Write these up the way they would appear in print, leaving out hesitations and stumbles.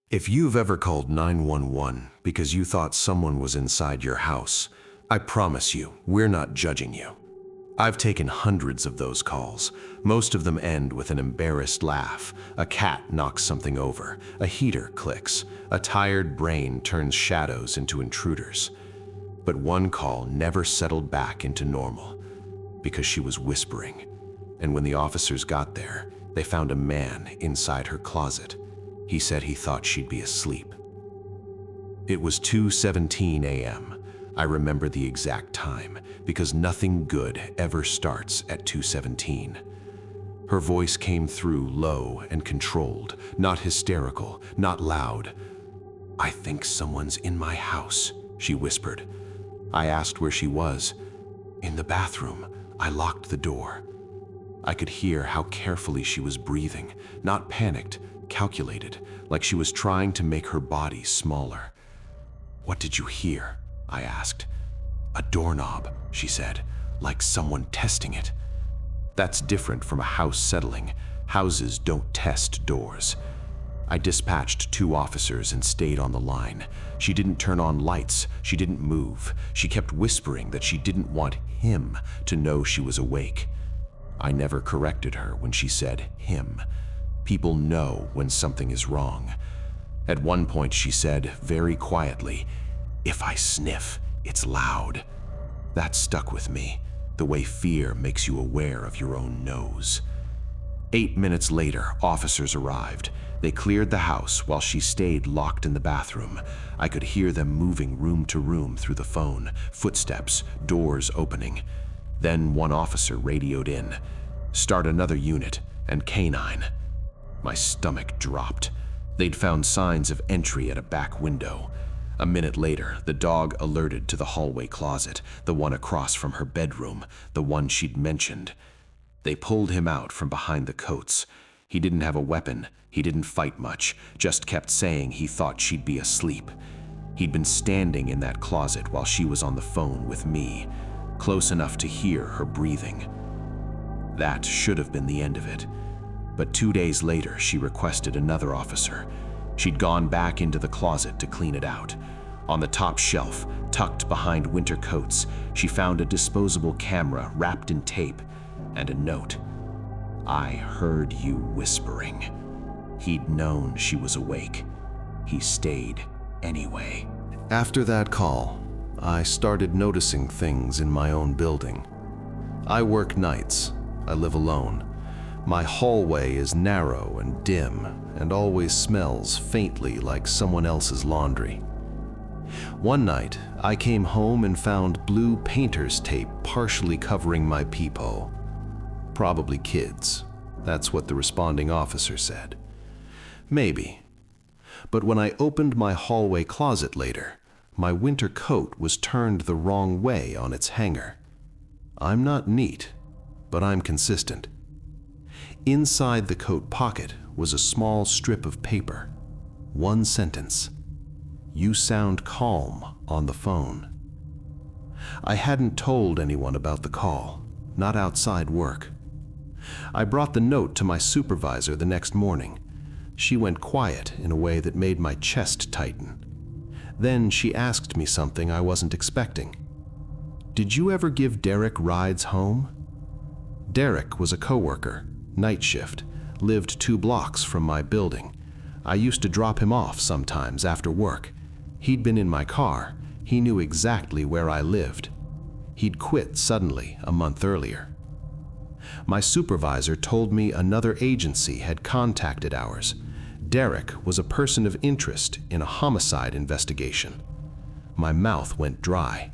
If you've ever called 911 because you thought someone was inside your house, I promise you, we're not judging you. I've taken hundreds of those calls. Most of them end with an embarrassed laugh. A cat knocks something over. A heater clicks. A tired brain turns shadows into intruders. But one call never settled back into normal because she was whispering. And when the officers got there, they found a man inside her closet. He said he thought she'd be asleep. It was 2:17 a.m. I remember the exact time because nothing good ever starts at 2:17. Her voice came through low and controlled, not hysterical, not loud. "I think someone's in my house," she whispered. I asked where she was. "In the bathroom. I locked the door." I could hear how carefully she was breathing, not panicked, calculated, like she was trying to make her body smaller. "What did you hear?" I asked. "A doorknob," she said, "like someone testing it." That's different from a house settling. Houses don't test doors. I dispatched 2 officers and stayed on the line. She didn't turn on lights. She didn't move. She kept whispering that she didn't want him to know she was awake. I never corrected her when she said him. People know when something is wrong. At one point she said, very quietly, "If I sniff, it's loud." That stuck with me, the way fear makes you aware of your own nose. 8 minutes later, officers arrived. They cleared the house while she stayed locked in the bathroom. I could hear them moving room to room through the phone, footsteps, doors opening. Then one officer radioed in, "Start another unit, and canine." My stomach dropped. They'd found signs of entry at a back window. A minute later, the dog alerted to the hallway closet, the one across from her bedroom, the one she'd mentioned. They pulled him out from behind the coats. He didn't have a weapon. He didn't fight much, just kept saying he thought she'd be asleep. He'd been standing in that closet while she was on the phone with me, close enough to hear her breathing. That should have been the end of it. But 2 days later, she requested another officer. She'd gone back into the closet to clean it out. On the top shelf, tucked behind winter coats, she found a disposable camera wrapped in tape and a note. "I heard you whispering." He'd known she was awake. He stayed anyway. After that call, I started noticing things in my own building. I work nights. I live alone. My hallway is narrow and dim and always smells faintly like someone else's laundry. One night, I came home and found blue painter's tape partially covering my peephole. Probably kids. That's what the responding officer said. Maybe. But when I opened my hallway closet later, my winter coat was turned the wrong way on its hanger. I'm not neat, but I'm consistent. Inside the coat pocket was a small strip of paper. One sentence. "You sound calm on the phone." I hadn't told anyone about the call, not outside work. I brought the note to my supervisor the next morning. She went quiet in a way that made my chest tighten. Then she asked me something I wasn't expecting. "Did you ever give Derek rides home?" Derek was a coworker, night shift, lived 2 blocks from my building. I used to drop him off sometimes after work. He'd been in my car. He knew exactly where I lived. He'd quit suddenly a month earlier. My supervisor told me another agency had contacted ours. Derek was a person of interest in a homicide investigation. My mouth went dry.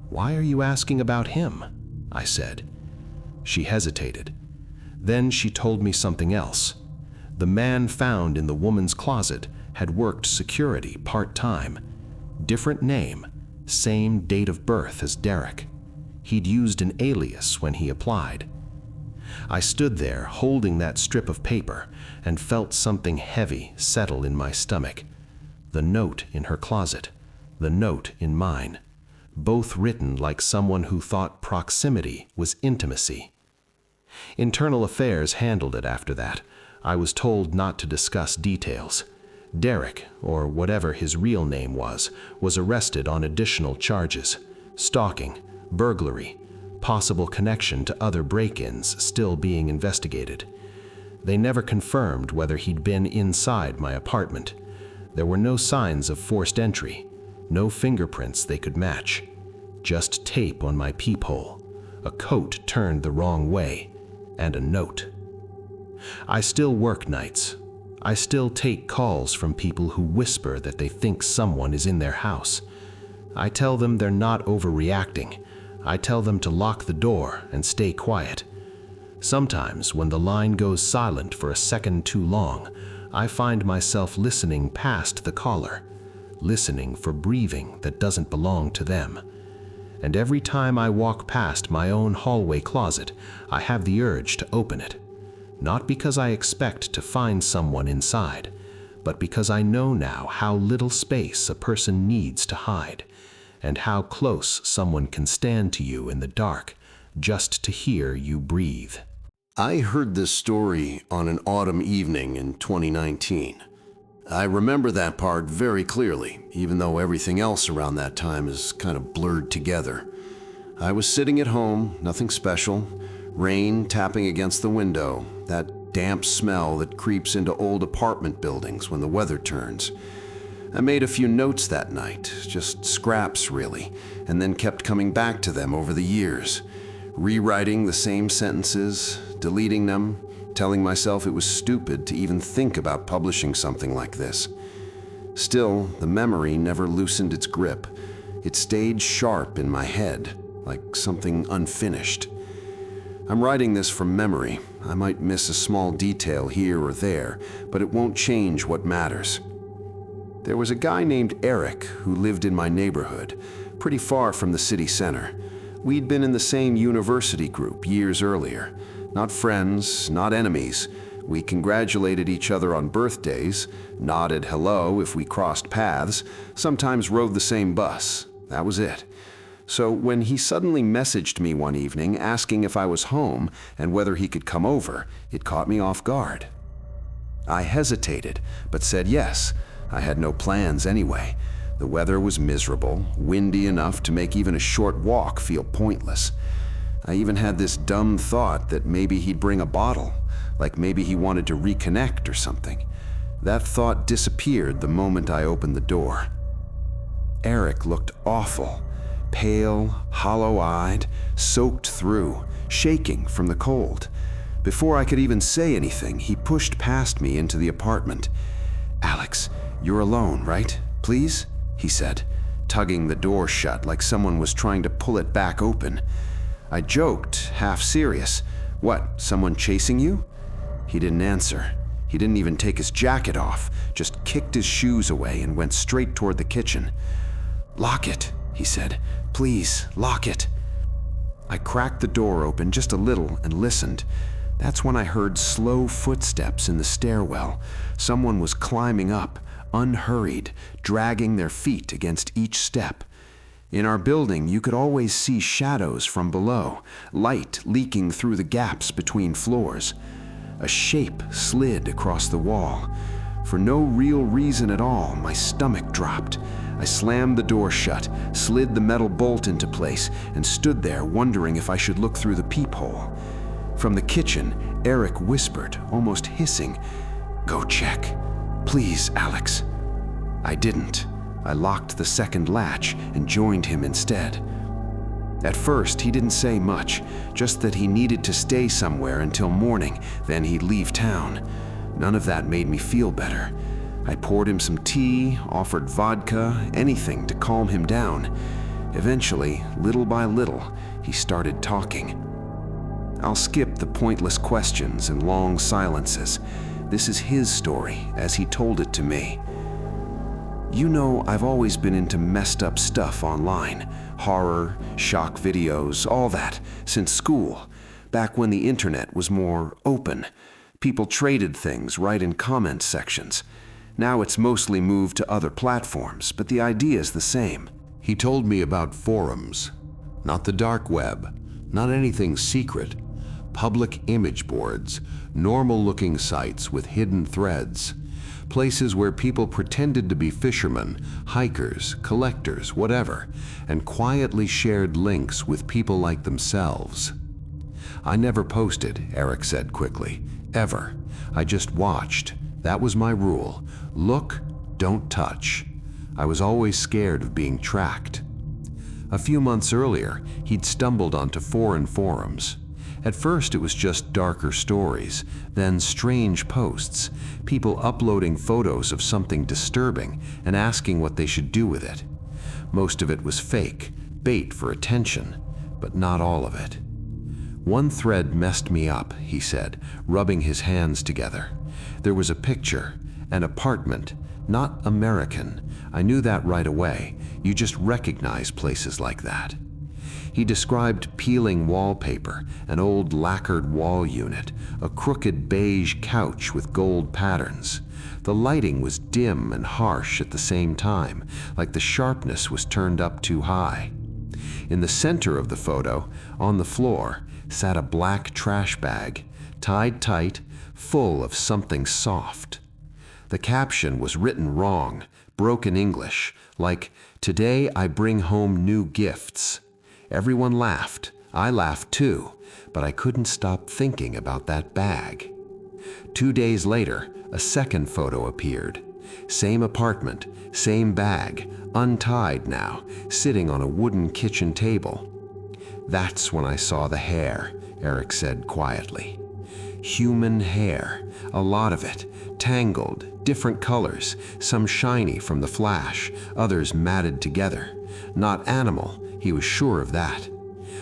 "Why are you asking about him?" I said. She hesitated. Then she told me something else. The man found in the woman's closet had worked security part-time. Different name, same date of birth as Derek. He'd used an alias when he applied. I stood there holding that strip of paper and felt something heavy settle in my stomach. The note in her closet, the note in mine, both written like someone who thought proximity was intimacy. Internal Affairs handled it after that. I was told not to discuss details. Derek, or whatever his real name was arrested on additional charges: stalking, burglary, possible connection to other break-ins still being investigated. They never confirmed whether he'd been inside my apartment. There were no signs of forced entry, no fingerprints they could match, just tape on my peephole, a coat turned the wrong way, and a note. I still work nights. I still take calls from people who whisper that they think someone is in their house. I tell them they're not overreacting. I tell them to lock the door and stay quiet. Sometimes, when the line goes silent for a second too long, I find myself listening past the caller, listening for breathing that doesn't belong to them. And every time I walk past my own hallway closet, I have the urge to open it. Not because I expect to find someone inside, but because I know now how little space a person needs to hide, and how close someone can stand to you in the dark just to hear you breathe. I heard this story on an autumn evening in 2019. I remember that part very clearly, even though everything else around that time is kind of blurred together. I was sitting at home, nothing special, rain tapping against the window, that damp smell that creeps into old apartment buildings when the weather turns. I made a few notes that night, just scraps really, and then kept coming back to them over the years, rewriting the same sentences, deleting them, telling myself it was stupid to even think about publishing something like this. Still, the memory never loosened its grip. It stayed sharp in my head, like something unfinished. I'm writing this from memory. I might miss a small detail here or there, but it won't change what matters. There was a guy named Eric who lived in my neighborhood, pretty far from the city center. We'd been in the same university group years earlier. Not friends, not enemies. We congratulated each other on birthdays, nodded hello if we crossed paths, sometimes rode the same bus. That was it. So when he suddenly messaged me one evening asking if I was home and whether he could come over, it caught me off guard. I hesitated, but said yes. I had no plans anyway. The weather was miserable, windy enough to make even a short walk feel pointless. I even had this dumb thought that maybe he'd bring a bottle, like maybe he wanted to reconnect or something. That thought disappeared the moment I opened the door. Eric looked awful. Pale, hollow-eyed, soaked through, shaking from the cold. Before I could even say anything, he pushed past me into the apartment. "Alex, you're alone, right? Please?" he said, tugging the door shut like someone was trying to pull it back open. I joked, half serious. "What, someone chasing you?" He didn't answer. He didn't even take his jacket off, just kicked his shoes away and went straight toward the kitchen. "Lock it," he said. "Please, lock it." I cracked the door open just a little and listened. That's when I heard slow footsteps in the stairwell. Someone was climbing up, unhurried, dragging their feet against each step. In our building, you could always see shadows from below, light leaking through the gaps between floors. A shape slid across the wall. For no real reason at all, my stomach dropped. I slammed the door shut, slid the metal bolt into place, and stood there wondering if I should look through the peephole. From the kitchen, Eric whispered, almost hissing, "Go check. Please, Alex." I didn't. I locked the second latch and joined him instead. At first, he didn't say much, just that he needed to stay somewhere until morning, then he'd leave town. None of that made me feel better. I poured him some tea, offered vodka, anything to calm him down. Eventually, little by little, he started talking. I'll skip the pointless questions and long silences. This is his story, as he told it to me. "You know, I've always been into messed up stuff online. Horror, shock videos, all that, since school. Back when the internet was more open. People traded things right in comment sections. Now it's mostly moved to other platforms, but the idea is the same." He told me about forums. Not the dark web, not anything secret. Public image boards, normal-looking sites with hidden threads. Places where people pretended to be fishermen, hikers, collectors, whatever, and quietly shared links with people like themselves. I never posted, Eric said quickly. Ever. I just watched. That was my rule. Look, don't touch. I was always scared of being tracked. A few months earlier, he'd stumbled onto foreign forums. At first, it was just darker stories, then strange posts, people uploading photos of something disturbing and asking what they should do with it. Most of it was fake, bait for attention, but not all of it. One thread messed me up, he said, rubbing his hands together. There was a picture, an apartment, not American. I knew that right away. You just recognize places like that. He described peeling wallpaper, an old lacquered wall unit, a crooked beige couch with gold patterns. The lighting was dim and harsh at the same time, like the sharpness was turned up too high. In the center of the photo, on the floor, sat a black trash bag, tied tight, full of something soft. The caption was written wrong, broken English, like, "Today I bring home new gifts." Everyone laughed. I laughed too, but I couldn't stop thinking about that bag. 2 days later, a second photo appeared. Same apartment, same bag, untied now, sitting on a wooden kitchen table. That's when I saw the hair, Eric said quietly. Human hair, a lot of it, tangled, different colors, some shiny from the flash, others matted together. Not animal, he was sure of that.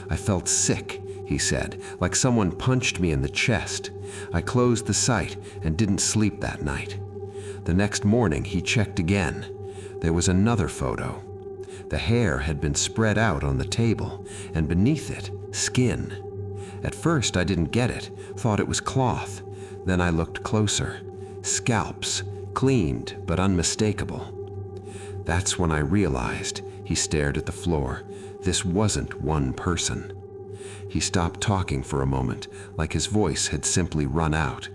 I felt sick, he said, like someone punched me in the chest. I closed the site and didn't sleep that night. The next morning, he checked again. There was another photo. The hair had been spread out on the table, and beneath it, skin. At first, I didn't get it, thought it was cloth. Then I looked closer. Scalps, cleaned but unmistakable. That's when I realized, he stared at the floor, this wasn't one person. He stopped talking for a moment, like his voice had simply run out.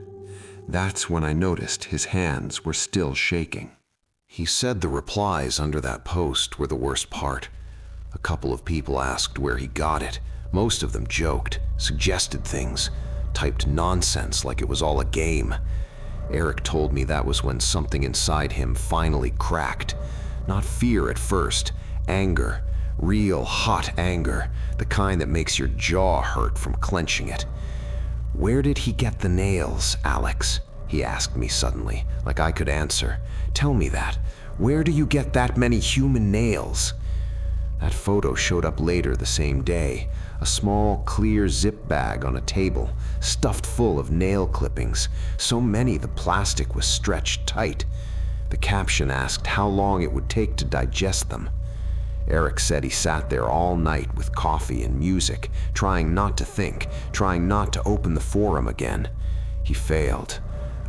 That's when I noticed his hands were still shaking. He said the replies under that post were the worst part. A couple of people asked where he got it. Most of them joked, suggested things, typed nonsense like it was all a game. Eric told me that was when something inside him finally cracked. Not fear at first, anger, real hot anger, the kind that makes your jaw hurt from clenching it. "Where did he get the nails, Alex?" he asked me suddenly, like I could answer. "Tell me that. Where do you get that many human nails?" That photo showed up later the same day, a small, clear zip bag on a table, stuffed full of nail clippings, so many the plastic was stretched tight. The caption asked how long it would take to digest them. Eric said he sat there all night with coffee and music, trying not to think, trying not to open the forum again. He failed.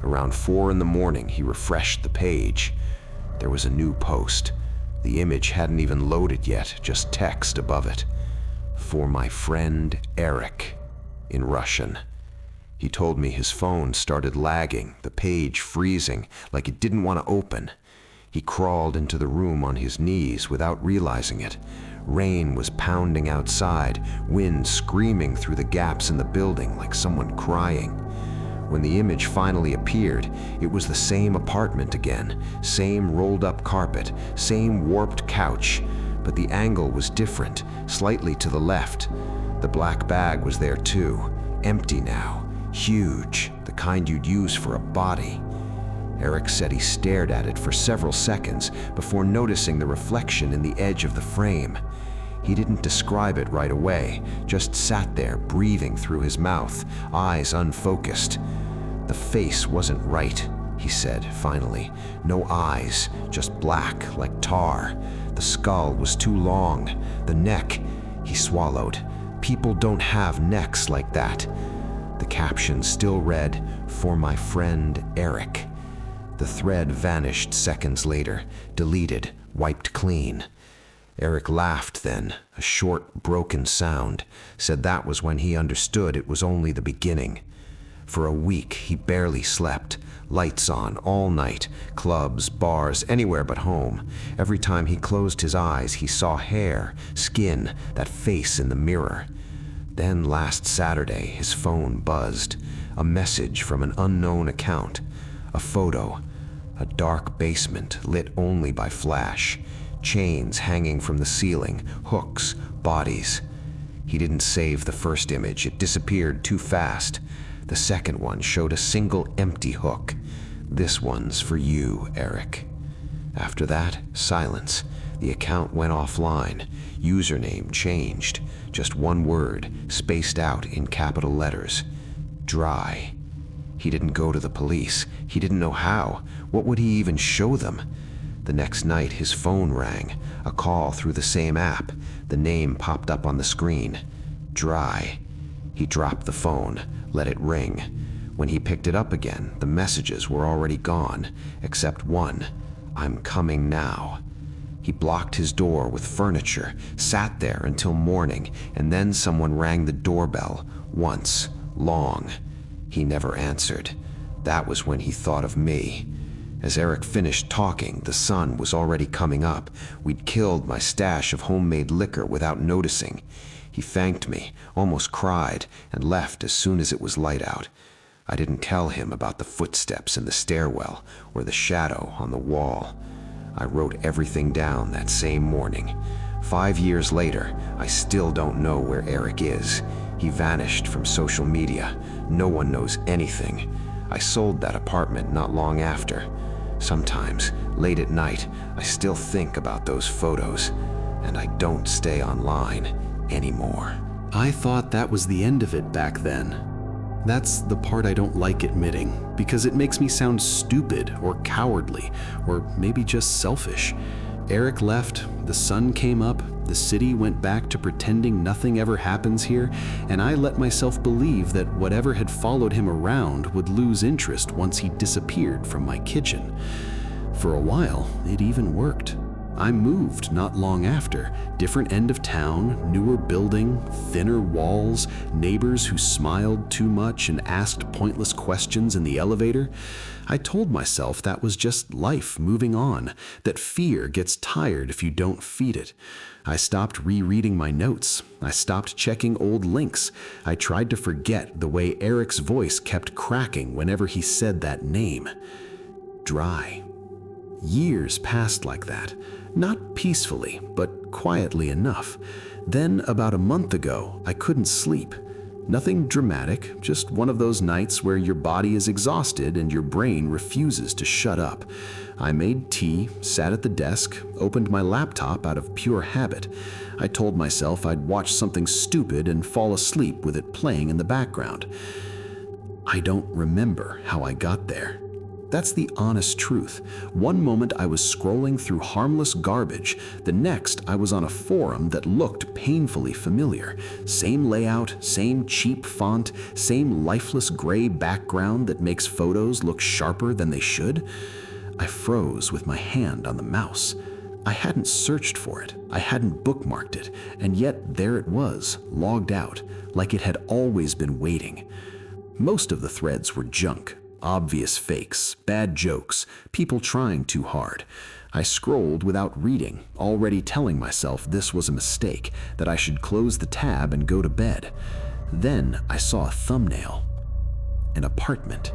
Around 4 in the morning, he refreshed the page. There was a new post. The image hadn't even loaded yet, just text above it. "For my friend Eric," in Russian. He told me his phone started lagging, the page freezing, like it didn't want to open. He crawled into the room on his knees without realizing it. Rain was pounding outside, wind screaming through the gaps in the building like someone crying. When the image finally appeared, it was the same apartment again, same rolled-up carpet, same warped couch, but the angle was different, slightly to the left. The black bag was there too, empty now, huge, the kind you'd use for a body. Eric said he stared at it for several seconds before noticing the reflection in the edge of the frame. He didn't describe it right away, just sat there breathing through his mouth, eyes unfocused. "The face wasn't right," he said finally. "No eyes, just black like tar. The skull was too long. The neck," he swallowed. "People don't have necks like that." The caption still read, "For my friend Eric." The thread vanished seconds later, deleted, wiped clean. Eric laughed then, a short, broken sound, said that was when he understood it was only the beginning. For a week, he barely slept. Lights on all night, clubs, bars, anywhere but home. Every time he closed his eyes, he saw hair, skin, that face in the mirror. Then last Saturday, his phone buzzed. A message from an unknown account. A photo. A dark basement lit only by flash. Chains hanging from the ceiling, hooks, bodies. He didn't save the first image. It disappeared too fast. The second one showed a single empty hook. This one's for you, Eric. After that, silence. The account went offline. Username changed. Just one word, spaced out in capital letters. Dry. He didn't go to the police. He didn't know how. What would he even show them? The next night, his phone rang. A call through the same app. The name popped up on the screen. Dry. He dropped the phone, let it ring. When he picked it up again, the messages were already gone, except one. I'm coming now. He blocked his door with furniture, sat there until morning, and then someone rang the doorbell, once, long. He never answered. That was when he thought of me. As Eric finished talking, the sun was already coming up. We'd killed my stash of homemade liquor without noticing. He thanked me, almost cried, and left as soon as it was light out. I didn't tell him about the footsteps in the stairwell or the shadow on the wall. I wrote everything down that same morning. 5 years later, I still don't know where Eric is. He vanished from social media. No one knows anything. I sold that apartment not long after. Sometimes, late at night, I still think about those photos, and I don't stay online anymore. I thought that was the end of it back then. That's the part I don't like admitting, because it makes me sound stupid or cowardly, or maybe just selfish. Eric left, the sun came up, the city went back to pretending nothing ever happens here, and I let myself believe that whatever had followed him around would lose interest once he disappeared from my kitchen. For a while, it even worked. I moved not long after. Different end of town, newer building, thinner walls, neighbors who smiled too much and asked pointless questions in the elevator. I told myself that was just life moving on, that fear gets tired if you don't feed it. I stopped rereading my notes. I stopped checking old links. I tried to forget the way Eric's voice kept cracking whenever he said that name. Dry. Years passed like that. Not peacefully, but quietly enough. Then, about a month ago, I couldn't sleep. Nothing dramatic, just one of those nights where your body is exhausted and your brain refuses to shut up. I made tea, sat at the desk, opened my laptop out of pure habit. I told myself I'd watch something stupid and fall asleep with it playing in the background. I don't remember how I got there. That's the honest truth. One moment I was scrolling through harmless garbage. The next I was on a forum that looked painfully familiar. Same layout, same cheap font, same lifeless gray background that makes photos look sharper than they should. I froze with my hand on the mouse. I hadn't searched for it. I hadn't bookmarked it. And yet there it was, logged out, like it had always been waiting. Most of the threads were junk. Obvious fakes, bad jokes, people trying too hard. I scrolled without reading, already telling myself this was a mistake, that I should close the tab and go to bed. Then I saw a thumbnail. An apartment.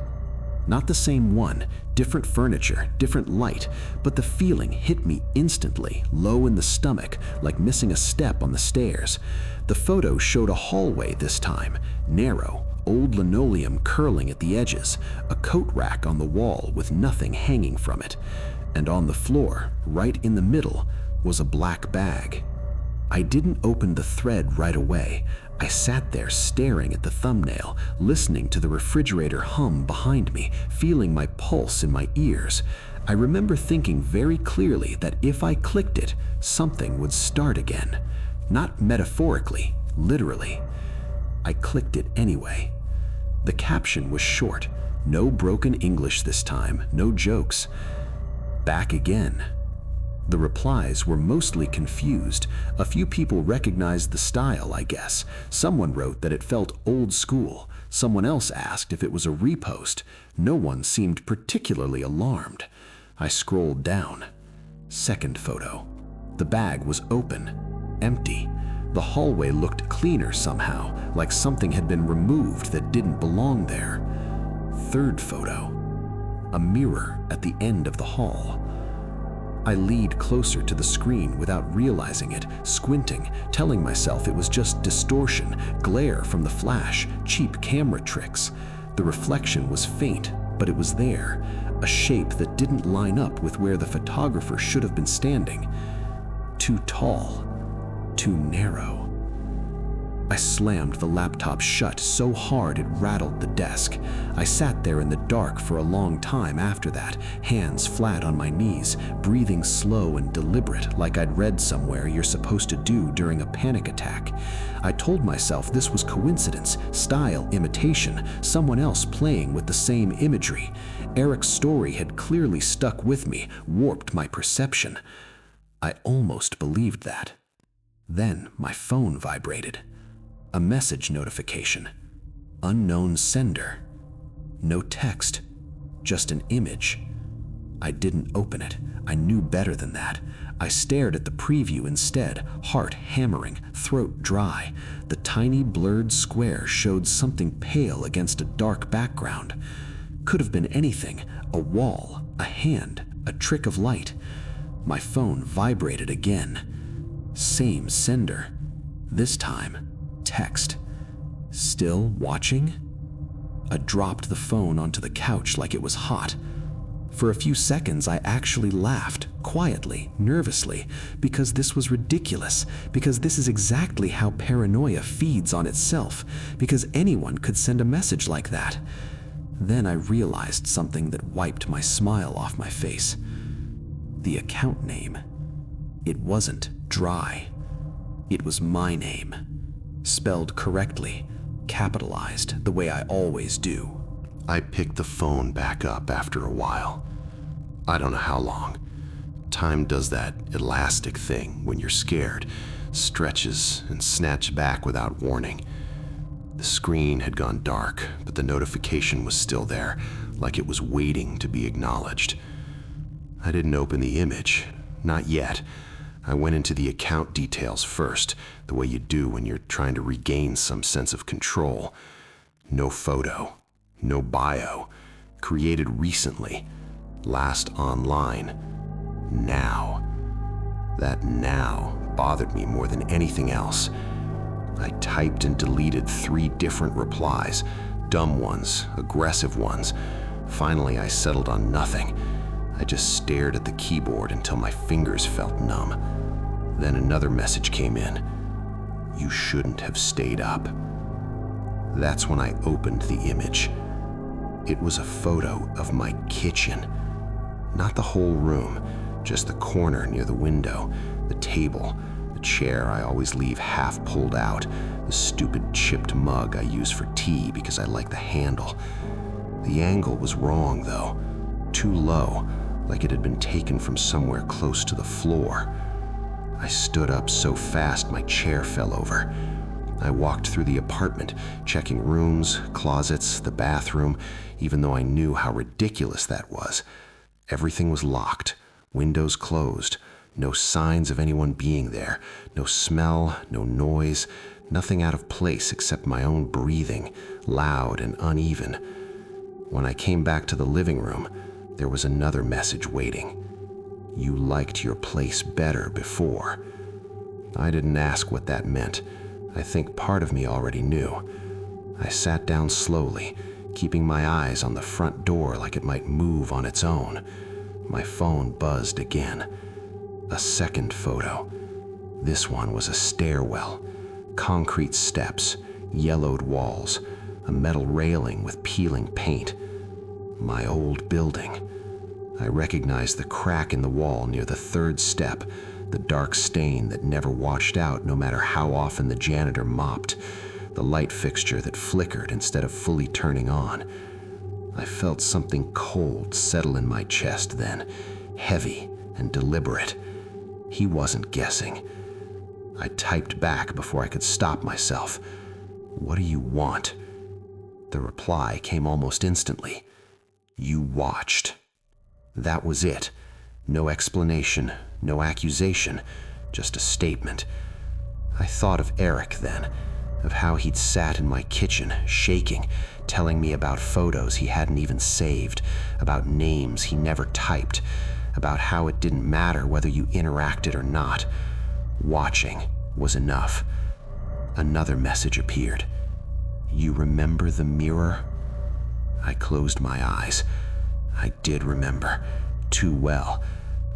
Not the same one, different furniture, different light, but the feeling hit me instantly, low in the stomach, like missing a step on the stairs. The photo showed a hallway this time, narrow, old linoleum curling at the edges, a coat rack on the wall with nothing hanging from it, and on the floor, right in the middle, was a black bag. I didn't open the thread right away. I sat there staring at the thumbnail, listening to the refrigerator hum behind me, feeling my pulse in my ears. I remember thinking very clearly that if I clicked it, something would start again. Not metaphorically, literally. I clicked it anyway. The caption was short. No broken English this time, no jokes. Back again. The replies were mostly confused. A few people recognized the style, I guess. Someone wrote that it felt old school. Someone else asked if it was a repost. No one seemed particularly alarmed. I scrolled down. Second photo. The bag was open, empty. The hallway looked cleaner somehow, like something had been removed that didn't belong there. Third photo. A mirror at the end of the hall. I leaned closer to the screen without realizing it, squinting, telling myself it was just distortion, glare from the flash, cheap camera tricks. The reflection was faint, but it was there, a shape that didn't line up with where the photographer should have been standing. Too tall, too narrow. I slammed the laptop shut so hard it rattled the desk. I sat there in the dark for a long time after that, hands flat on my knees, breathing slow and deliberate like I'd read somewhere you're supposed to do during a panic attack. I told myself this was coincidence, style imitation, someone else playing with the same imagery. Eric's story had clearly stuck with me, warped my perception. I almost believed that. Then my phone vibrated. A message notification. Unknown sender. No text, just an image. I didn't open it. I knew better than that. I stared at the preview instead, heart hammering, throat dry. The tiny blurred square showed something pale against a dark background. Could have been anything, a wall, a hand, a trick of light. My phone vibrated again. Same sender. This time, text. Still watching? I dropped the phone onto the couch like it was hot. For a few seconds, I actually laughed, quietly, nervously, because this was ridiculous, because this is exactly how paranoia feeds on itself, because anyone could send a message like that. Then I realized something that wiped my smile off my face. The account name. It wasn't Dry. It was my name. Spelled correctly, capitalized the way I always do. I picked the phone back up after a while. I don't know how long. Time does that elastic thing when you're scared, stretches and snatches back without warning. The screen had gone dark, but the notification was still there, like it was waiting to be acknowledged. I didn't open the image, not yet. I went into the account details first, the way you do when you're trying to regain some sense of control. No photo, no bio, created recently, last online, now. That now bothered me more than anything else. I typed and deleted 3 different replies, dumb ones, aggressive ones. Finally, I settled on nothing. I just stared at the keyboard until my fingers felt numb. Then another message came in. You shouldn't have stayed up. That's when I opened the image. It was a photo of my kitchen. Not the whole room, just the corner near the window, the table, the chair I always leave half pulled out, the stupid chipped mug I use for tea because I like the handle. The angle was wrong, though. Too low, like it had been taken from somewhere close to the floor. I stood up so fast my chair fell over. I walked through the apartment, checking rooms, closets, the bathroom, even though I knew how ridiculous that was. Everything was locked, windows closed, no signs of anyone being there, no smell, no noise, nothing out of place except my own breathing, loud and uneven. When I came back to the living room, there was another message waiting. You liked your place better before. I didn't ask what that meant. I think part of me already knew. I sat down slowly, keeping my eyes on the front door like it might move on its own. My phone buzzed again. A second photo. This one was a stairwell. Concrete steps, yellowed walls, a metal railing with peeling paint. My old building. I recognized the crack in the wall near the 3rd step, the dark stain that never washed out no matter how often the janitor mopped, the light fixture that flickered instead of fully turning on. I felt something cold settle in my chest then, heavy and deliberate. He wasn't guessing. I typed back before I could stop myself. "What do you want?" The reply came almost instantly. "You watched." That was it. No explanation, no accusation, just a statement. I thought of Eric then, of how he'd sat in my kitchen, shaking, telling me about photos he hadn't even saved, about names he never typed, about how it didn't matter whether you interacted or not. Watching was enough. Another message appeared. "You remember the mirror?" I closed my eyes. I did remember, too well.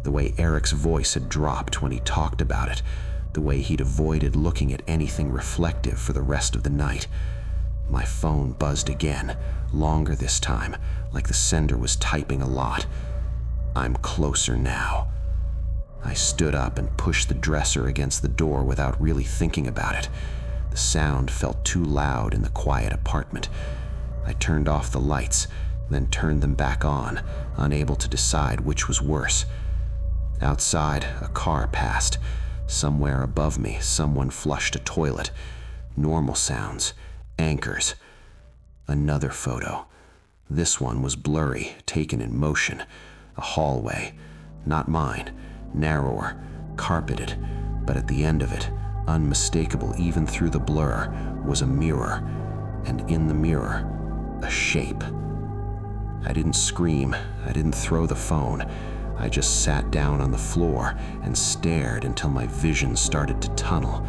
The way Eric's voice had dropped when he talked about it, the way he'd avoided looking at anything reflective for the rest of the night. My phone buzzed again, longer this time, like the sender was typing a lot. I'm closer now. I stood up and pushed the dresser against the door without really thinking about it. The sound felt too loud in the quiet apartment. I turned off the lights, then turned them back on, unable to decide which was worse. Outside, a car passed. Somewhere above me, someone flushed a toilet. Normal sounds, anchors. Another photo. This one was blurry, taken in motion. A hallway. Not mine. Narrower, carpeted, but at the end of it, unmistakable even through the blur, was a mirror, and in the mirror, a shape. I didn't scream, I didn't throw the phone. I just sat down on the floor and stared until my vision started to tunnel.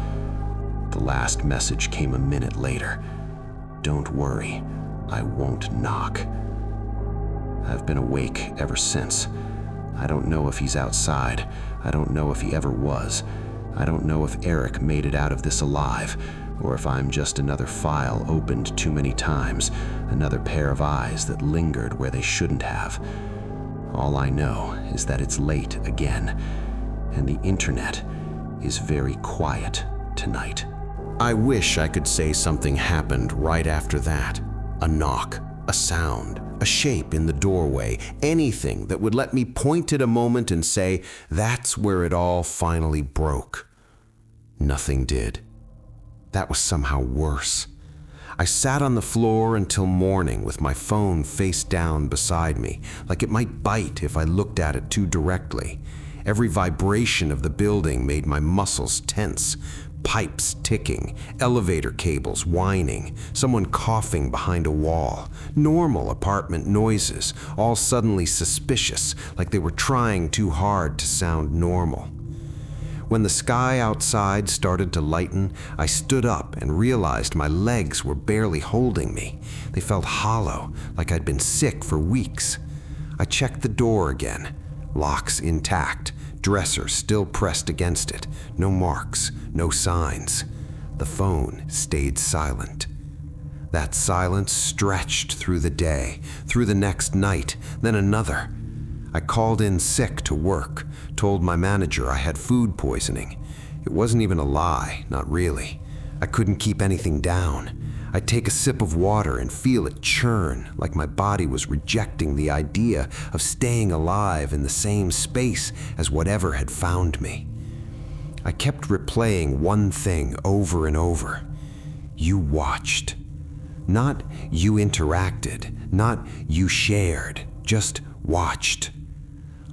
The last message came a minute later. "Don't worry, I won't knock." I've been awake ever since. I don't know if he's outside. I don't know if he ever was. I don't know if Eric made it out of this alive, or if I'm just another file opened too many times, another pair of eyes that lingered where they shouldn't have. All I know is that it's late again, and the internet is very quiet tonight. I wish I could say something happened right after that. A knock, a sound, a shape in the doorway, anything that would let me point at a moment and say, that's where it all finally broke. Nothing did. That was somehow worse. I sat on the floor until morning with my phone face down beside me, like it might bite if I looked at it too directly. Every vibration of the building made my muscles tense. Pipes ticking, elevator cables whining, someone coughing behind a wall. Normal apartment noises, all suddenly suspicious, like they were trying too hard to sound normal. When the sky outside started to lighten, I stood up and realized my legs were barely holding me. They felt hollow, like I'd been sick for weeks. I checked the door again. Locks intact, dresser still pressed against it. No marks, no signs. The phone stayed silent. That silence stretched through the day, through the next night, then another. I called in sick to work, told my manager I had food poisoning. It wasn't even a lie, not really. I couldn't keep anything down. I'd take a sip of water and feel it churn, like my body was rejecting the idea of staying alive in the same space as whatever had found me. I kept replaying one thing over and over. You watched. Not you interacted, not you shared, just watched.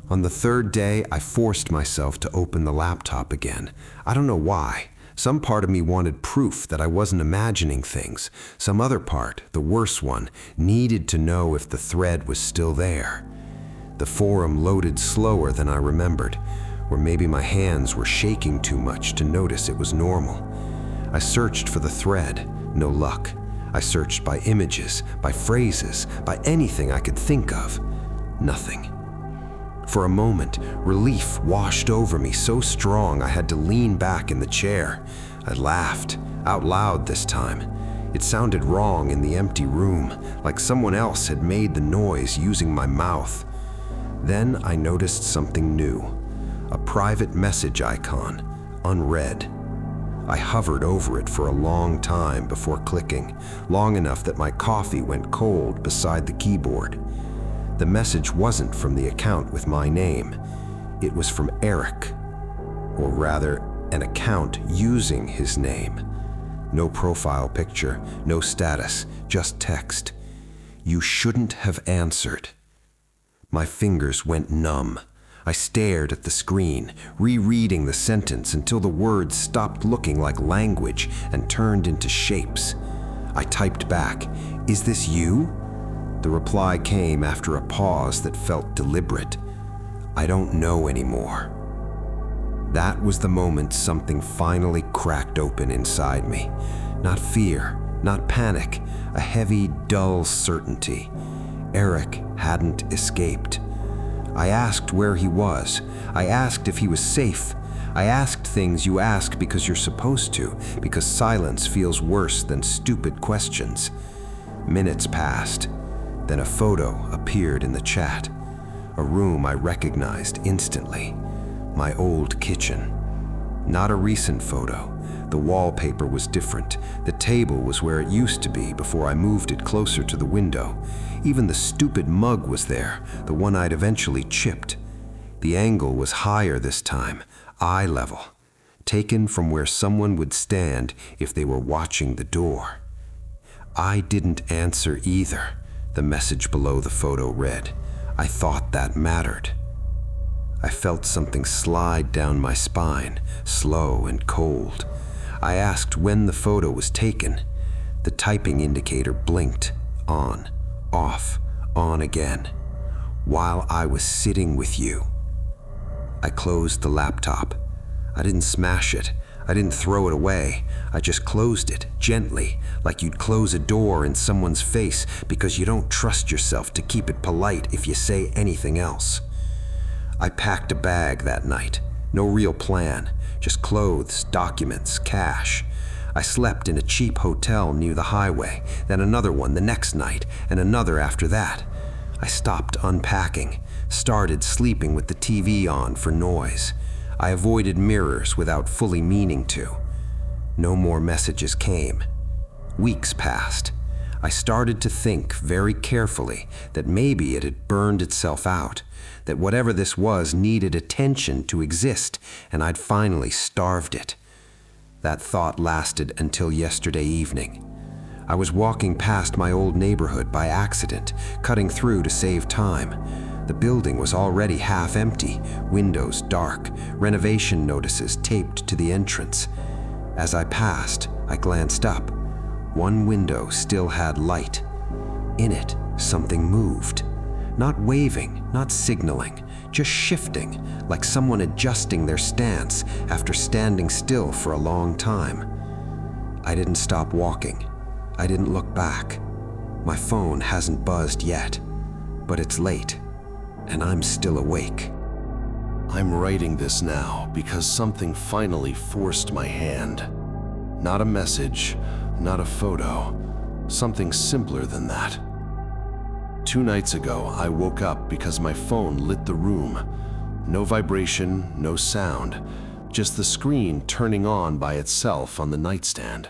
On the third day, I forced myself to open the laptop again. I don't know why. Some part of me wanted proof that I wasn't imagining things. Some other part, the worse one, needed to know if the thread was still there. The forum loaded slower than I remembered, or maybe my hands were shaking too much to notice it was normal. I searched for the thread, no luck. I searched by images, by phrases, by anything I could think of. Nothing. For a moment, relief washed over me so strong I had to lean back in the chair. I laughed, out loud this time. It sounded wrong in the empty room, like someone else had made the noise using my mouth. Then I noticed something new. A private message icon, unread. I hovered over it for a long time before clicking, long enough that my coffee went cold beside the keyboard. The message wasn't from the account with my name. It was from Eric. or rather, an account using his name. No profile picture, no status, just text. "You shouldn't have answered." My fingers went numb. I stared at the screen, rereading the sentence until the words stopped looking like language and turned into shapes. I typed back, "Is this you?" The reply came after a pause that felt deliberate. "I don't know anymore." That was the moment something finally cracked open inside me. Not fear, not panic, a heavy, dull certainty. Eric hadn't escaped. I asked where he was. I asked if he was safe. I asked things you ask because you're supposed to, because silence feels worse than stupid questions. Minutes passed. Then a photo appeared in the chat. A room I recognized instantly. My old kitchen. Not a recent photo. The wallpaper was different. The table was where it used to be before I moved it closer to the window. Even the stupid mug was there, the one I'd eventually chipped. The angle was higher this time, eye level, taken from where someone would stand if they were watching the door. "I didn't answer either," the message below the photo read. I thought that mattered. I felt something slide down my spine, slow and cold. I asked when the photo was taken. The typing indicator blinked, on, off, on again. "While I was sitting with you." I closed the laptop. I didn't smash it. I didn't throw it away. I just closed it, gently, like you'd close a door in someone's face because you don't trust yourself to keep it polite if you say anything else. I packed a bag that night. No real plan, just clothes, documents, cash. I slept in a cheap hotel near the highway, then another one the next night, and another after that. I stopped unpacking, started sleeping with the TV on for noise. I avoided mirrors without fully meaning to. No more messages came. Weeks passed. I started to think very carefully that maybe it had burned itself out, that whatever this was needed attention to exist, and I'd finally starved it. That thought lasted until yesterday evening. I was walking past my old neighborhood by accident, cutting through to save time. The building was already half empty, windows dark, renovation notices taped to the entrance. As I passed, I glanced up. One window still had light. In it, something moved. Not waving, not signaling, just shifting, like someone adjusting their stance after standing still for a long time. I didn't stop walking. I didn't look back. My phone hasn't buzzed yet, but it's late, and I'm still awake. I'm writing this now because something finally forced my hand. Not a message, not a photo, something simpler than that. 2 nights ago, I woke up because my phone lit the room. No vibration, no sound, just the screen turning on by itself on the nightstand.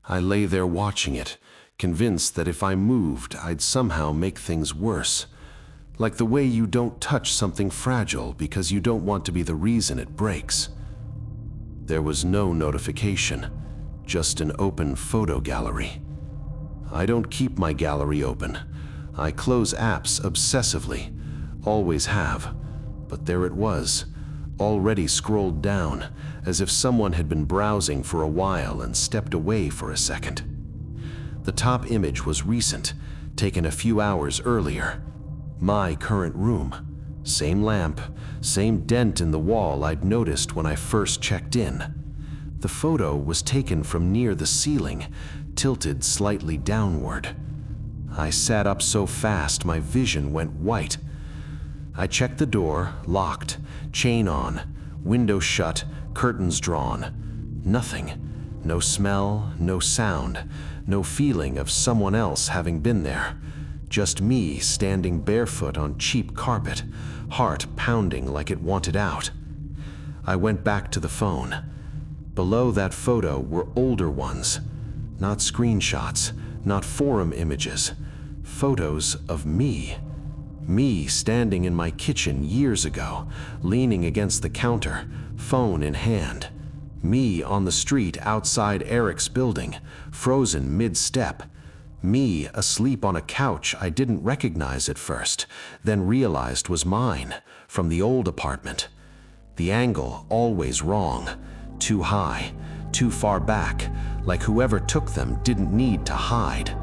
I lay there watching it, convinced that if I moved, I'd somehow make things worse. Like the way you don't touch something fragile because you don't want to be the reason it breaks. There was no notification, just an open photo gallery. I don't keep my gallery open. I close apps obsessively, always have, but there it was, already scrolled down, as if someone had been browsing for a while and stepped away for a second. The top image was recent, taken a few hours earlier. My current room. Same lamp, same dent in the wall I'd noticed when I first checked in. The photo was taken from near the ceiling, tilted slightly downward. I sat up so fast my vision went white. I checked the door, locked, chain on, window shut, curtains drawn. Nothing. No smell, no sound, no feeling of someone else having been there. Just me standing barefoot on cheap carpet, heart pounding like it wanted out. I went back to the phone. Below that photo were older ones. Not screenshots, not forum images. Photos of me. Me standing in my kitchen years ago, leaning against the counter, phone in hand. Me on the street outside Eric's building, frozen mid-step. Me asleep on a couch I didn't recognize at first, then realized was mine, from the old apartment. The angle always wrong, too high, too far back, like whoever took them didn't need to hide.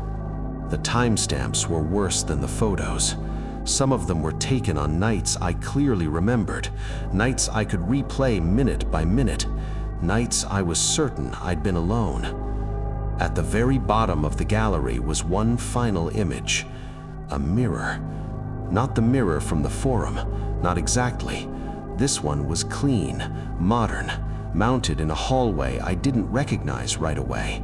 The timestamps were worse than the photos. Some of them were taken on nights I clearly remembered, nights I could replay minute by minute, nights I was certain I'd been alone. At the very bottom of the gallery was one final image, a mirror. Not the mirror from the forum, not exactly. This one was clean, modern, mounted in a hallway I didn't recognize right away.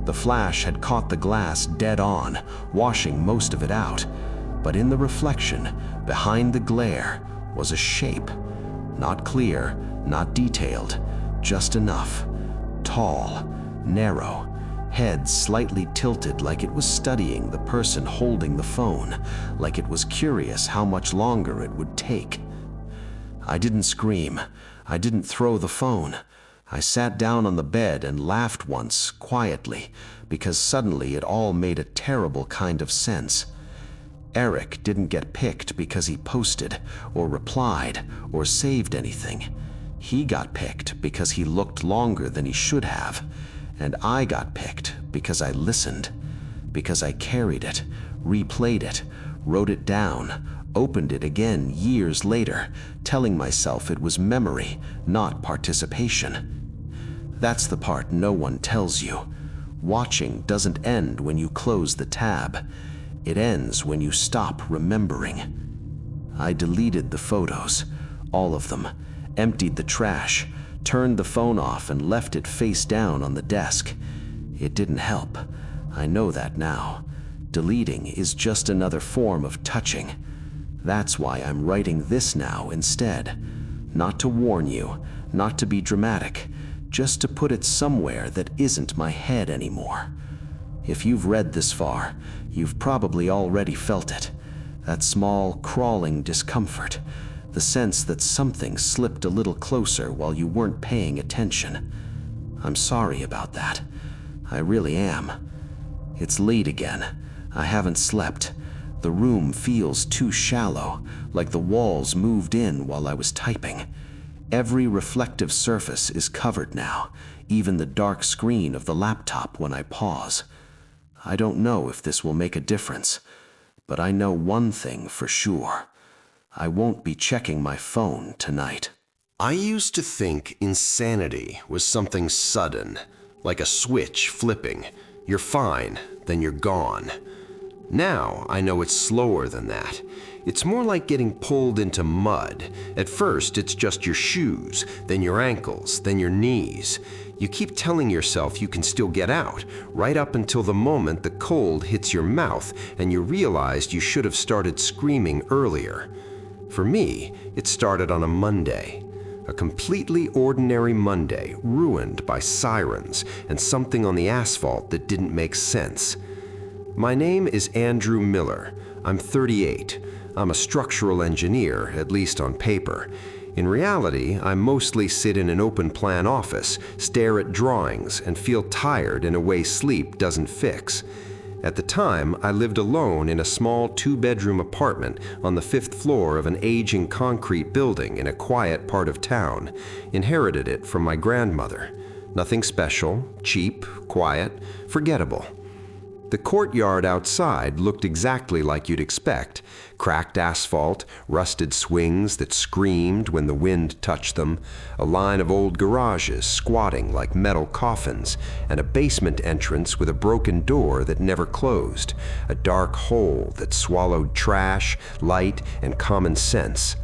The flash had caught the glass dead on, washing most of it out. But in the reflection, behind the glare, was a shape. Not clear, not detailed, just enough. Tall, narrow, head slightly tilted like it was studying the person holding the phone, like it was curious how much longer it would take. I didn't scream. I didn't throw the phone. I sat down on the bed and laughed once, quietly, because suddenly it all made a terrible kind of sense. Eric didn't get picked because he posted, or replied, or saved anything. He got picked because he looked longer than he should have. And I got picked because I listened, because I carried it, replayed it, wrote it down, opened it again years later, telling myself it was memory, not participation. That's the part no one tells you. Watching doesn't end when you close the tab. It ends when you stop remembering. I deleted the photos, all of them, emptied the trash, turned the phone off and left it face down on the desk. It didn't help. I know that now. Deleting is just another form of touching. That's why I'm writing this now instead. Not to warn you, not to be dramatic, just to put it somewhere that isn't my head anymore. If you've read this far, you've probably already felt it. That small, crawling discomfort. The sense that something slipped a little closer while you weren't paying attention. I'm sorry about that. I really am. It's late again. I haven't slept. The room feels too shallow, like the walls moved in while I was typing. Every reflective surface is covered now, even the dark screen of the laptop when I pause. I don't know if this will make a difference, but I know one thing for sure. I won't be checking my phone tonight. I used to think insanity was something sudden, like a switch flipping. You're fine, then you're gone. Now I know it's slower than that. It's more like getting pulled into mud. At first, it's just your shoes, then your ankles, then your knees. You keep telling yourself you can still get out, right up until the moment the cold hits your mouth and you realized you should have started screaming earlier. For me, it started on a Monday. A completely ordinary Monday, ruined by sirens and something on the asphalt that didn't make sense. My name is Andrew Miller. I'm 38. I'm a structural engineer, at least on paper. In reality, I mostly sit in an open-plan office, stare at drawings, and feel tired in a way sleep doesn't fix. At the time, I lived alone in a small two-bedroom apartment on the 5th floor of an aging concrete building in a quiet part of town. Inherited it from my grandmother. Nothing special, cheap, quiet, forgettable. The courtyard outside looked exactly like you'd expect. Cracked asphalt, rusted swings that screamed when the wind touched them, a line of old garages squatting like metal coffins, and a basement entrance with a broken door that never closed, a dark hole that swallowed trash, light, and common sense.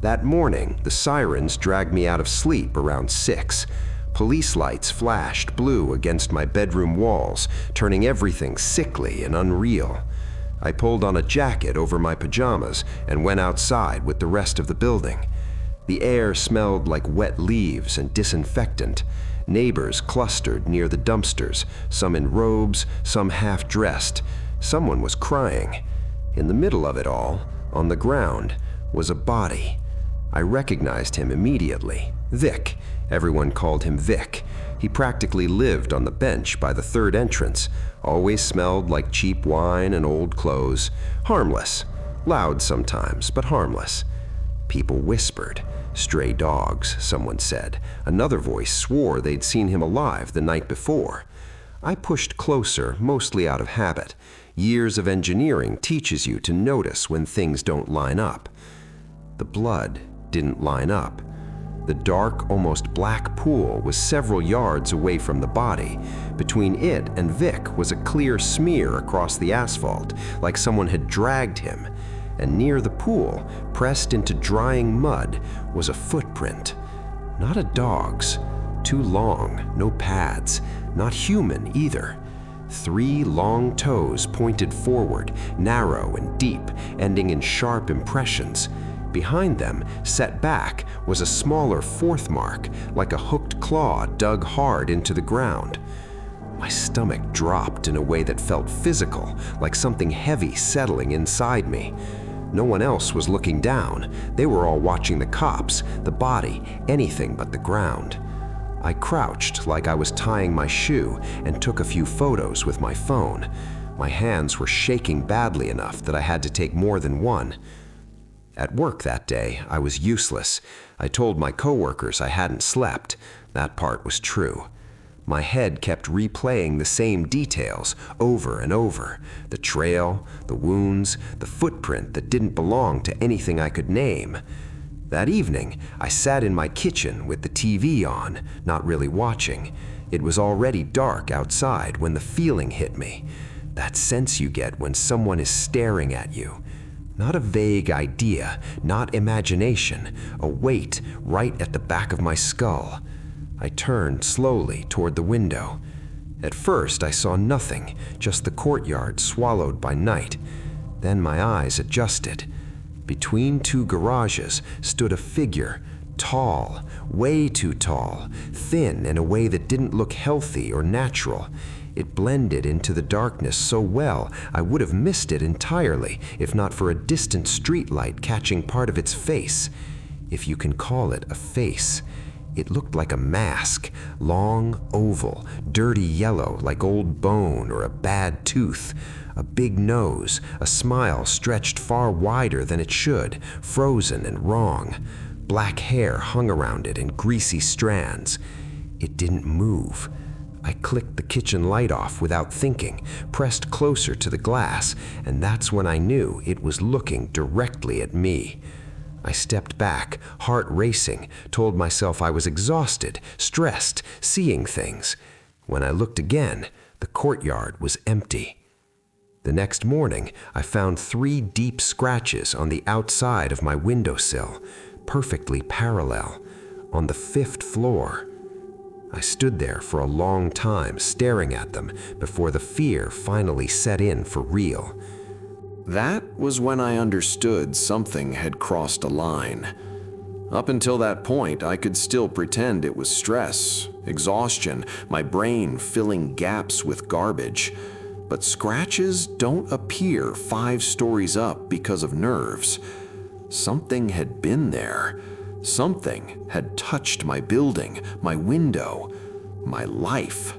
That morning, the sirens dragged me out of sleep around 6. Police lights flashed blue against my bedroom walls, turning everything sickly and unreal. I pulled on a jacket over my pajamas and went outside with the rest of the building. The air smelled like wet leaves and disinfectant. Neighbors clustered near the dumpsters, some in robes, some half-dressed. Someone was crying. In the middle of it all, On the ground was a body. I recognized him immediately. Vic. Everyone called him Vic. He practically lived on the bench by the third entrance, always smelled like cheap wine and old clothes. Harmless. Loud sometimes, but harmless. People whispered. Stray dogs, someone said. Another voice swore they'd seen him alive the night before. I pushed closer, mostly out of habit. Years of engineering teaches you to notice when things don't line up. The blood didn't line up. The dark, almost black pool was several yards away from the body. Between it and Vic was a clear smear across the asphalt, like someone had dragged him. And near the pool, pressed into drying mud, was a footprint. Not a dog's. Too long, no pads. Not human either. 3 long toes pointed forward, narrow and deep, ending in sharp impressions. Behind them, set back, was a smaller 4th mark, like a hooked claw dug hard into the ground. My stomach dropped in a way that felt physical, like something heavy settling inside me. No one else was looking down. They were all watching the cops, the body, anything but the ground. I crouched like I was tying my shoe and took a few photos with my phone. My hands were shaking badly enough that I had to take more than one. At work that day, I was useless. I told my coworkers I hadn't slept. That part was true. My head kept replaying the same details over and over. The trail, the wounds, the footprint that didn't belong to anything I could name. That evening, I sat in my kitchen with the TV on, not really watching. It was already dark outside when the feeling hit me. That sense you get when someone is staring at you. Not a vague idea, not imagination, a weight right at the back of my skull. I turned slowly toward the window. At first, I saw nothing, just the courtyard swallowed by night. Then my eyes adjusted. Between 2 garages stood a figure, tall, way too tall, thin in a way that didn't look healthy or natural. It blended into the darkness so well I would have missed it entirely if not for a distant streetlight catching part of its face. If you can call it a face. It looked like a mask, long, oval, dirty yellow like old bone or a bad tooth. A big nose, a smile stretched far wider than it should, frozen and wrong. Black hair hung around it in greasy strands. It didn't move. I clicked the kitchen light off without thinking, pressed closer to the glass, and that's when I knew it was looking directly at me. I stepped back, heart racing, told myself I was exhausted, stressed, seeing things. When I looked again, the courtyard was empty. The next morning, I found 3 deep scratches on the outside of my windowsill, perfectly parallel, on the 5th floor. I stood there for a long time staring at them before the fear finally set in for real. That was when I understood something had crossed a line. Up until that point, I could still pretend it was stress, exhaustion, my brain filling gaps with garbage. But scratches don't appear 5 stories up because of nerves. Something had been there. Something had touched my building, my window, my life.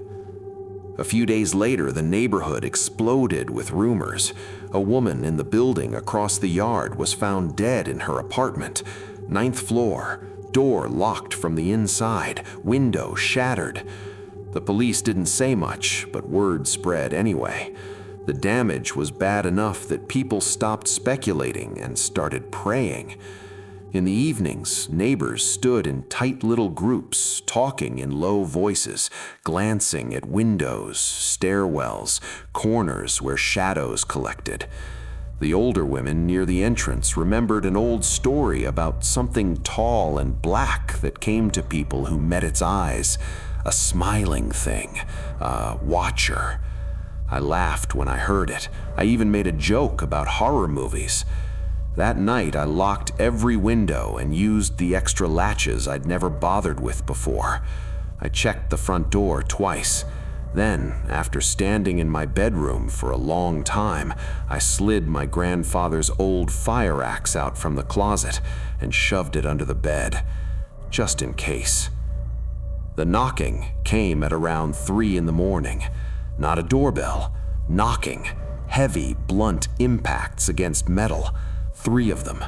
A few days later, the neighborhood exploded with rumors. A woman in the building across the yard was found dead in her apartment. 9th floor, door locked from the inside, window shattered. The police didn't say much, but word spread anyway. The damage was bad enough that people stopped speculating and started praying. In the evenings, neighbors stood in tight little groups, talking in low voices, glancing at windows, stairwells, corners where shadows collected. The older women near the entrance remembered an old story about something tall and black that came to people who met its eyes. A smiling thing, a watcher. I laughed when I heard it. I even made a joke about horror movies. That night, I locked every window and used the extra latches I'd never bothered with before. I checked the front door twice. Then, after standing in my bedroom for a long time, I slid my grandfather's old fire axe out from the closet and shoved it under the bed, just in case. The knocking came at around 3 in the morning. Not a doorbell. Knocking. Heavy, blunt impacts against metal. 3 of them.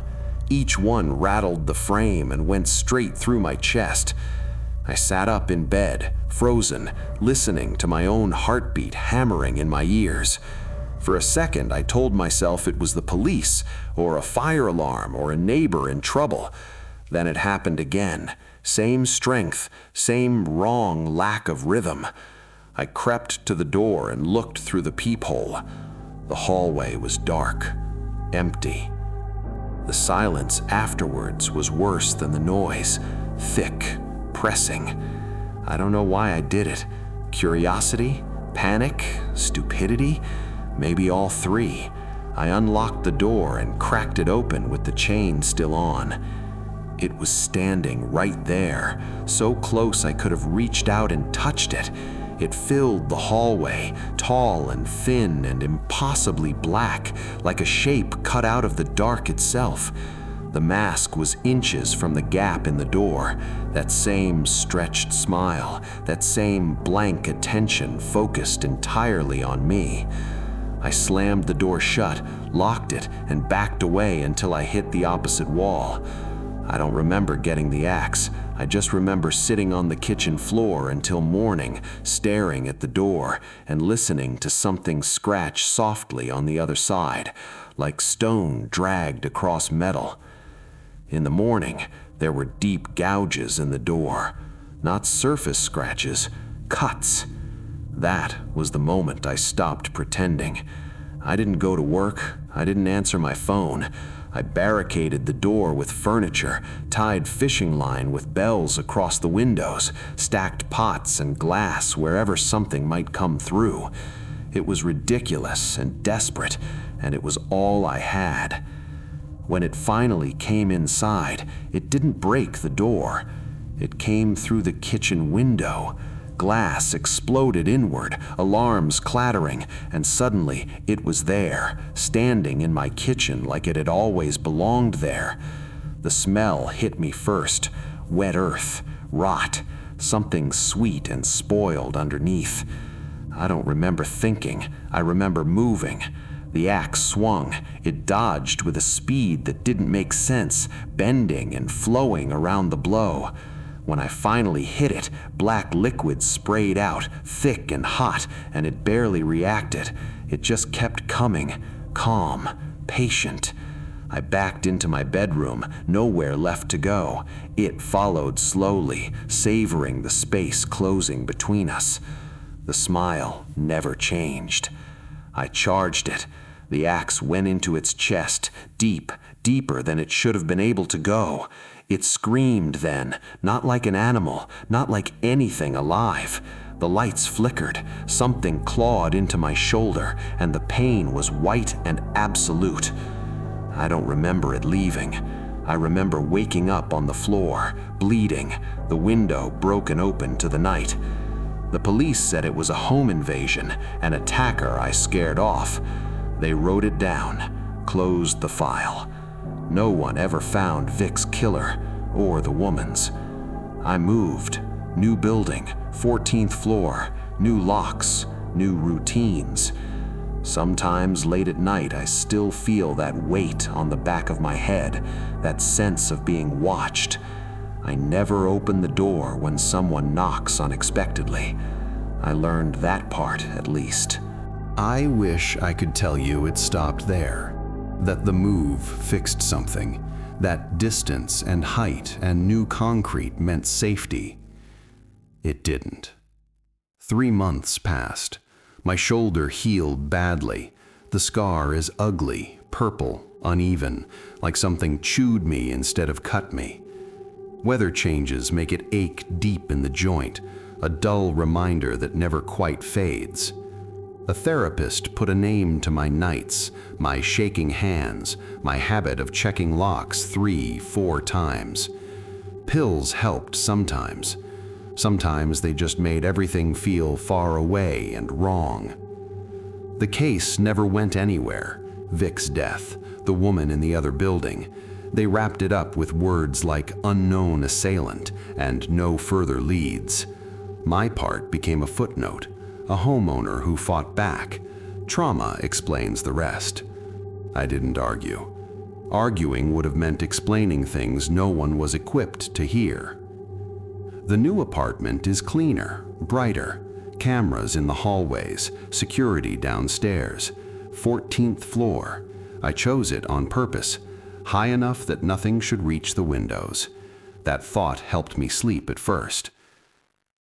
Each one rattled the frame and went straight through my chest. I sat up in bed, frozen, listening to my own heartbeat hammering in my ears. For a second, I told myself it was the police, or a fire alarm, or a neighbor in trouble. Then it happened again. Same strength, same wrong lack of rhythm. I crept to the door and looked through the peephole. The hallway was dark, empty. The silence afterwards was worse than the noise, thick, pressing. I don't know why I did it. Curiosity? Panic? Stupidity? Maybe all 3. I unlocked the door and cracked it open with the chain still on. It was standing right there, so close I could have reached out and touched it. It filled the hallway, tall and thin and impossibly black, like a shape cut out of the dark itself. The mask was inches from the gap in the door, that same stretched smile, that same blank attention focused entirely on me. I slammed the door shut, locked it, and backed away until I hit the opposite wall. I don't remember getting the axe. I just remember sitting on the kitchen floor until morning, staring at the door and listening to something scratch softly on the other side, like stone dragged across metal. In the morning, there were deep gouges in the door. Not surface scratches, cuts. That was the moment I stopped pretending. I didn't go to work. I didn't answer my phone. I barricaded the door with furniture, tied fishing line with bells across the windows, stacked pots and glass wherever something might come through. It was ridiculous and desperate, and it was all I had. When it finally came inside, it didn't break the door. It came through the kitchen window. Glass exploded inward, alarms clattering, and suddenly it was there, standing in my kitchen like it had always belonged there. The smell hit me first. Wet earth, rot, something sweet and spoiled underneath. I don't remember thinking. I remember moving. The axe swung. It dodged with a speed that didn't make sense, bending and flowing around the blow. When I finally hit it, black liquid sprayed out, thick and hot, and it barely reacted. It just kept coming, calm, patient. I backed into my bedroom, nowhere left to go. It followed slowly, savoring the space closing between us. The smile never changed. I charged it. The axe went into its chest, deep, deeper than it should have been able to go. It screamed then, not like an animal, not like anything alive. The lights flickered, something clawed into my shoulder, and the pain was white and absolute. I don't remember it leaving. I remember waking up on the floor, bleeding, the window broken open to the night. The police said it was a home invasion, an attacker I scared off. They wrote it down, closed the file. No one ever found Vic's killer, or the woman's. I moved. New building, 14th floor, new locks, new routines. Sometimes late at night I still feel that weight on the back of my head, that sense of being watched. I never open the door when someone knocks unexpectedly. I learned that part, at least. I wish I could tell you it stopped there, that the move fixed something, that distance and height and new concrete meant safety. It didn't. 3 months passed. My shoulder healed badly. The scar is ugly, purple, uneven, like something chewed me instead of cut me. Weather changes make it ache deep in the joint, a dull reminder that never quite fades. A therapist put a name to my nights, my shaking hands, my habit of checking locks 3-4 times. Pills helped sometimes. Sometimes they just made everything feel far away and wrong. The case never went anywhere. Vic's death, the woman in the other building. They wrapped it up with words like unknown assailant and no further leads. My part became a footnote, a homeowner who fought back. Trauma explains the rest. I didn't argue. Arguing would have meant explaining things no one was equipped to hear. The new apartment is cleaner, brighter, cameras in the hallways, security downstairs. 14th floor. I chose it on purpose, high enough that nothing should reach the windows. That thought helped me sleep at first.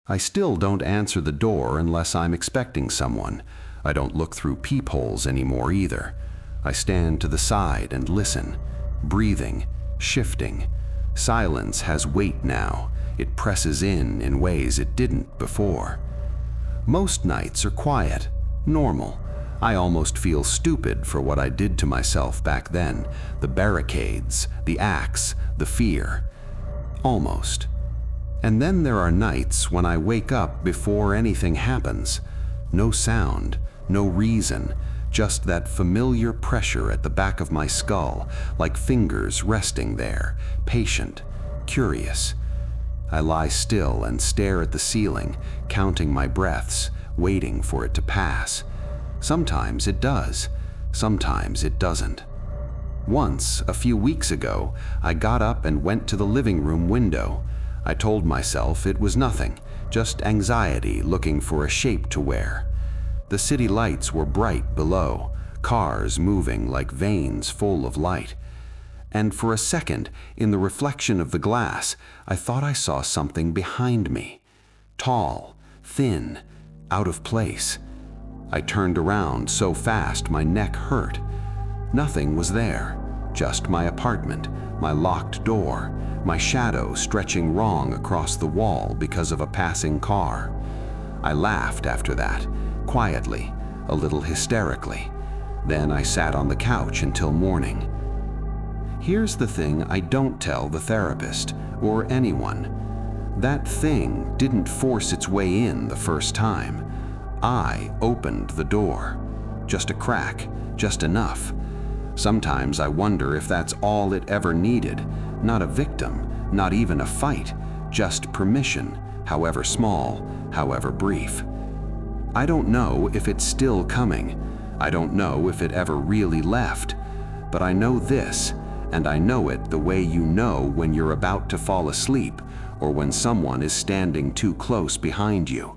I still don't answer the door unless I'm expecting someone. I don't look through peepholes anymore either. I stand to the side and listen, breathing, shifting. Silence has weight now. It presses in ways it didn't before. Most nights are quiet, normal. I almost feel stupid for what I did to myself back then. The barricades, the axe, the fear. Almost. And then there are nights when I wake up before anything happens. No sound, no reason, just that familiar pressure at the back of my skull, like fingers resting there, patient, curious. I lie still and stare at the ceiling, counting my breaths, waiting for it to pass. Sometimes it does, sometimes it doesn't. Once, a few weeks ago, I got up and went to the living room window. I told myself it was nothing, just anxiety looking for a shape to wear. The city lights were bright below, cars moving like veins full of light. And for a second, in the reflection of the glass, I thought I saw something behind me. Tall, thin, out of place. I turned around so fast my neck hurt. Nothing was there, just my apartment, my locked door, my shadow stretching wrong across the wall because of a passing car. I laughed after that, quietly, a little hysterically. Then I sat on the couch until morning. Here's the thing I don't tell the therapist or anyone. That thing didn't force its way in the first time. I opened the door. Just a crack, just enough. Sometimes I wonder if that's all it ever needed. Not a victim, not even a fight, just permission, however small, however brief. I don't know if it's still coming. I don't know if it ever really left. But I know this, and I know it the way you know when you're about to fall asleep or when someone is standing too close behind you.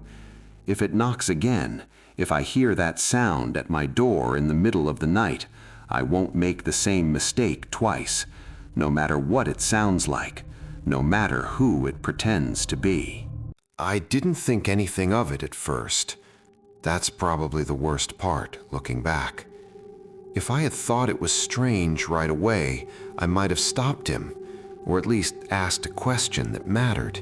If it knocks again, if I hear that sound at my door in the middle of the night, I won't make the same mistake twice, no matter what it sounds like, no matter who it pretends to be. I didn't think anything of it at first. That's probably the worst part, looking back. If I had thought it was strange right away, I might have stopped him, or at least asked a question that mattered.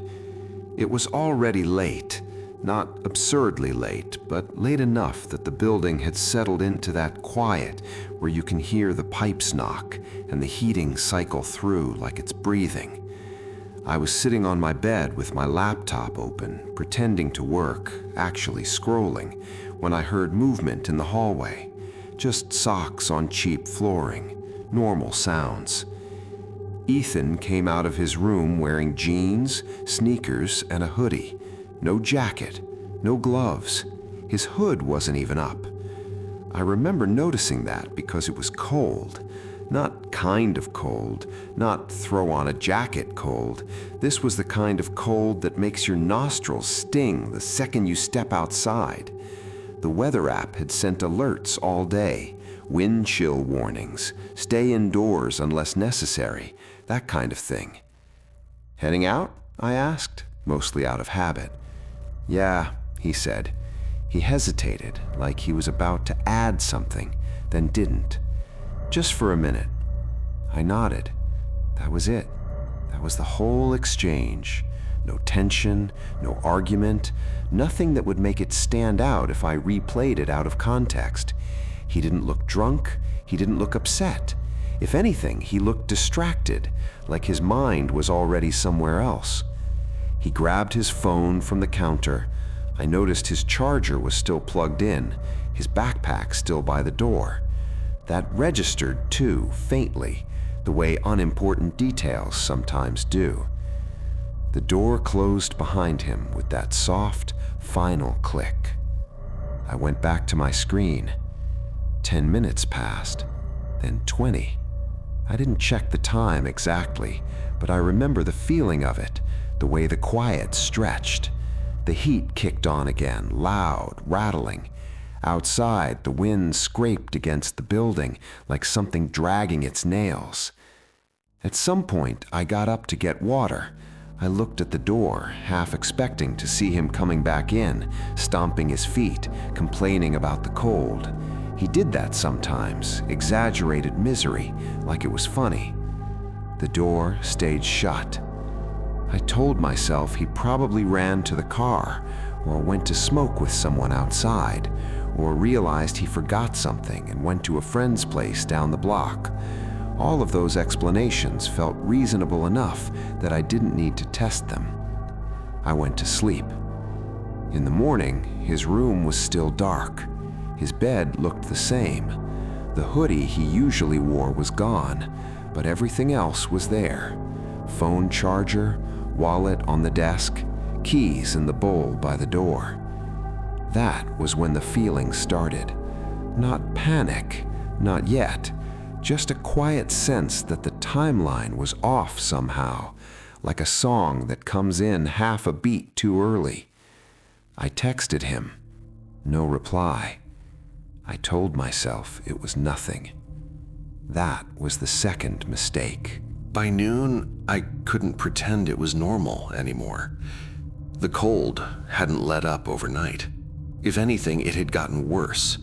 It was already late, not absurdly late, but late enough that the building had settled into that quiet where you can hear the pipes knock and the heating cycle through like it's breathing. I was sitting on my bed with my laptop open, pretending to work, actually scrolling, when I heard movement in the hallway. Just socks on cheap flooring, normal sounds. Ethan came out of his room wearing jeans, sneakers, and a hoodie. No jacket, no gloves. His hood wasn't even up. I remember noticing that because it was cold. Not kind of cold, not throw on a jacket cold. This was the kind of cold that makes your nostrils sting the second you step outside. The weather app had sent alerts all day, wind chill warnings, stay indoors unless necessary, that kind of thing. Heading out? I asked, mostly out of habit. Yeah, he said. He hesitated, like he was about to add something, then didn't. Just for a minute. I nodded. That was it. That was the whole exchange. No tension, no argument, nothing that would make it stand out if I replayed it out of context. He didn't look drunk. He didn't look upset. If anything, he looked distracted, like his mind was already somewhere else. He grabbed his phone from the counter. I noticed his charger was still plugged in, his backpack still by the door. That registered, too, faintly, the way unimportant details sometimes do. The door closed behind him with that soft, final click. I went back to my screen. 10 minutes passed, then 20. I didn't check the time exactly, but I remember the feeling of it, the way the quiet stretched. The heat kicked on again, loud, rattling. Outside, the wind scraped against the building like something dragging its nails. At some point, I got up to get water. I looked at the door, half expecting to see him coming back in, stomping his feet, complaining about the cold. He did that sometimes, exaggerated misery, like it was funny. The door stayed shut. I told myself he probably ran to the car, or went to smoke with someone outside, or realized he forgot something and went to a friend's place down the block. All of those explanations felt reasonable enough that I didn't need to test them. I went to sleep. In the morning, his room was still dark. His bed looked the same. The hoodie he usually wore was gone, but everything else was there. Phone charger, wallet on the desk, keys in the bowl by the door. That was when the feeling started. Not panic, not yet. Just a quiet sense that the timeline was off somehow, like a song that comes in half a beat too early. I texted him. No reply. I told myself it was nothing. That was the second mistake. By noon, I couldn't pretend it was normal anymore. The cold hadn't let up overnight. If anything, it had gotten worse.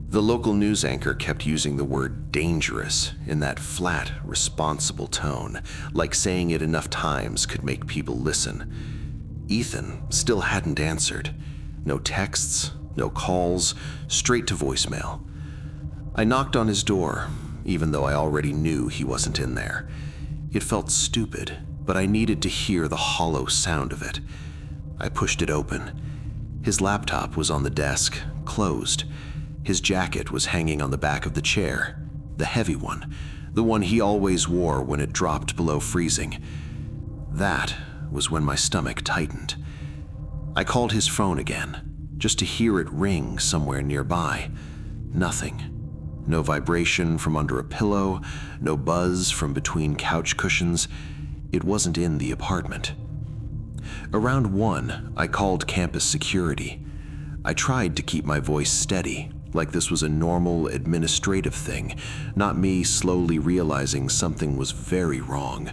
The local news anchor kept using the word dangerous in that flat, responsible tone, like saying it enough times could make people listen. Ethan still hadn't answered. No texts, no calls, straight to voicemail. I knocked on his door, even though I already knew he wasn't in there. It felt stupid, but I needed to hear the hollow sound of it. I pushed it open. His laptop was on the desk, closed. His jacket was hanging on the back of the chair, the heavy one, the one he always wore when it dropped below freezing. That was when my stomach tightened. I called his phone again, just to hear it ring somewhere nearby. Nothing. No vibration from under a pillow, no buzz from between couch cushions. It wasn't in the apartment. Around 1, I called campus security. I tried to keep my voice steady, like this was a normal administrative thing, not me slowly realizing something was very wrong.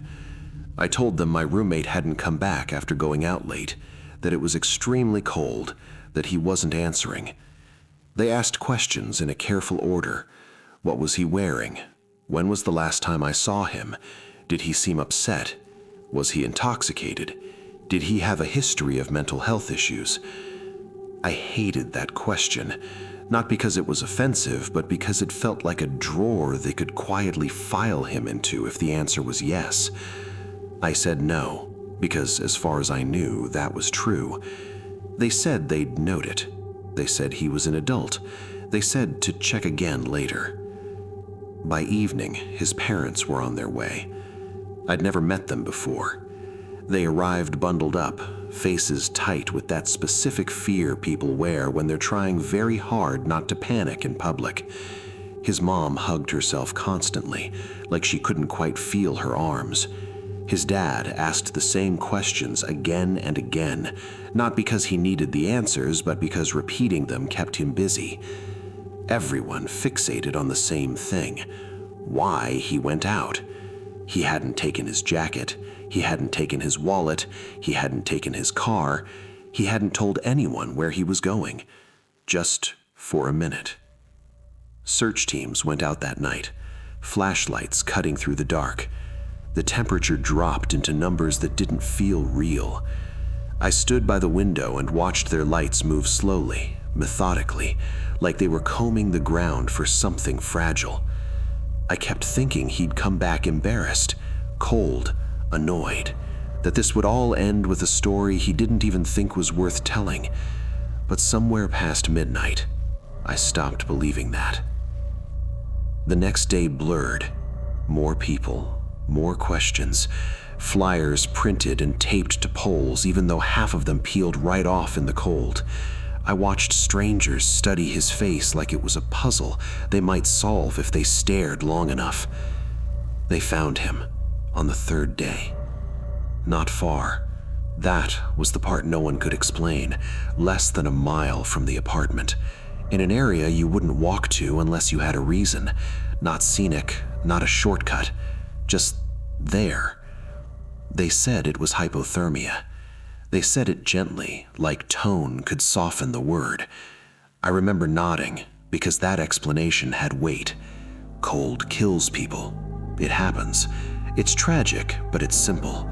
I told them my roommate hadn't come back after going out late, that it was extremely cold, that he wasn't answering. They asked questions in a careful order. What was he wearing? When was the last time I saw him? Did he seem upset? Was he intoxicated? Did he have a history of mental health issues? I hated that question, not because it was offensive, but because it felt like a drawer they could quietly file him into if the answer was yes. I said no, because as far as I knew, that was true. They said they'd note it. They said he was an adult. They said to check again later. By evening, his parents were on their way. I'd never met them before. They arrived bundled up, faces tight with that specific fear people wear when they're trying very hard not to panic in public. His mom hugged herself constantly, like she couldn't quite feel her arms. His dad asked the same questions again and again, not because he needed the answers, but because repeating them kept him busy. Everyone fixated on the same thing: why he went out. He hadn't taken his jacket, he hadn't taken his wallet, he hadn't taken his car, he hadn't told anyone where he was going. Just for a minute. Search teams went out that night, flashlights cutting through the dark. The temperature dropped into numbers that didn't feel real. I stood by the window and watched their lights move slowly, methodically, like they were combing the ground for something fragile. I kept thinking he'd come back embarrassed, cold, annoyed, that this would all end with a story he didn't even think was worth telling. But somewhere past midnight, I stopped believing that. The next day blurred. More people, more questions, flyers printed and taped to poles, even though half of them peeled right off in the cold. I watched strangers study his face like it was a puzzle they might solve if they stared long enough. They found him on the third day. Not far. That was the part no one could explain, less than a mile from the apartment, in an area you wouldn't walk to unless you had a reason. Not scenic, not a shortcut, just there. They said it was hypothermia. They said it gently, like tone could soften the word. I remember nodding, because that explanation had weight. Cold kills people. It happens. It's tragic, but it's simple.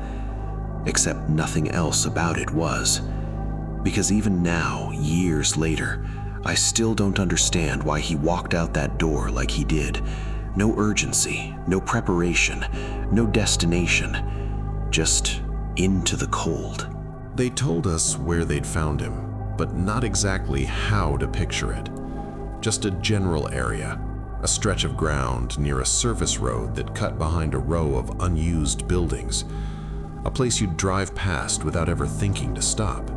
Except nothing else about it was. Because even now, years later, I still don't understand why he walked out that door like he did. No urgency, no preparation, no destination. Just into the cold. They told us where they'd found him, but not exactly how to picture it. Just a general area, a stretch of ground near a surface road that cut behind a row of unused buildings, a place you'd drive past without ever thinking to stop.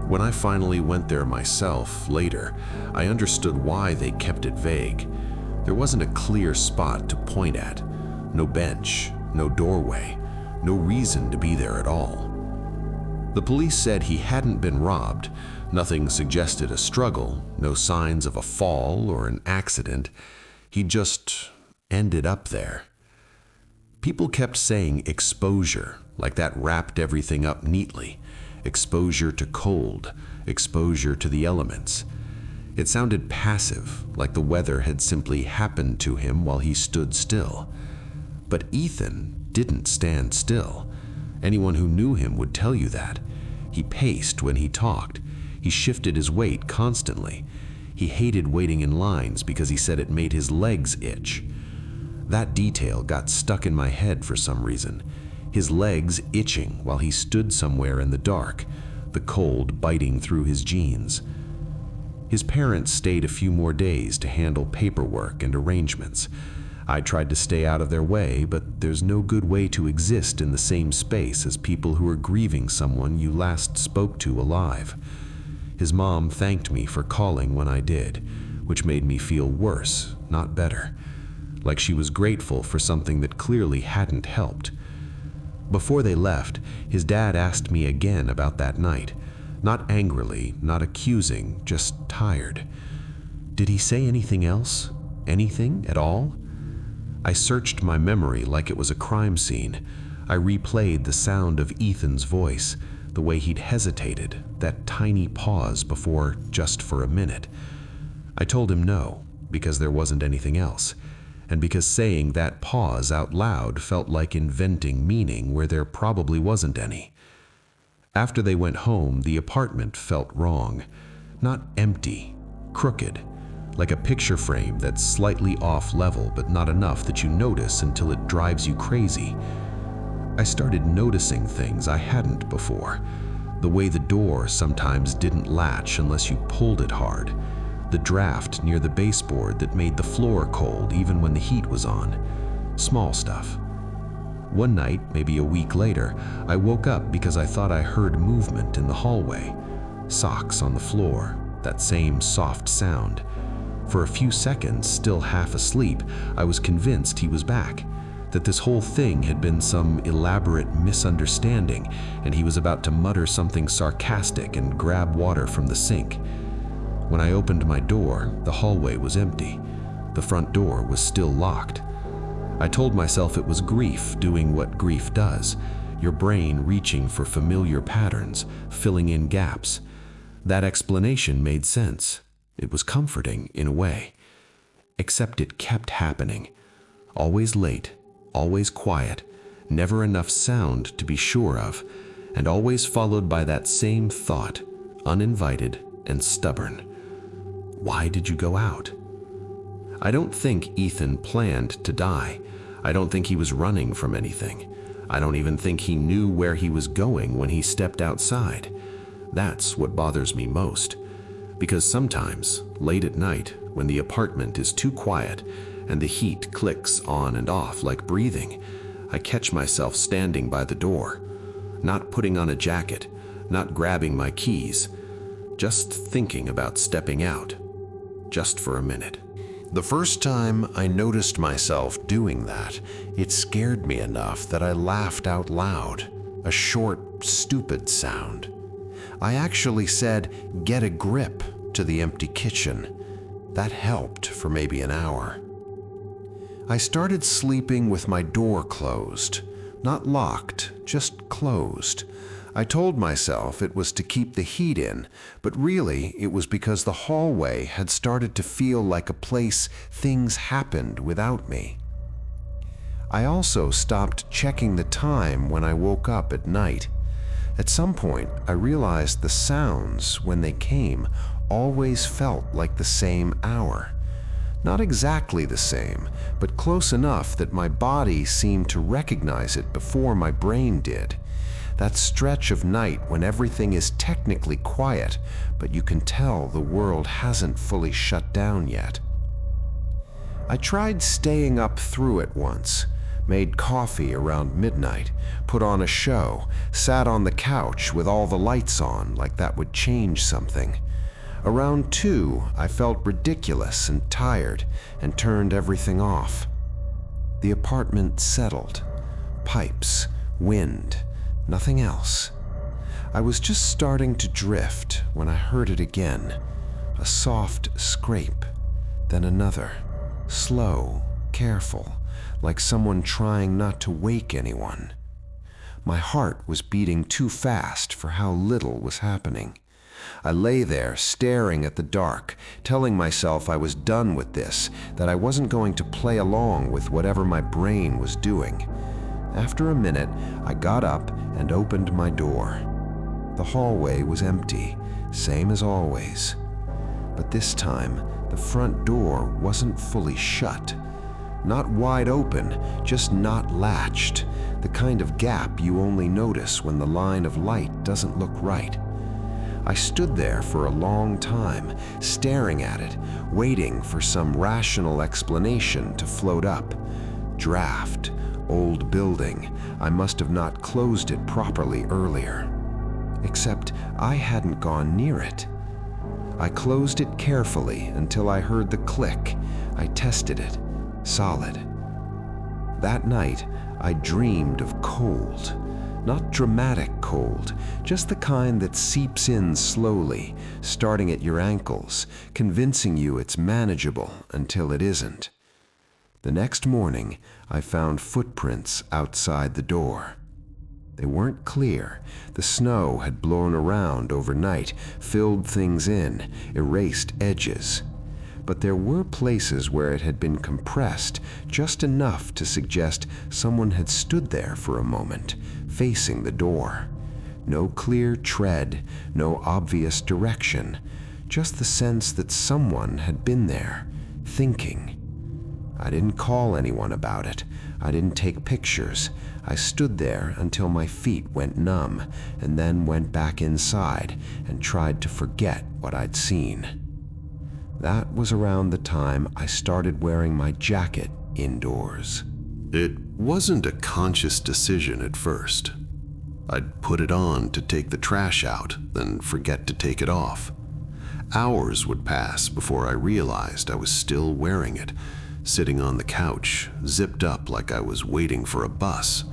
When I finally went there myself later, I understood why they kept it vague. There wasn't a clear spot to point at, no bench, no doorway, no reason to be there at all. The police said he hadn't been robbed. Nothing suggested a struggle, no signs of a fall or an accident. He just ended up there. People kept saying exposure, like that wrapped everything up neatly. Exposure to cold, exposure to the elements. It sounded passive, like the weather had simply happened to him while he stood still. But Ethan didn't stand still. Anyone who knew him would tell you that. He paced when he talked. He shifted his weight constantly. He hated waiting in lines because he said it made his legs itch. That detail got stuck in my head for some reason. His legs itching while he stood somewhere in the dark, the cold biting through his jeans. His parents stayed a few more days to handle paperwork and arrangements. I tried to stay out of their way, but there's no good way to exist in the same space as people who are grieving someone you last spoke to alive. His mom thanked me for calling when I did, which made me feel worse, not better. Like she was grateful for something that clearly hadn't helped. Before they left, his dad asked me again about that night. Not angrily, not accusing, just tired. Did he say anything else? Anything at all? I searched my memory like it was a crime scene. I replayed the sound of Ethan's voice, the way he'd hesitated, that tiny pause before just for a minute. I told him no, because there wasn't anything else, and because saying that pause out loud felt like inventing meaning where there probably wasn't any. After they went home, the apartment felt wrong. Not empty, crooked. Like a picture frame that's slightly off level but not enough that you notice until it drives you crazy. I started noticing things I hadn't before. The way the door sometimes didn't latch unless you pulled it hard. The draft near the baseboard that made the floor cold even when the heat was on. Small stuff. One night, maybe a week later, I woke up because I thought I heard movement in the hallway. Socks on the floor, that same soft sound. For a few seconds, still half asleep, I was convinced he was back, that this whole thing had been some elaborate misunderstanding, and he was about to mutter something sarcastic and grab water from the sink. When I opened my door, the hallway was empty. The front door was still locked. I told myself it was grief doing what grief does, your brain reaching for familiar patterns, filling in gaps. That explanation made sense. It was comforting in a way. Except it kept happening. Always late, always quiet, never enough sound to be sure of, and always followed by that same thought, uninvited and stubborn. Why did you go out? I don't think Ethan planned to die. I don't think he was running from anything. I don't even think he knew where he was going when he stepped outside. That's what bothers me most. Because sometimes, late at night, when the apartment is too quiet and the heat clicks on and off like breathing, I catch myself standing by the door, not putting on a jacket, not grabbing my keys, just thinking about stepping out, just for a minute. The first time I noticed myself doing that, it scared me enough that I laughed out loud, a short, stupid sound. I actually said, "Get a grip," to the empty kitchen. That helped for maybe an hour. I started sleeping with my door closed, not locked, just closed. I told myself it was to keep the heat in, but really it was because the hallway had started to feel like a place things happened without me. I also stopped checking the time when I woke up at night. At some point, I realized the sounds, when they came, always felt like the same hour. Not exactly the same, but close enough that my body seemed to recognize it before my brain did. That stretch of night when everything is technically quiet, but you can tell the world hasn't fully shut down yet. I tried staying up through it once, made coffee around midnight, put on a show, sat on the couch with all the lights on like that would change something. Around 2, I felt ridiculous and tired and turned everything off. The apartment settled. Pipes, wind, nothing else. I was just starting to drift when I heard it again. A soft scrape, then another, slow, careful, like someone trying not to wake anyone. My heart was beating too fast for how little was happening. I lay there staring at the dark, telling myself I was done with this, that I wasn't going to play along with whatever my brain was doing. After a minute, I got up and opened my door. The hallway was empty, same as always. But this time, the front door wasn't fully shut. Not wide open, just not latched, the kind of gap you only notice when the line of light doesn't look right. I stood there for a long time, staring at it, waiting for some rational explanation to float up. Draft, old building, I must have not closed it properly earlier. Except I hadn't gone near it. I closed it carefully until I heard the click. I tested it. Solid. That night, I dreamed of cold. Not dramatic cold, just the kind that seeps in slowly, starting at your ankles, convincing you it's manageable until it isn't. The next morning, I found footprints outside the door. They weren't clear. The snow had blown around overnight, filled things in, erased edges. But there were places where it had been compressed just enough to suggest someone had stood there for a moment, facing the door. No clear tread, no obvious direction, just the sense that someone had been there, thinking. I didn't call anyone about it. I didn't take pictures. I stood there until my feet went numb, and then went back inside and tried to forget what I'd seen. That was around the time I started wearing my jacket indoors. It wasn't a conscious decision at first. I'd put it on to take the trash out, then forget to take it off. Hours would pass before I realized I was still wearing it, sitting on the couch, zipped up like I was waiting for a bus.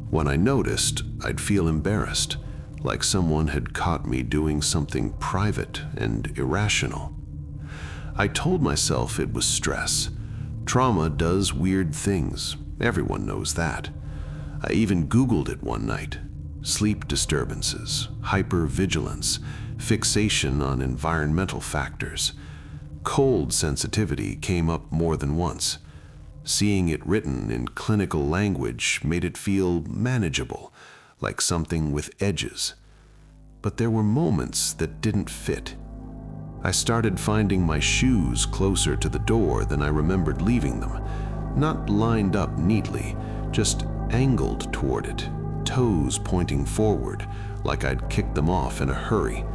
When I noticed, I'd feel embarrassed, like someone had caught me doing something private and irrational. I told myself it was stress. Trauma does weird things. Everyone knows that. I even Googled it one night. Sleep disturbances, hypervigilance, fixation on environmental factors. Cold sensitivity came up more than once. Seeing it written in clinical language made it feel manageable, like something with edges. But there were moments that didn't fit. I started finding my shoes closer to the door than I remembered leaving them. Not lined up neatly, just angled toward it, toes pointing forward, like I'd kicked them off in a hurry.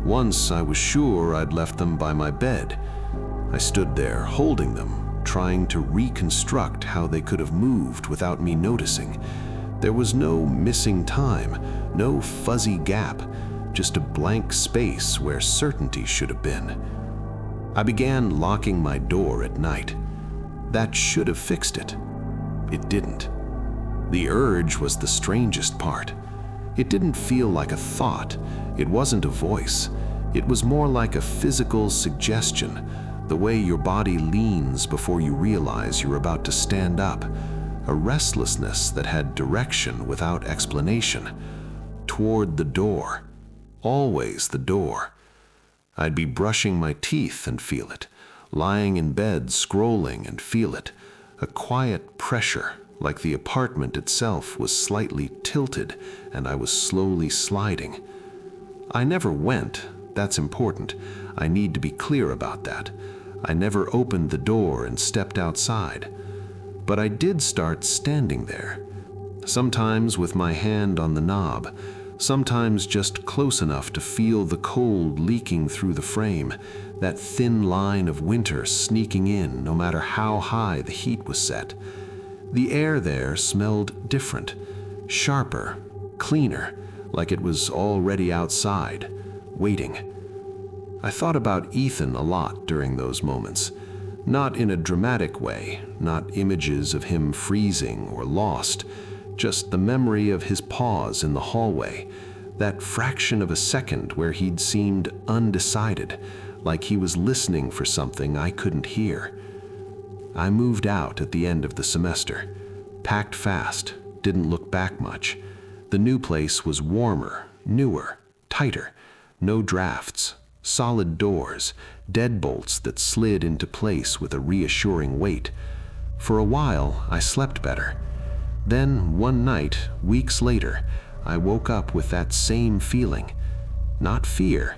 Once I was sure I'd left them by my bed. I stood there holding them, trying to reconstruct how they could have moved without me noticing. There was no missing time, no fuzzy gap, just a blank space where certainty should have been. I began locking my door at night. That should have fixed it. It didn't. The urge was the strangest part. It didn't feel like a thought. It wasn't a voice. It was more like a physical suggestion, the way your body leans before you realize you're about to stand up. A restlessness that had direction without explanation. Toward the door. Always the door. I'd be brushing my teeth and feel it, lying in bed scrolling and feel it, a quiet pressure, like the apartment itself was slightly tilted and I was slowly sliding. I never went, that's important. I need to be clear about that. I never opened the door and stepped outside. But I did start standing there, sometimes with my hand on the knob, sometimes just close enough to feel the cold leaking through the frame, that thin line of winter sneaking in no matter how high the heat was set. The air there smelled different, sharper, cleaner, like it was already outside, waiting. I thought about Ethan a lot during those moments, not in a dramatic way, not images of him freezing or lost, just the memory of his pause in the hallway, that fraction of a second where he'd seemed undecided, like he was listening for something I couldn't hear. I moved out at the end of the semester, packed fast, didn't look back much. The new place was warmer, newer, tighter, no drafts, solid doors, deadbolts that slid into place with a reassuring weight. For a while, I slept better. Then, one night, weeks later, I woke up with that same feeling. Not fear,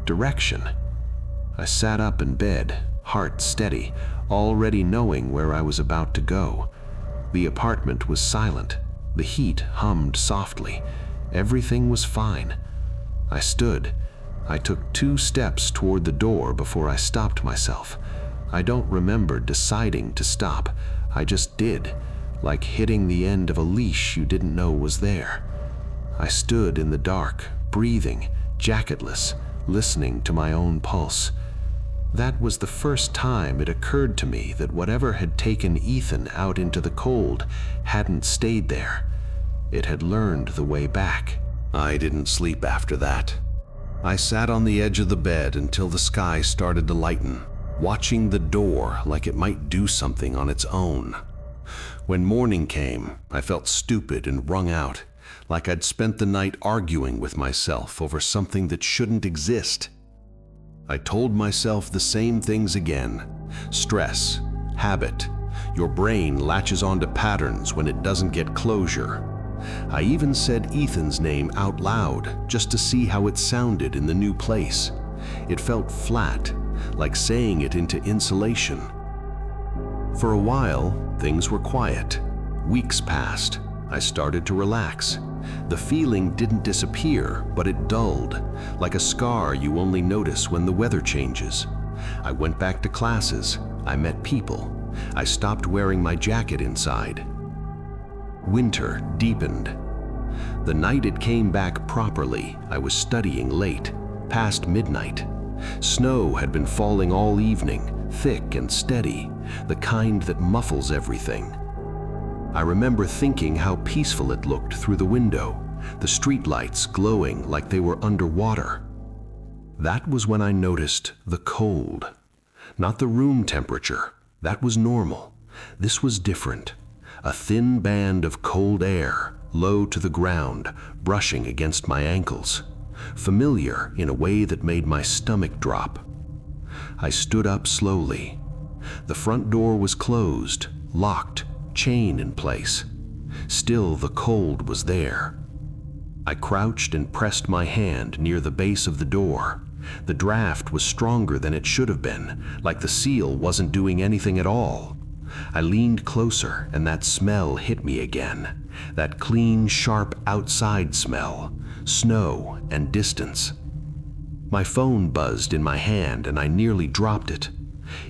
direction. I sat up in bed, heart steady, already knowing where I was about to go. The apartment was silent. The heat hummed softly. Everything was fine. I stood. I took 2 steps toward the door before I stopped myself. I don't remember deciding to stop. I just did, like hitting the end of a leash you didn't know was there. I stood in the dark, breathing, jacketless, listening to my own pulse. That was the first time it occurred to me that whatever had taken Ethan out into the cold hadn't stayed there. It had learned the way back. I didn't sleep after that. I sat on the edge of the bed until the sky started to lighten, watching the door like it might do something on its own. When morning came, I felt stupid and wrung out, like I'd spent the night arguing with myself over something that shouldn't exist. I told myself the same things again. Stress, habit, your brain latches onto patterns when it doesn't get closure. I even said Ethan's name out loud just to see how it sounded in the new place. It felt flat, like saying it into insulation. For a while, things were quiet. Weeks passed. I started to relax. The feeling didn't disappear, but it dulled, like a scar you only notice when the weather changes. I went back to classes. I met people. I stopped wearing my jacket inside. Winter deepened. The night it came back properly, I was studying late, past midnight. Snow had been falling all evening, thick and steady, the kind that muffles everything. I remember thinking how peaceful it looked through the window, the streetlights glowing like they were underwater. That was when I noticed the cold. Not the room temperature, that was normal. This was different. A thin band of cold air, low to the ground, brushing against my ankles. Familiar in a way that made my stomach drop. I stood up slowly. The front door was closed, locked, chain in place. Still, the cold was there. I crouched and pressed my hand near the base of the door. The draft was stronger than it should have been, like the seal wasn't doing anything at all. I leaned closer, and that smell hit me again. That clean, sharp outside smell, snow and distance. My phone buzzed in my hand, and I nearly dropped it.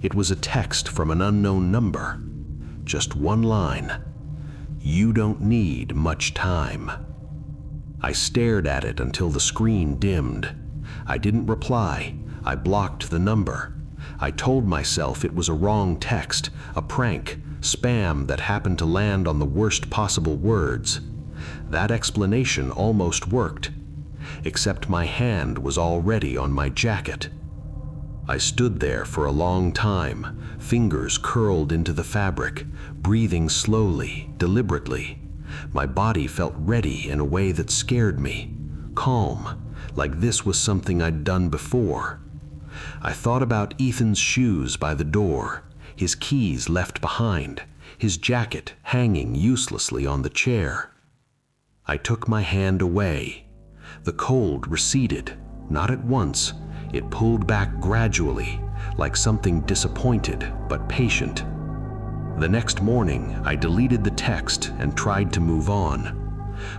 It was a text from an unknown number. Just one line. "You don't need much time." I stared at it until the screen dimmed. I didn't reply. I blocked the number. I told myself it was a wrong text, a prank, spam that happened to land on the worst possible words. That explanation almost worked, except my hand was already on my jacket. I stood there for a long time, fingers curled into the fabric, breathing slowly, deliberately. My body felt ready in a way that scared me, calm, like this was something I'd done before. I thought about Ethan's shoes by the door, his keys left behind, his jacket hanging uselessly on the chair. I took my hand away. The cold receded, not at once. It pulled back gradually, like something disappointed but patient. The next morning, I deleted the text and tried to move on.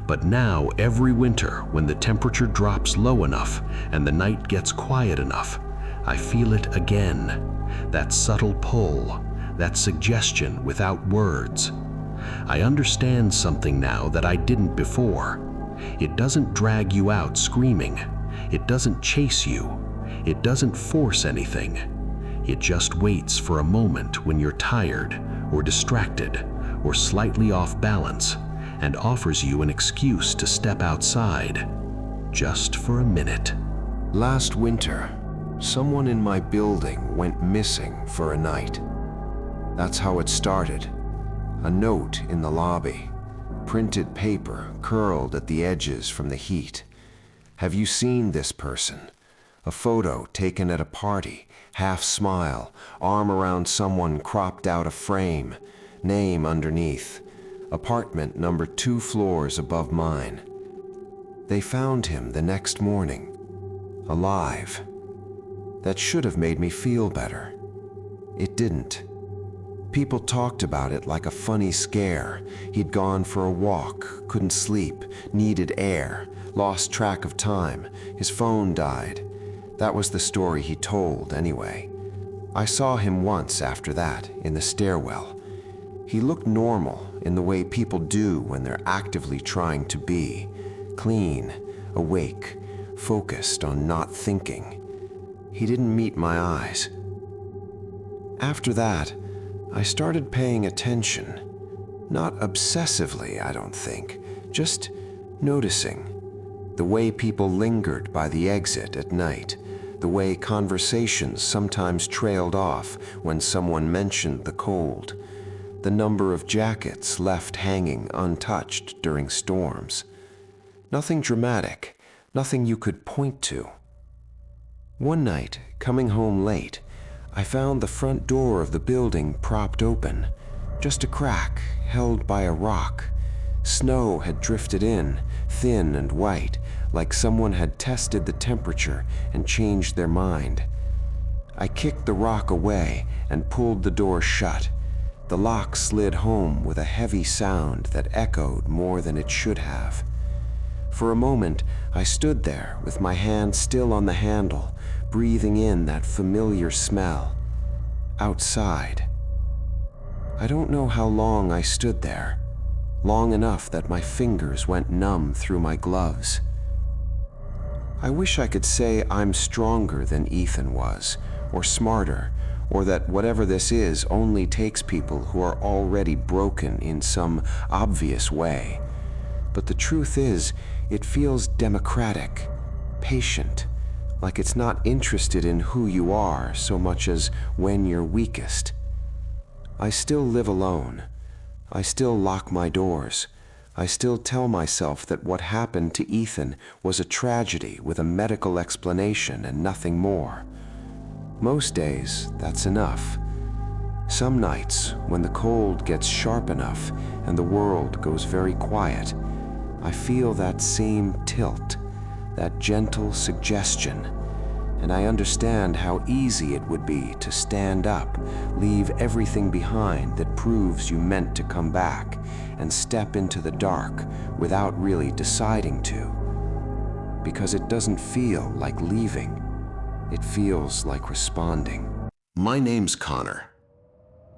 But now, every winter, when the temperature drops low enough and the night gets quiet enough, I feel it again. That subtle pull, that suggestion without words. I understand something now that I didn't before. It doesn't drag you out screaming. It doesn't chase you. It doesn't force anything. It just waits for a moment when you're tired or distracted or slightly off balance and offers you an excuse to step outside, just for a minute. Last winter, someone in my building went missing for a night. That's how it started. A note in the lobby, printed paper curled at the edges from the heat. "Have you seen this person?" A photo taken at a party, half smile, arm around someone cropped out of frame, name underneath, apartment number 2 floors above mine. They found him the next morning, alive. That should have made me feel better. It didn't. People talked about it like a funny scare. He'd gone for a walk, couldn't sleep, needed air, lost track of time, his phone died. That was the story he told, anyway. I saw him once after that, in the stairwell. He looked normal, in the way people do when they're actively trying to be. Clean, awake, focused on not thinking. He didn't meet my eyes. After that, I started paying attention. Not obsessively, I don't think, just noticing. The way people lingered by the exit at night, the way conversations sometimes trailed off when someone mentioned the cold, the number of jackets left hanging untouched during storms. Nothing dramatic, nothing you could point to. One night, coming home late, I found the front door of the building propped open, just a crack held by a rock. Snow had drifted in, thin and white, like someone had tested the temperature and changed their mind. I kicked the rock away and pulled the door shut. The lock slid home with a heavy sound that echoed more than it should have. For a moment, I stood there with my hand still on the handle, breathing in that familiar smell. Outside. I don't know how long I stood there. Long enough that my fingers went numb through my gloves. I wish I could say I'm stronger than Ethan was, or smarter, or that whatever this is only takes people who are already broken in some obvious way. But the truth is, it feels democratic, patient, like it's not interested in who you are so much as when you're weakest. I still live alone. I still lock my doors. I still tell myself that what happened to Ethan was a tragedy with a medical explanation and nothing more. Most days, that's enough. Some nights, when the cold gets sharp enough and the world goes very quiet, I feel that same tilt, that gentle suggestion, and I understand how easy it would be to stand up, leave everything behind that proves you meant to come back and step into the dark without really deciding to. Because it doesn't feel like leaving. It feels like responding. My name's Connor.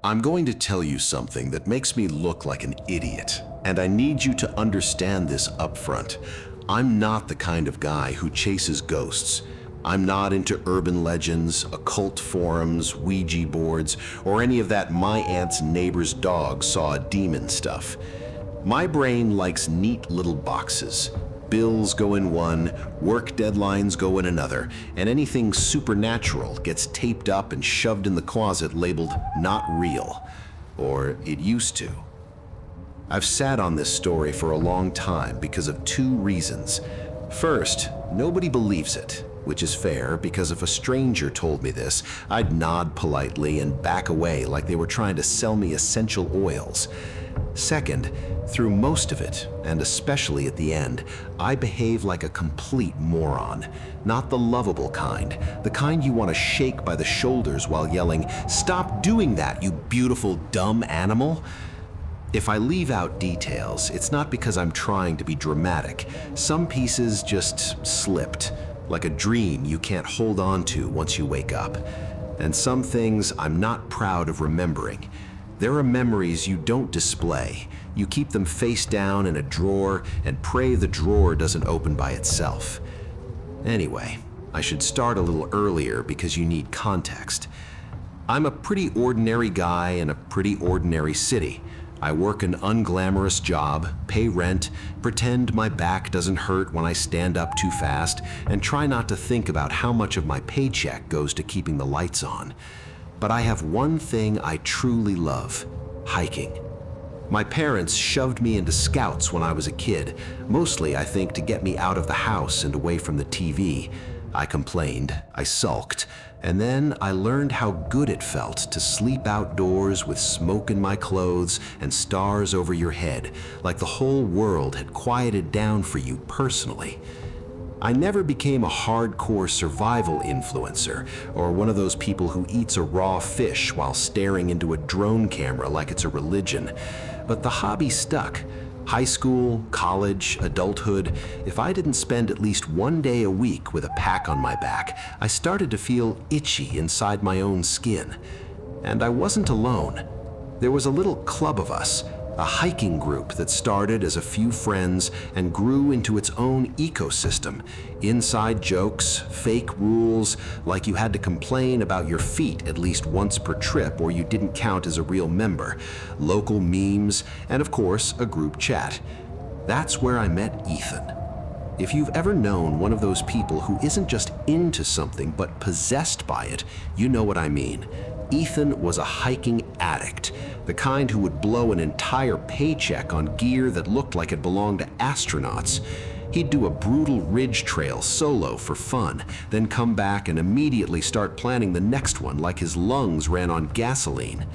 I'm going to tell you something that makes me look like an idiot, and I need you to understand this up front. I'm not the kind of guy who chases ghosts. I'm not into urban legends, occult forums, Ouija boards, or any of that my aunt's neighbor's dog saw a demon stuff. My brain likes neat little boxes. Bills go in one, work deadlines go in another, and anything supernatural gets taped up and shoved in the closet labeled not real, or it used to. I've sat on this story for a long time because of two reasons. First, nobody believes it, which is fair because if a stranger told me this, I'd nod politely and back away like they were trying to sell me essential oils. Second, through most of it, and especially at the end, I behave like a complete moron. Not the lovable kind, the kind you want to shake by the shoulders while yelling, "Stop doing that, you beautiful, dumb animal!" If I leave out details, it's not because I'm trying to be dramatic. Some pieces just slipped, like a dream you can't hold on to once you wake up. And some things I'm not proud of remembering. There are memories you don't display. You keep them face down in a drawer and pray the drawer doesn't open by itself. Anyway, I should start a little earlier because you need context. I'm a pretty ordinary guy in a pretty ordinary city. I work an unglamorous job, pay rent, pretend my back doesn't hurt when I stand up too fast, and try not to think about how much of my paycheck goes to keeping the lights on. But I have one thing I truly love: hiking. My parents shoved me into scouts when I was a kid, mostly, I think, to get me out of the house and away from the TV. I complained, I sulked, and then I learned how good it felt to sleep outdoors with smoke in my clothes and stars over your head, like the whole world had quieted down for you personally. I never became a hardcore survival influencer or one of those people who eats a raw fish while staring into a drone camera like it's a religion. But the hobby stuck. High school, college, adulthood, if I didn't spend at least one day a week with a pack on my back, I started to feel itchy inside my own skin. And I wasn't alone. There was a little club of us, a hiking group that started as a few friends and grew into its own ecosystem. Inside jokes, fake rules, like you had to complain about your feet at least once per trip or you didn't count as a real member, local memes, and of course, a group chat. That's where I met Ethan. If you've ever known one of those people who isn't just into something but possessed by it, you know what I mean. Ethan was a hiking addict, the kind who would blow an entire paycheck on gear that looked like it belonged to astronauts. He'd do a brutal ridge trail solo for fun, then come back and immediately start planning the next one like his lungs ran on gasoline.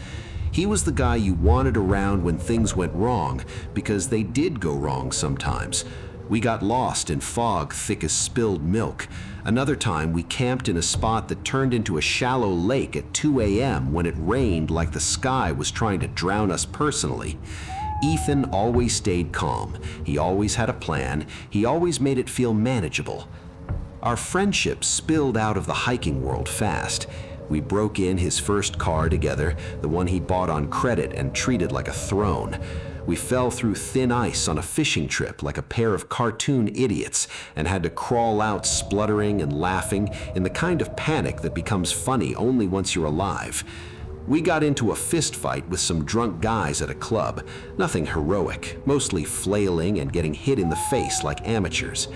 He was the guy you wanted around when things went wrong, because they did go wrong sometimes. We got lost in fog thick as spilled milk. Another time, we camped in a spot that turned into a shallow lake at 2 a.m. when it rained like the sky was trying to drown us personally. Ethan always stayed calm. He always had a plan. He always made it feel manageable. Our friendship spilled out of the hiking world fast. We broke in his first car together, the one he bought on credit and treated like a throne. We fell through thin ice on a fishing trip like a pair of cartoon idiots and had to crawl out spluttering and laughing in the kind of panic that becomes funny only once you're alive. We got into a fist fight with some drunk guys at a club. Nothing heroic, mostly flailing and getting hit in the face like amateurs.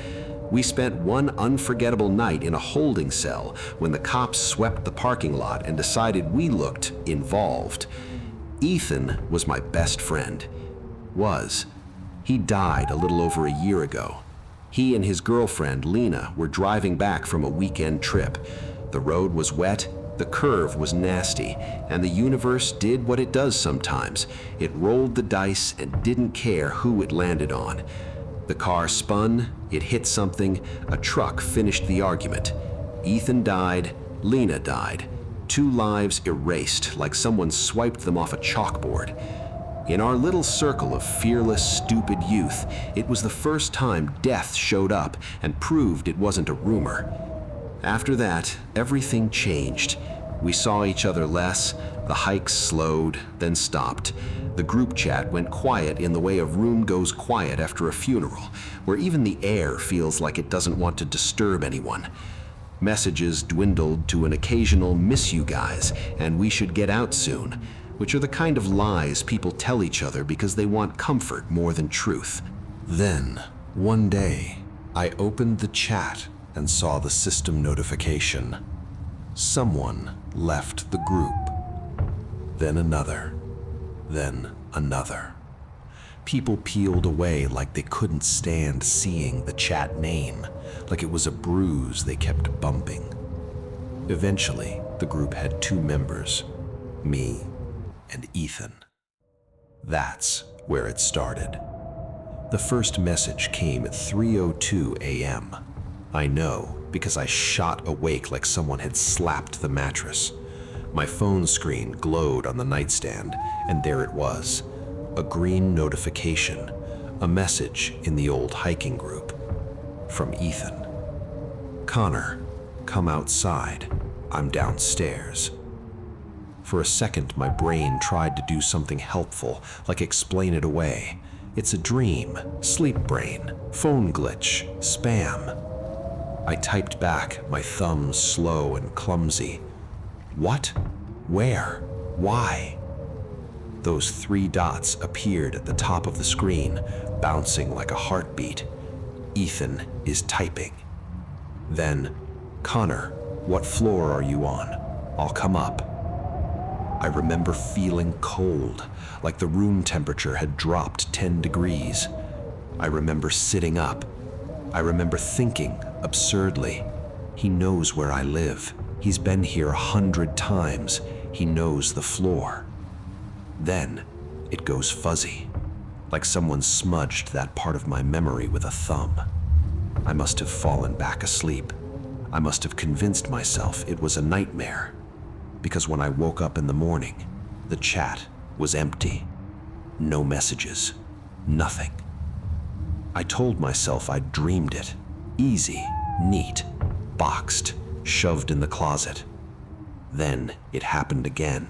We spent one unforgettable night in a holding cell when the cops swept the parking lot and decided we looked involved. Ethan was my best friend. He died a little over a year ago. He and his girlfriend, Lena, were driving back from a weekend trip. The road was wet, the curve was nasty, and the universe did what it does sometimes. It rolled the dice and didn't care who it landed on. The car spun, it hit something, a truck finished the argument. Ethan died, Lena died. 2 lives erased like someone swiped them off a chalkboard. In our little circle of fearless, stupid youth, it was the first time death showed up and proved it wasn't a rumor. After that, everything changed. We saw each other less, the hikes slowed, then stopped. The group chat went quiet in the way a room goes quiet after a funeral, where even the air feels like it doesn't want to disturb anyone. Messages dwindled to an occasional "miss you guys" and "we should get out soon," which are the kind of lies people tell each other because they want comfort more than truth. Then, one day, I opened the chat and saw the system notification. Someone left the group. Then another. Then another. People peeled away like they couldn't stand seeing the chat name, like it was a bruise they kept bumping. Eventually, the group had 2 members, me and Ethan. That's where it started. The first message came at 3:02 a.m. I know because I shot awake like someone had slapped the mattress. My phone screen glowed on the nightstand, and there it was, a green notification, a message in the old hiking group, from Ethan. "Connor, come outside. I'm downstairs." For a second, my brain tried to do something helpful, like explain it away. It's a dream, sleep brain, phone glitch, spam. I typed back, my thumbs slow and clumsy. What? Where? Why? Those 3 dots appeared at the top of the screen, bouncing like a heartbeat. Ethan is typing. Then, "Connor, what floor are you on? I'll come up." I remember feeling cold, like the room temperature had dropped 10 degrees. I remember sitting up. I remember thinking, absurdly, he knows where I live. He's been here 100 times. He knows the floor. Then it goes fuzzy, like someone smudged that part of my memory with a thumb. I must have fallen back asleep. I must have convinced myself it was a nightmare, because when I woke up in the morning, the chat was empty. No messages, nothing. I told myself I'd dreamed it. Easy, neat, boxed, shoved in the closet. Then it happened again.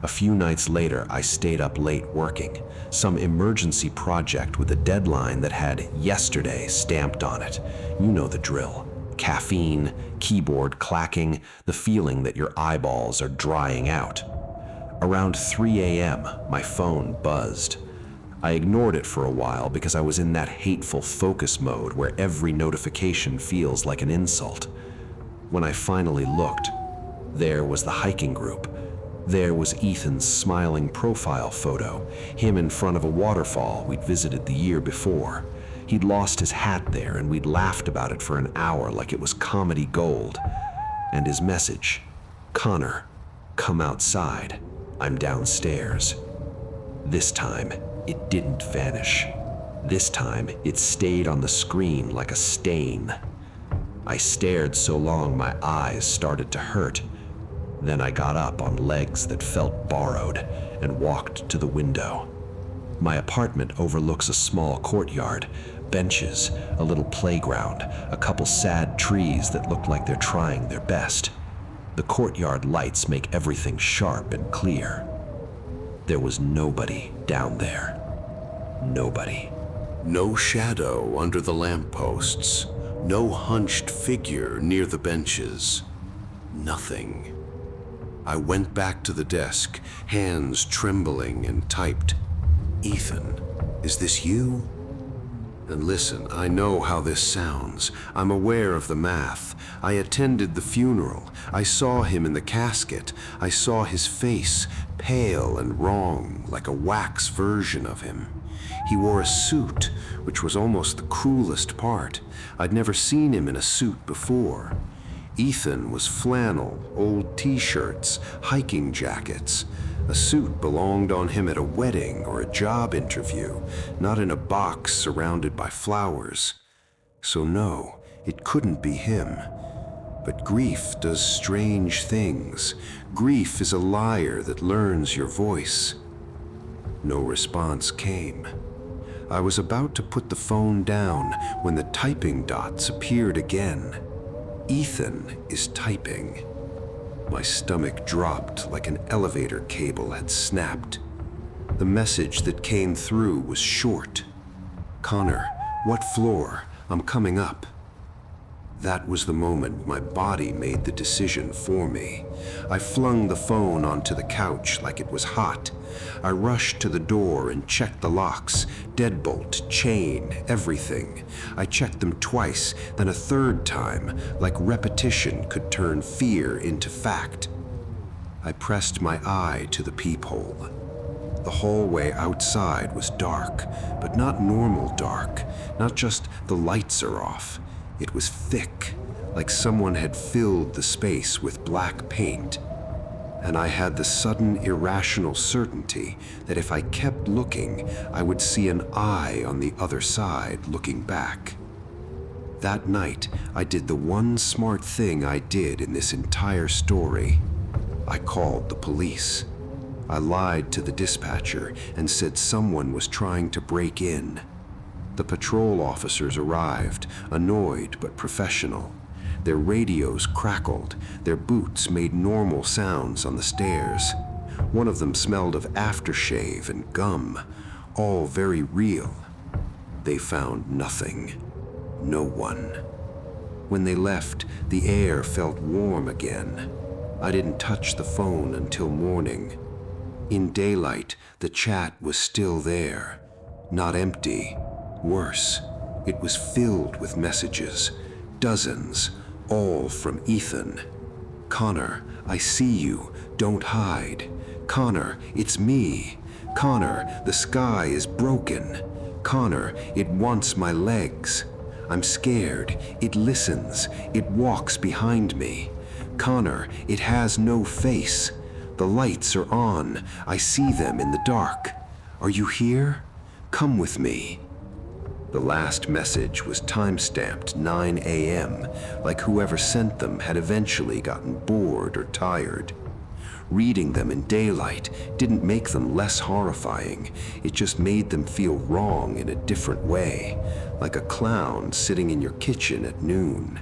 A few nights later, I stayed up late working, some emergency project with a deadline that had "yesterday" stamped on it. You know the drill. Caffeine, keyboard clacking, the feeling that your eyeballs are drying out. Around 3 a.m., my phone buzzed. I ignored it for a while because I was in that hateful focus mode where every notification feels like an insult. When I finally looked, there was the hiking group. There was Ethan's smiling profile photo, him in front of a waterfall we'd visited the year before. He'd lost his hat there, and we'd laughed about it for an hour like it was comedy gold. And his message, "Connor, come outside. I'm downstairs." This time, it didn't vanish. This time, it stayed on the screen like a stain. I stared so long my eyes started to hurt. Then I got up on legs that felt borrowed and walked to the window. My apartment overlooks a small courtyard, benches, a little playground, a couple sad trees that look like they're trying their best. The courtyard lights make everything sharp and clear. There was nobody down there. Nobody. No shadow under the lampposts. No hunched figure near the benches. Nothing. I went back to the desk, hands trembling, and typed, "Ethan, is this you?" And listen, I know how this sounds. I'm aware of the math. I attended the funeral. I saw him in the casket. I saw his face, pale and wrong, like a wax version of him. He wore a suit, which was almost the cruelest part. I'd never seen him in a suit before. Ethan was flannel, old t-shirts, hiking jackets. A suit belonged on him at a wedding or a job interview, not in a box surrounded by flowers. So no, it couldn't be him. But grief does strange things. Grief is a liar that learns your voice. No response came. I was about to put the phone down when the typing dots appeared again. Ethan is typing. My stomach dropped like an elevator cable had snapped. The message that came through was short. "Connor, what floor? I'm coming up." That was the moment my body made the decision for me. I flung the phone onto the couch like it was hot. I rushed to the door and checked the locks, deadbolt, chain, everything. I checked them twice, then a third time, like repetition could turn fear into fact. I pressed my eye to the peephole. The hallway outside was dark, but not normal dark, not just the lights are off. It was thick, like someone had filled the space with black paint. And I had the sudden irrational certainty that if I kept looking, I would see an eye on the other side looking back. That night, I did the one smart thing I did in this entire story. I called the police. I lied to the dispatcher and said someone was trying to break in. The patrol officers arrived, annoyed but professional. Their radios crackled, their boots made normal sounds on the stairs. One of them smelled of aftershave and gum, all very real. They found nothing, no one. When they left, the air felt warm again. I didn't touch the phone until morning. In daylight, the chat was still there, not empty. Worse, it was filled with messages, dozens, all from Ethan. "Connor, I see you, don't hide. Connor, it's me. Connor, the sky is broken. Connor, it wants my legs. I'm scared, it listens, it walks behind me. Connor, it has no face. The lights are on, I see them in the dark. Are you here? Come with me." The last message was time-stamped 9 a.m., like whoever sent them had eventually gotten bored or tired. Reading them in daylight didn't make them less horrifying, it just made them feel wrong in a different way, like a clown sitting in your kitchen at noon.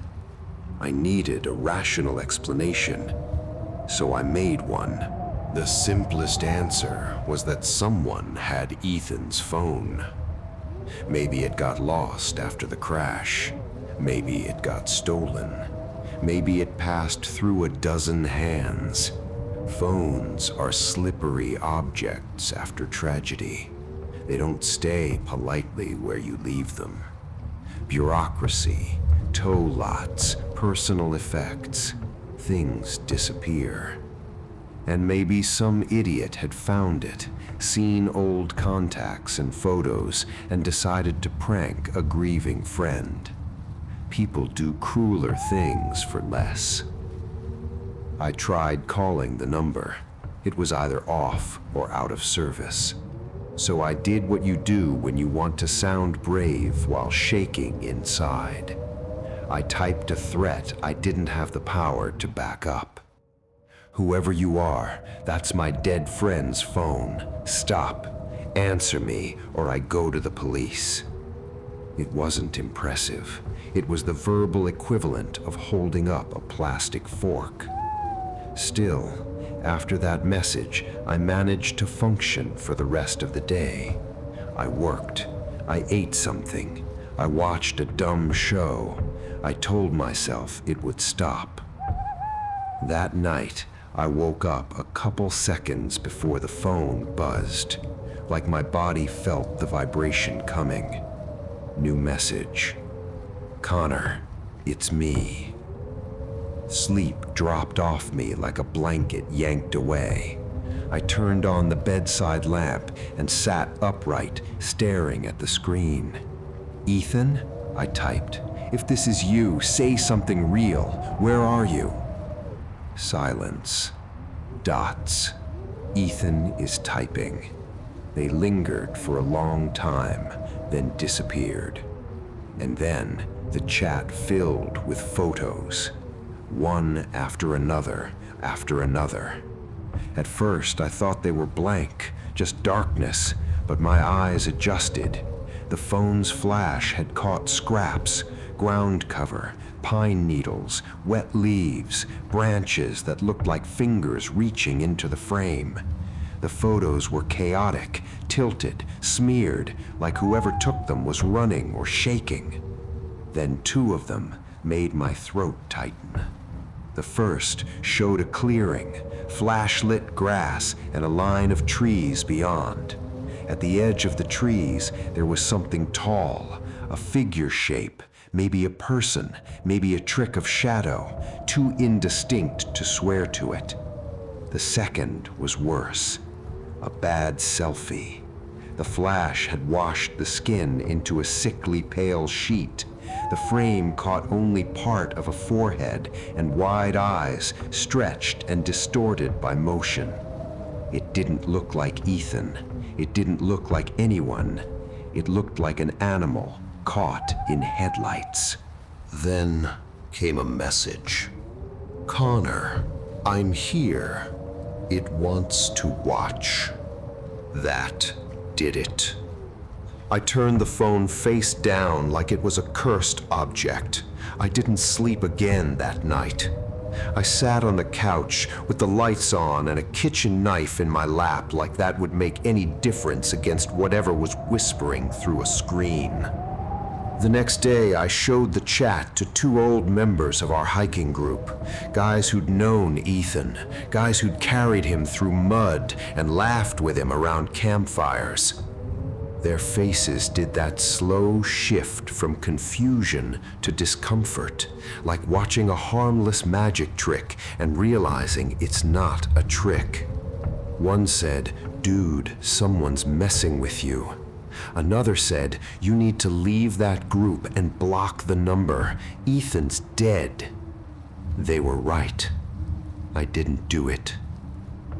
I needed a rational explanation, so I made one. The simplest answer was that someone had Ethan's phone. Maybe it got lost after the crash. Maybe it got stolen. Maybe it passed through a dozen hands. Phones are slippery objects after tragedy. They don't stay politely where you leave them. Bureaucracy, tow lots, personal effects, things disappear. And maybe some idiot had found it, seen old contacts and photos, and decided to prank a grieving friend. People do crueler things for less. I tried calling the number. It was either off or out of service. So I did what you do when you want to sound brave while shaking inside. I typed a threat I didn't have the power to back up. "Whoever you are, that's my dead friend's phone. Stop. Answer me, or I go to the police." It wasn't impressive. It was the verbal equivalent of holding up a plastic fork. Still, after that message, I managed to function for the rest of the day. I worked. I ate something. I watched a dumb show. I told myself it would stop. That night, I woke up a couple seconds before the phone buzzed, like my body felt the vibration coming. New message. "Connor, it's me." Sleep dropped off me like a blanket yanked away. I turned on the bedside lamp and sat upright, staring at the screen. "Ethan?" I typed. "If this is you, say something real. Where are you?" Silence. Dots. Ethan is typing. They lingered for a long time, then disappeared. And then the chat filled with photos. one after another, after another. At first, I thought they were blank, just darkness, but my eyes adjusted. The phone's flash had caught scraps, ground cover, pine needles, wet leaves, branches that looked like fingers reaching into the frame. The photos were chaotic, tilted, smeared, like whoever took them was running or shaking. Then two of them made my throat tighten. The first showed a clearing, flash-lit grass, and a line of trees beyond. At the edge of the trees, there was something tall, a figure shape, maybe a person, maybe a trick of shadow, too indistinct to swear to it. The second was worse, a bad selfie. The flash had washed the skin into a sickly pale sheet. The frame caught only part of a forehead and wide eyes, stretched and distorted by motion. It didn't look like Ethan. It didn't look like anyone. It looked like an animal caught in headlights. Then came a message. Connor, I'm here. It wants to watch. That did it. I turned the phone face down like it was a cursed object. I didn't sleep again that night. I sat on the couch with the lights on and a kitchen knife in my lap like that would make any difference against whatever was whispering through a screen. The next day, I showed the chat to two old members of our hiking group, guys who'd known Ethan, guys who'd carried him through mud and laughed with him around campfires. Their faces did that slow shift from confusion to discomfort, like watching a harmless magic trick and realizing it's not a trick. One said, "Dude, someone's messing with you." Another said, "You need to leave that group and block the number. Ethan's dead." They were right. I didn't do it.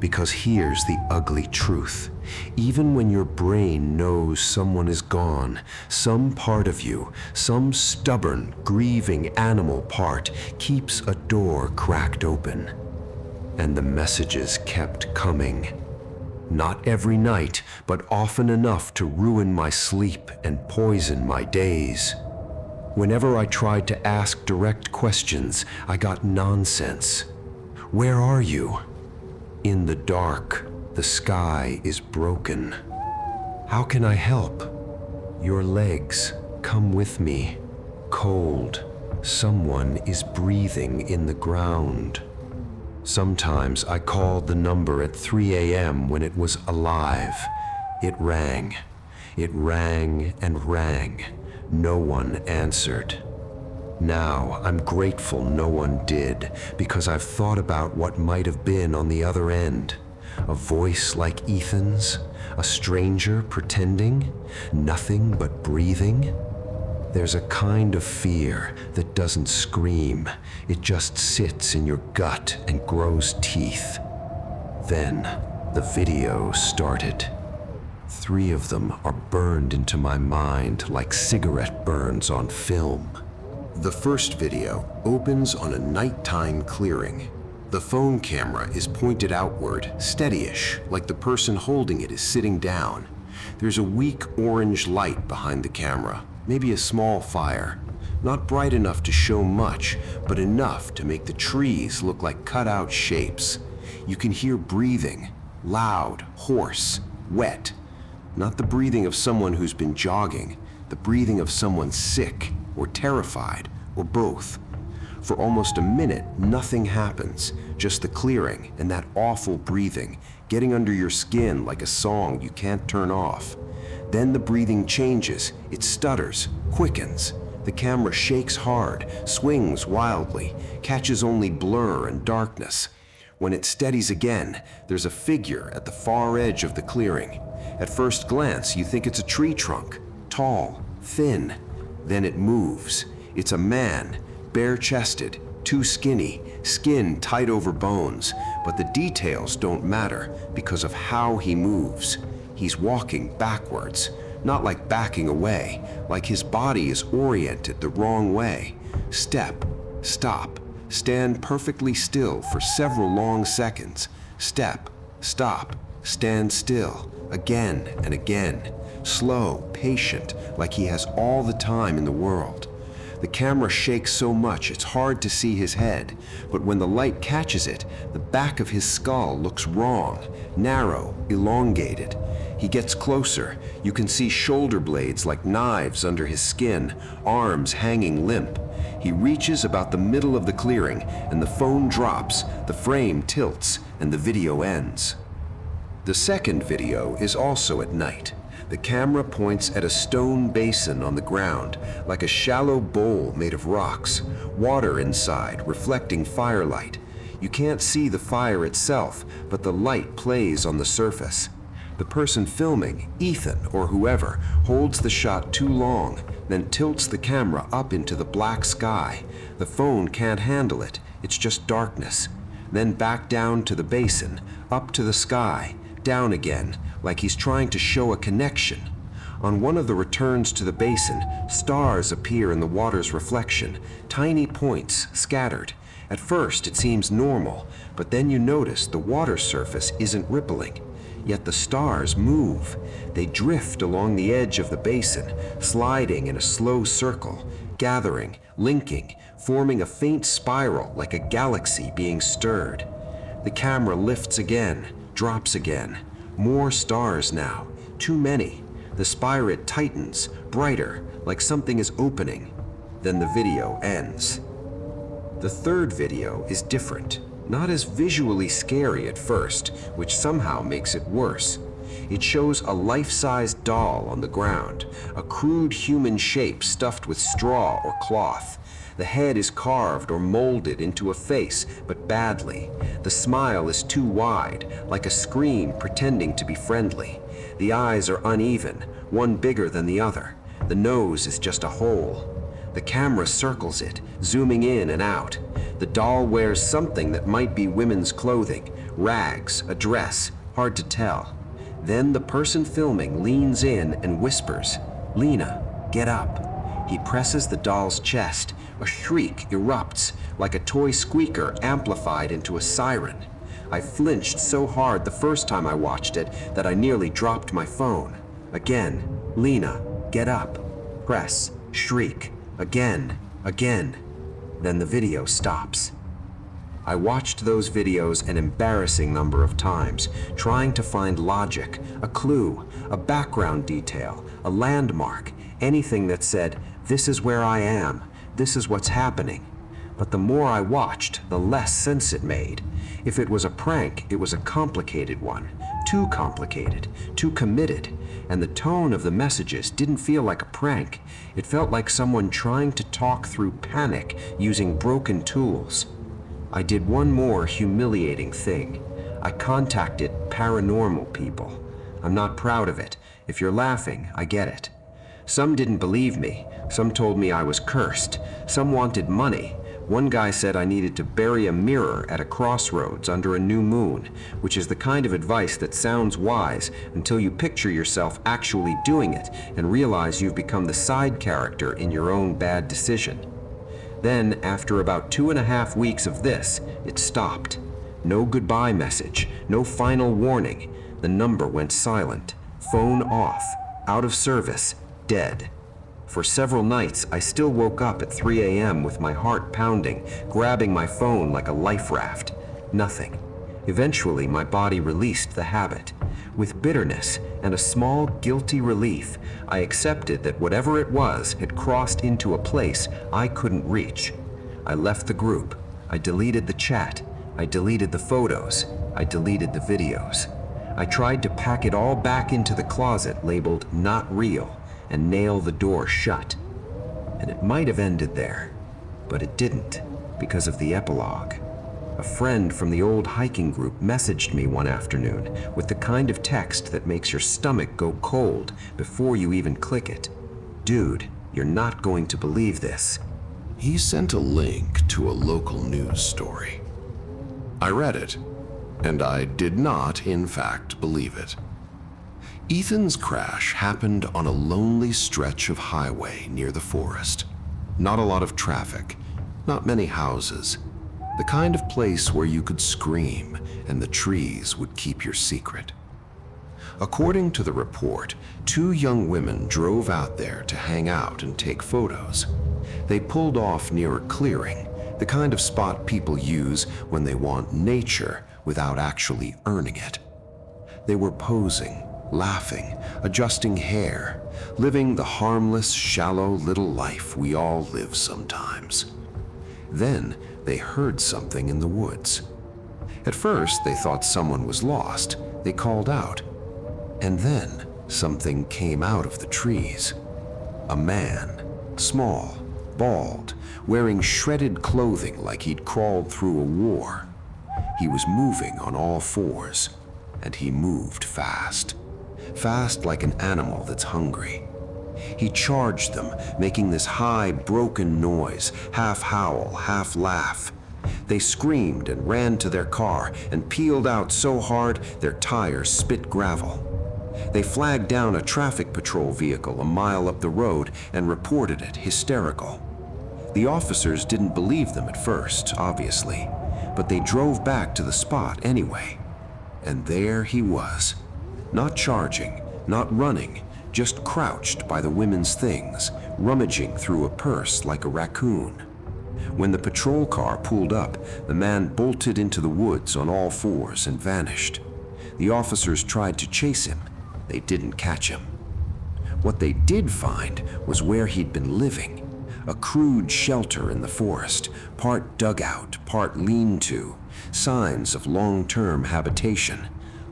Because here's the ugly truth. Even when your brain knows someone is gone, some part of you, some stubborn, grieving animal part, keeps a door cracked open. And the messages kept coming. Not every night, but often enough to ruin my sleep and poison my days. Whenever I tried to ask direct questions, I got nonsense. Where are you? In the dark, the sky is broken. How can I help? Your legs, come with me. Cold, someone is breathing in the ground. Sometimes I called the number at 3 a.m. when it was alive. It rang. It rang and rang. No one answered. Now, I'm grateful no one did, because I've thought about what might have been on the other end. A voice like Ethan's? A stranger pretending? Nothing but breathing? There's a kind of fear that doesn't scream. It just sits in your gut and grows teeth. Then, the video started. 3 of them are burned into my mind like cigarette burns on film. The first video opens on a nighttime clearing. The phone camera is pointed outward, steady-ish, like the person holding it is sitting down. There's a weak orange light behind the camera, maybe a small fire. Not bright enough to show much, but enough to make the trees look like cut-out shapes. You can hear breathing, loud, hoarse, wet. Not the breathing of someone who's been jogging, the breathing of someone sick or terrified, or both. For almost a minute, nothing happens, just the clearing and that awful breathing, getting under your skin like a song you can't turn off. Then the breathing changes, it stutters, quickens. The camera shakes hard, swings wildly, catches only blur and darkness. When it steadies again, there's a figure at the far edge of the clearing. At first glance, you think it's a tree trunk, tall, thin. Then it moves. It's a man, bare-chested, too skinny, skin tight over bones, but the details don't matter because of how he moves. He's walking backwards, not like backing away, like his body is oriented the wrong way. Step, stop, Stand perfectly still for several long seconds. Step, stop, stand still, again and again. Slow, patient, like he has all the time in the world. The camera shakes so much it's hard to see his head, but when the light catches it, the back of his skull looks wrong, narrow, elongated. He gets closer. You can see shoulder blades like knives under his skin, arms hanging limp. He reaches about the middle of the clearing, and the phone drops, the frame tilts, and the video ends. The second video is also at night. The camera points at a stone basin on the ground, like a shallow bowl made of rocks, water inside, reflecting firelight. You can't see the fire itself, but the light plays on the surface. The person filming, Ethan or whoever, holds the shot too long, then tilts the camera up into the black sky. The phone can't handle it, it's just darkness. Then back down to the basin, up to the sky, down again, like he's trying to show a connection. On one of the returns to the basin, stars appear in the water's reflection, tiny points scattered. At first it seems normal, but then you notice the water surface isn't rippling. Yet the stars move. They drift along the edge of the basin, sliding in a slow circle, gathering, linking, forming a faint spiral like a galaxy being stirred. The camera lifts again, drops again. More stars now, too many. The spiral tightens, brighter, like something is opening. Then the video ends. The third video is different. Not as visually scary at first, which somehow makes it worse. It shows a life-size doll on the ground, a crude human shape stuffed with straw or cloth. The head is carved or molded into a face, but badly. The smile is too wide, like a screen pretending to be friendly. The eyes are uneven, one bigger than the other. The nose is just a hole. The camera circles it, zooming in and out. The doll wears something that might be women's clothing, rags, a dress, hard to tell. Then the person filming leans in and whispers, "Lena, get up." He presses the doll's chest. A shriek erupts, like a toy squeaker amplified into a siren. I flinched so hard the first time I watched it that I nearly dropped my phone. Again, "Lena, get up." Press, shriek, again, again. Then the video stops. I watched those videos an embarrassing number of times, trying to find logic, a clue, a background detail, a landmark, anything that said, "This is where I am, this is what's happening." But the more I watched, the less sense it made. If it was a prank, it was a complicated one. Too complicated, too committed. And the tone of the messages didn't feel like a prank. It felt like someone trying to talk through panic using broken tools. I did one more humiliating thing. I contacted paranormal people. I'm not proud of it. If you're laughing, I get it. Some didn't believe me. Some told me I was cursed. Some wanted money. One guy said I needed to bury a mirror at a crossroads under a new moon, which is the kind of advice that sounds wise until you picture yourself actually doing it and realize you've become the side character in your own bad decision. Then, after about 2.5 weeks of this, it stopped. No goodbye message, no final warning. The number went silent. Phone off, out of service, dead. For several nights, I still woke up at 3 a.m. with my heart pounding, grabbing my phone like a life raft. Nothing. Eventually, my body released the habit. With bitterness and a small guilty relief, I accepted that whatever it was had crossed into a place I couldn't reach. I left the group. I deleted the chat. I deleted the photos. I deleted the videos. I tried to pack it all back into the closet labeled "not real" and nail the door shut. And it might have ended there, but it didn't, because of the epilogue. A friend from the old hiking group messaged me one afternoon with the kind of text that makes your stomach go cold before you even click it. "Dude, you're not going to believe this." He sent a link to a local news story. I read it, and I did not, in fact, believe it. Ethan's crash happened on a lonely stretch of highway near the forest. Not a lot of traffic, not many houses, The kind of place where you could scream and the trees would keep your secret. According to the report, 2 young women drove out there to hang out and take photos. They pulled off near a clearing, the kind of spot people use when they want nature without actually earning it. They were posing, laughing, adjusting hair, living the harmless, shallow little life we all live sometimes. Then they heard something in the woods. At first, they thought someone was lost. They called out. And then something came out of the trees. A man, small, bald, wearing shredded clothing like he'd crawled through a war. He was moving on all 4s, and he moved fast. Fast like an animal that's hungry. He charged them, making this high, broken noise, half howl, half laugh. They screamed and ran to their car and peeled out so hard their tires spit gravel. They flagged down a traffic patrol vehicle a mile up the road and reported it hysterical. The officers didn't believe them at first, obviously, but they drove back to the spot anyway. And there he was, not charging, not running, just crouched by the women's things, rummaging through a purse like a raccoon. When the patrol car pulled up, the man bolted into the woods on all 4s and vanished. The officers tried to chase him. They didn't catch him. What they did find was where he'd been living, a crude shelter in the forest, part dugout, part lean-to, signs of long-term habitation,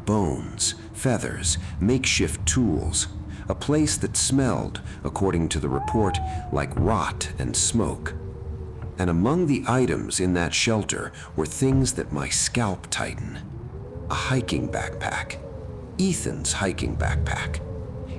bones, feathers, makeshift tools, a place that smelled, according to the report, like rot and smoke. And among the items in that shelter were things that my scalp tighten. A hiking backpack, Ethan's hiking backpack.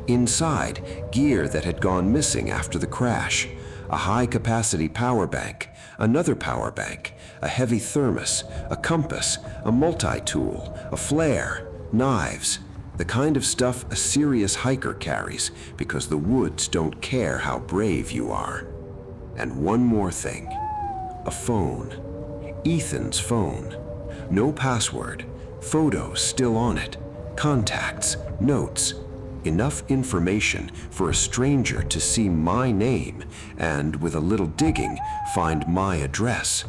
Inside, gear that had gone missing after the crash, a high-capacity power bank, another power bank, a heavy thermos, a compass, a multi-tool, a flare, knives, the kind of stuff a serious hiker carries because the woods don't care how brave you are. And one more thing, a phone. Ethan's phone. No password, photos still on it, contacts, notes, enough information for a stranger to see my name and, with a little digging, find my address.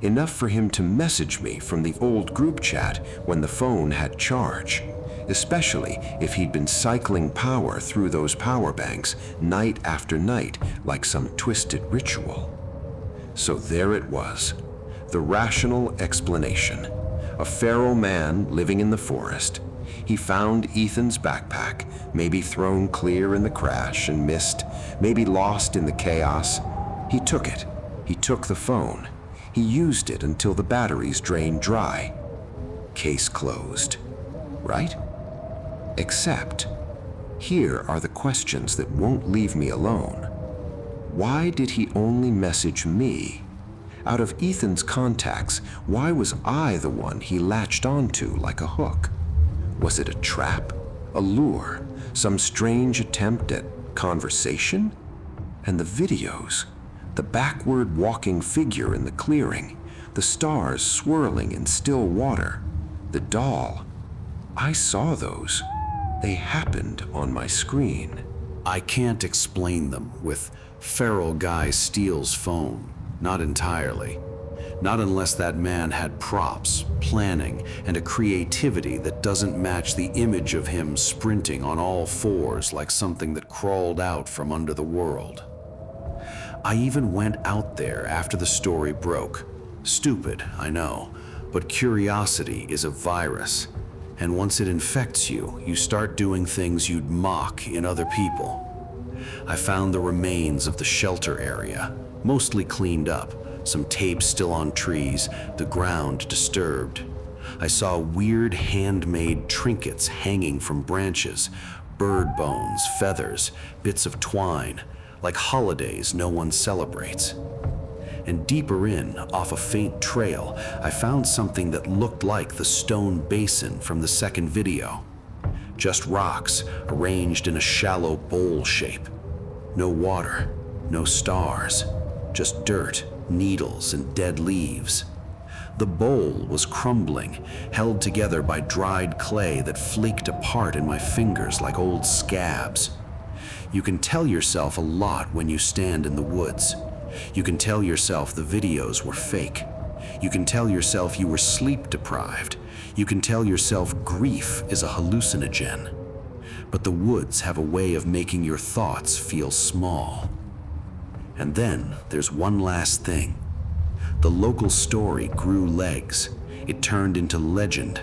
Enough for him to message me from the old group chat when the phone had charge, especially if he'd been cycling power through those power banks night after night like some twisted ritual. So there it was, the rational explanation. A feral man living in the forest. He found Ethan's backpack, maybe thrown clear in the crash and missed, maybe lost in the chaos. He took it. He took the phone. He used it until the batteries drained dry. Case closed. Right? Except, here are the questions that won't leave me alone. Why did he only message me? Out of Ethan's contacts, why was I the one he latched onto like a hook? Was it a trap, a lure, some strange attempt at conversation? And the videos, the backward walking figure in the clearing, the stars swirling in still water, the doll. I saw those. They happened on my screen. I can't explain them with feral guy steals phone. Not entirely. Not unless that man had props, planning, and a creativity that doesn't match the image of him sprinting on all 4s like something that crawled out from under the world. I even went out there after the story broke. Stupid, I know, but curiosity is a virus. And once it infects you, you start doing things you'd mock in other people. I found the remains of the shelter area, mostly cleaned up, some tape still on trees, the ground disturbed. I saw weird handmade trinkets hanging from branches, bird bones, feathers, bits of twine, like holidays no one celebrates. And deeper in, off a faint trail, I found something that looked like the stone basin from the second video. Just rocks arranged in a shallow bowl shape. No water, no stars, just dirt, needles, and dead leaves. The bowl was crumbling, held together by dried clay that flaked apart in my fingers like old scabs. You can tell yourself a lot when you stand in the woods. You can tell yourself the videos were fake. You can tell yourself you were sleep deprived. You can tell yourself grief is a hallucinogen. But the woods have a way of making your thoughts feel small. And then there's one last thing. The local story grew legs. It turned into legend.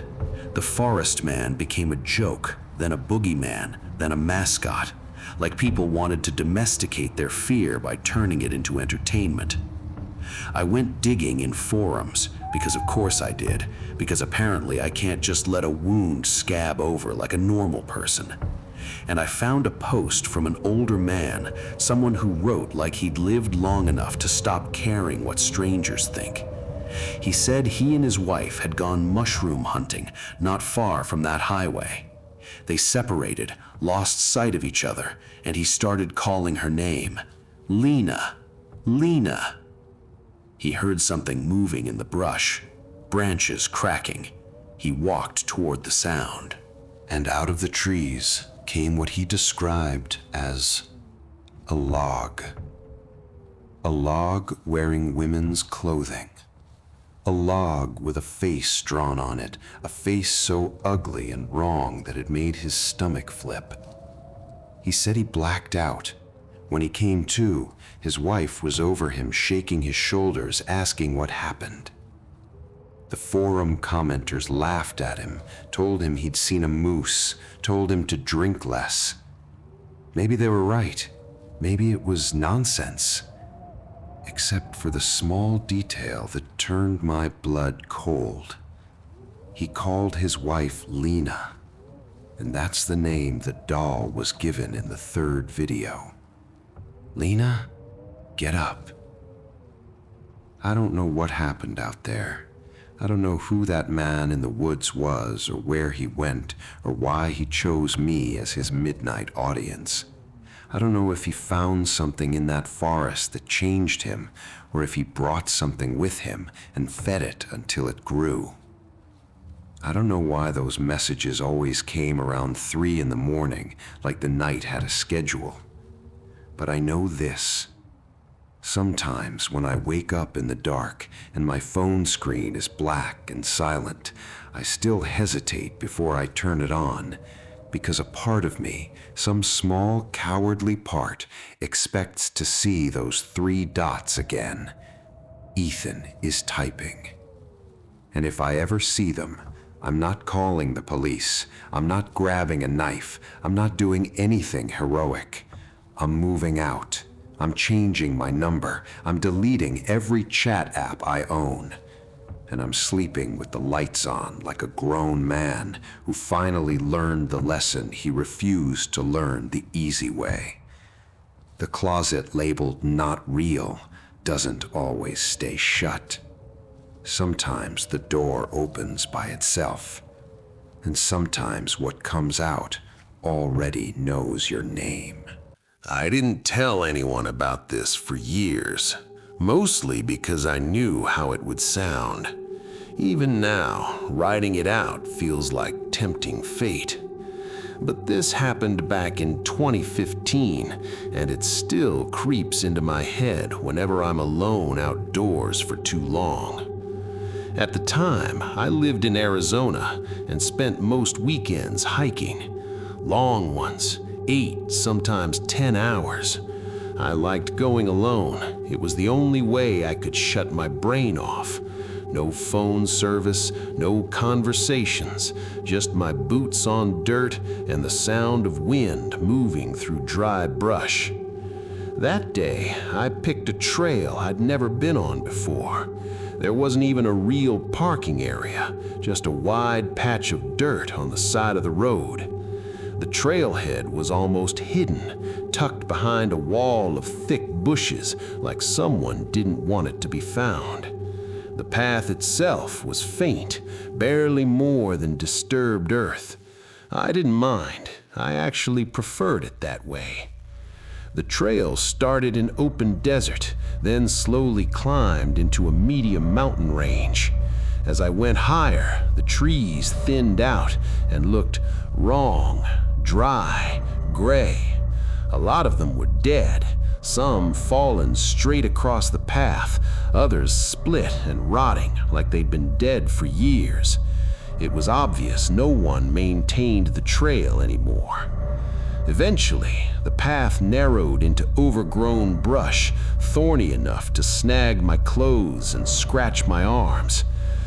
The forest man became a joke, then a boogeyman, then a mascot. Like people wanted to domesticate their fear by turning it into entertainment. I went digging in forums, because of course I did, because apparently I can't just let a wound scab over like a normal person. And I found a post from an older man, someone who wrote like he'd lived long enough to stop caring what strangers think. He said he and his wife had gone mushroom hunting not far from that highway. They separated, lost sight of each other, and he started calling her name. Lena, Lena. He heard something moving in the brush, branches cracking. He walked toward the sound. And out of the trees came what he described as a log. A log wearing women's clothing. A log with a face drawn on it, a face so ugly and wrong that it made his stomach flip. He said he blacked out. When he came to, his wife was over him, shaking his shoulders, asking what happened. The forum commenters laughed at him, told him he'd seen a moose, told him to drink less. Maybe they were right. Maybe it was nonsense. Except for the small detail that turned my blood cold. He called his wife Lena, and that's the name the doll was given in the third video. Lena, get up. I don't know what happened out there. I don't know who that man in the woods was, or where he went, or why he chose me as his midnight audience. I don't know if he found something in that forest that changed him, or if he brought something with him and fed it until it grew. I don't know why those messages always came around 3 in the morning, like the night had a schedule. But I know this. Sometimes when I wake up in the dark and my phone screen is black and silent, I still hesitate before I turn it on, because a part of me, some small cowardly part, expects to see those 3 dots again. Ethan is typing. And if I ever see them, I'm not calling the police. I'm not grabbing a knife. I'm not doing anything heroic. I'm moving out. I'm changing my number. I'm deleting every chat app I own. And I'm sleeping with the lights on like a grown man who finally learned the lesson he refused to learn the easy way. The closet labeled "not real" doesn't always stay shut. Sometimes the door opens by itself, and sometimes what comes out already knows your name. I didn't tell anyone about this for years, mostly because I knew how it would sound. Even now, writing it out feels like tempting fate. But this happened back in 2015, and it still creeps into my head whenever I'm alone outdoors for too long. At the time, I lived in Arizona and spent most weekends hiking. Long ones, 8, sometimes 10 hours. I liked going alone. It was the only way I could shut my brain off. No phone service, no conversations, just my boots on dirt and the sound of wind moving through dry brush. That day, I picked a trail I'd never been on before. There wasn't even a real parking area, just a wide patch of dirt on the side of the road. The trailhead was almost hidden, tucked behind a wall of thick bushes, like someone didn't want it to be found. The path itself was faint, barely more than disturbed earth. I didn't mind. I actually preferred it that way. The trail started in open desert, then slowly climbed into a medium mountain range. As I went higher, the trees thinned out and looked wrong, dry, gray. A lot of them were dead, some fallen straight across the path, others split and rotting like they'd been dead for years. It was obvious no one maintained the trail anymore. Eventually, the path narrowed into overgrown brush, thorny enough to snag my clothes and scratch my arms.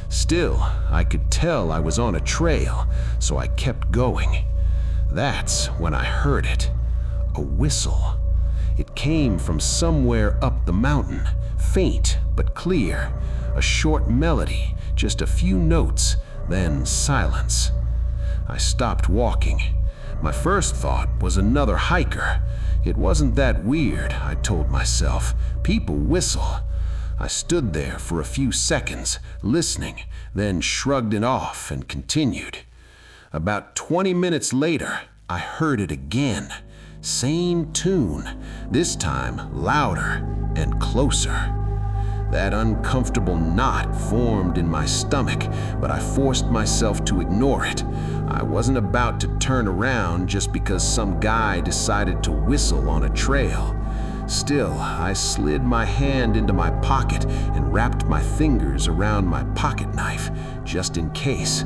Still, I could tell I was on a trail, so I kept going. That's when I heard it. A whistle. It came from somewhere up the mountain, faint but clear. A short melody, just a few notes, then silence. I stopped walking. My first thought was another hiker. It wasn't that weird, I told myself. People whistle. I stood there for a few seconds, listening, then shrugged it off and continued. About 20 minutes later, I heard it again. Same tune, this time louder and closer. That uncomfortable knot formed in my stomach, but I forced myself to ignore it. I wasn't about to turn around just because some guy decided to whistle on a trail. Still, I slid my hand into my pocket and wrapped my fingers around my pocket knife, just in case.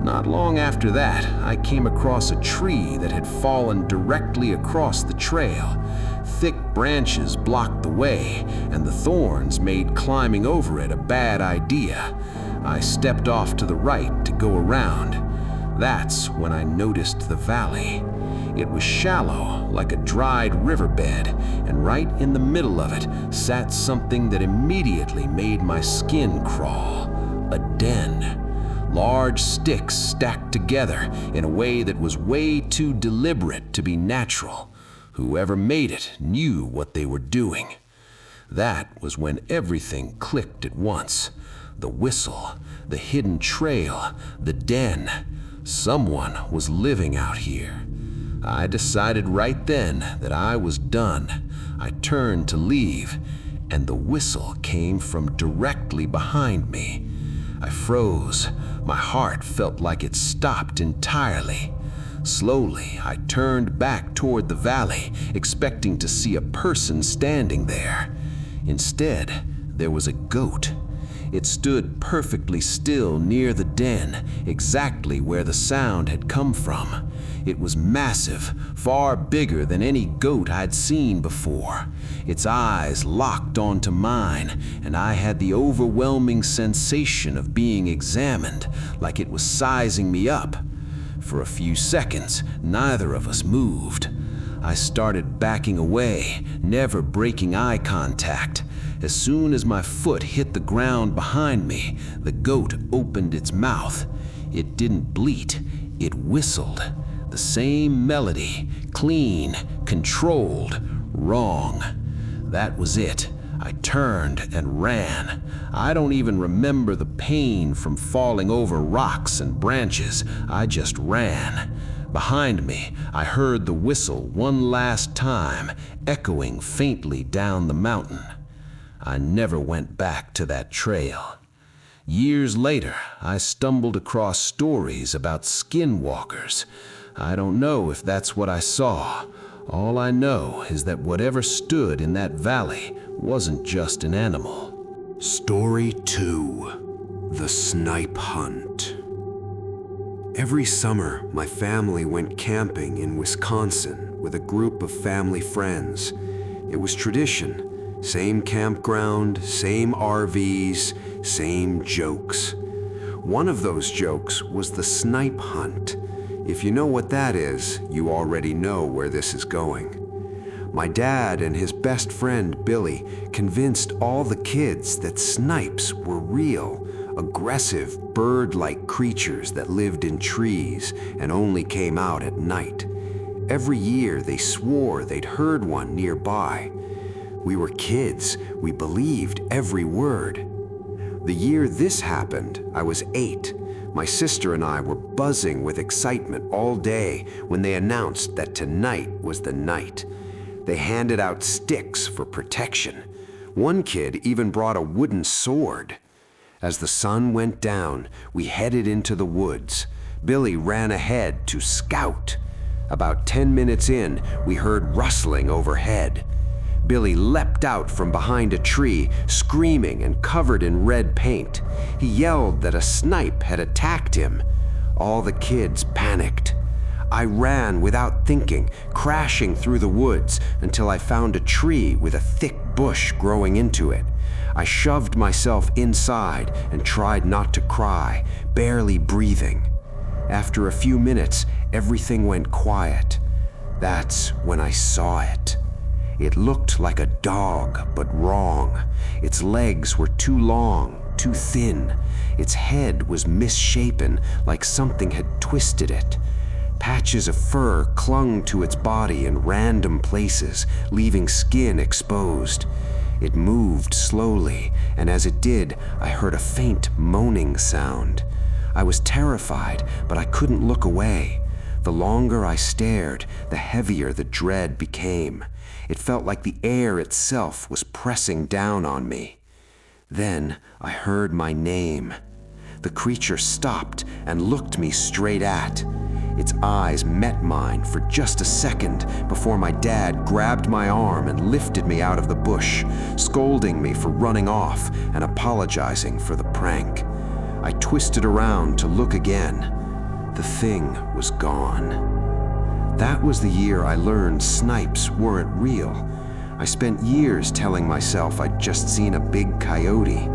Not long after that, I came across a tree that had fallen directly across the trail. Thick branches blocked the way, and the thorns made climbing over it a bad idea. I stepped off to the right to go around. That's when I noticed the valley. It was shallow, like a dried riverbed, and right in the middle of it sat something that immediately made my skin crawl. A den. Large sticks stacked together in a way that was way too deliberate to be natural. Whoever made it knew what they were doing. That was when everything clicked at once. The whistle, the hidden trail, the den. Someone was living out here. I decided right then that I was done. I turned to leave, and the whistle came from directly behind me. I froze. My heart felt like it stopped entirely. Slowly, I turned back toward the valley, expecting to see a person standing there. Instead, there was a goat. It stood perfectly still near the den, exactly where the sound had come from. It was massive, far bigger than any goat I'd seen before. Its eyes locked onto mine, and I had the overwhelming sensation of being examined, like it was sizing me up. For a few seconds, neither of us moved. I started backing away, never breaking eye contact. As soon as my foot hit the ground behind me, the goat opened its mouth. It didn't bleat, it whistled. The same melody, clean, controlled, wrong. That was it. I turned and ran. I don't even remember the pain from falling over rocks and branches. I just ran. Behind me, I heard the whistle one last time, echoing faintly down the mountain. I never went back to that trail. Years later, I stumbled across stories about skinwalkers. I don't know if that's what I saw. All I know is that whatever stood in that valley wasn't just an animal. Story 2. The Snipe Hunt. Every summer, my family went camping in Wisconsin with a group of family friends. It was tradition. Same campground, same RVs, same jokes. One of those jokes was the snipe hunt. If you know what that is, you already know where this is going. My dad and his best friend Billy convinced all the kids that snipes were real, aggressive bird-like creatures that lived in trees and only came out at night. Every year they swore they'd heard one nearby. We were kids, we believed every word. The year this happened, I was 8. My sister and I were buzzing with excitement all day when they announced that tonight was the night. They handed out sticks for protection. One kid even brought a wooden sword. As the sun went down, we headed into the woods. Billy ran ahead to scout. About 10 minutes in, we heard rustling overhead. Billy leapt out from behind a tree, screaming and covered in red paint. He yelled that a snipe had attacked him. All the kids panicked. I ran without thinking, crashing through the woods until I found a tree with a thick bush growing into it. I shoved myself inside and tried not to cry, barely breathing. After a few minutes, everything went quiet. That's when I saw it. It looked like a dog, but wrong. Its legs were too long, too thin. Its head was misshapen, like something had twisted it. Patches of fur clung to its body in random places, leaving skin exposed. It moved slowly, and as it did, I heard a faint moaning sound. I was terrified, but I couldn't look away. The longer I stared, the heavier the dread became. It felt like the air itself was pressing down on me. Then I heard my name. The creature stopped and looked me straight at. Its eyes met mine for just a second before my dad grabbed my arm and lifted me out of the bush, scolding me for running off and apologizing for the prank. I twisted around to look again. The thing was gone. That was the year I learned snipes weren't real. I spent years telling myself I'd just seen a big coyote.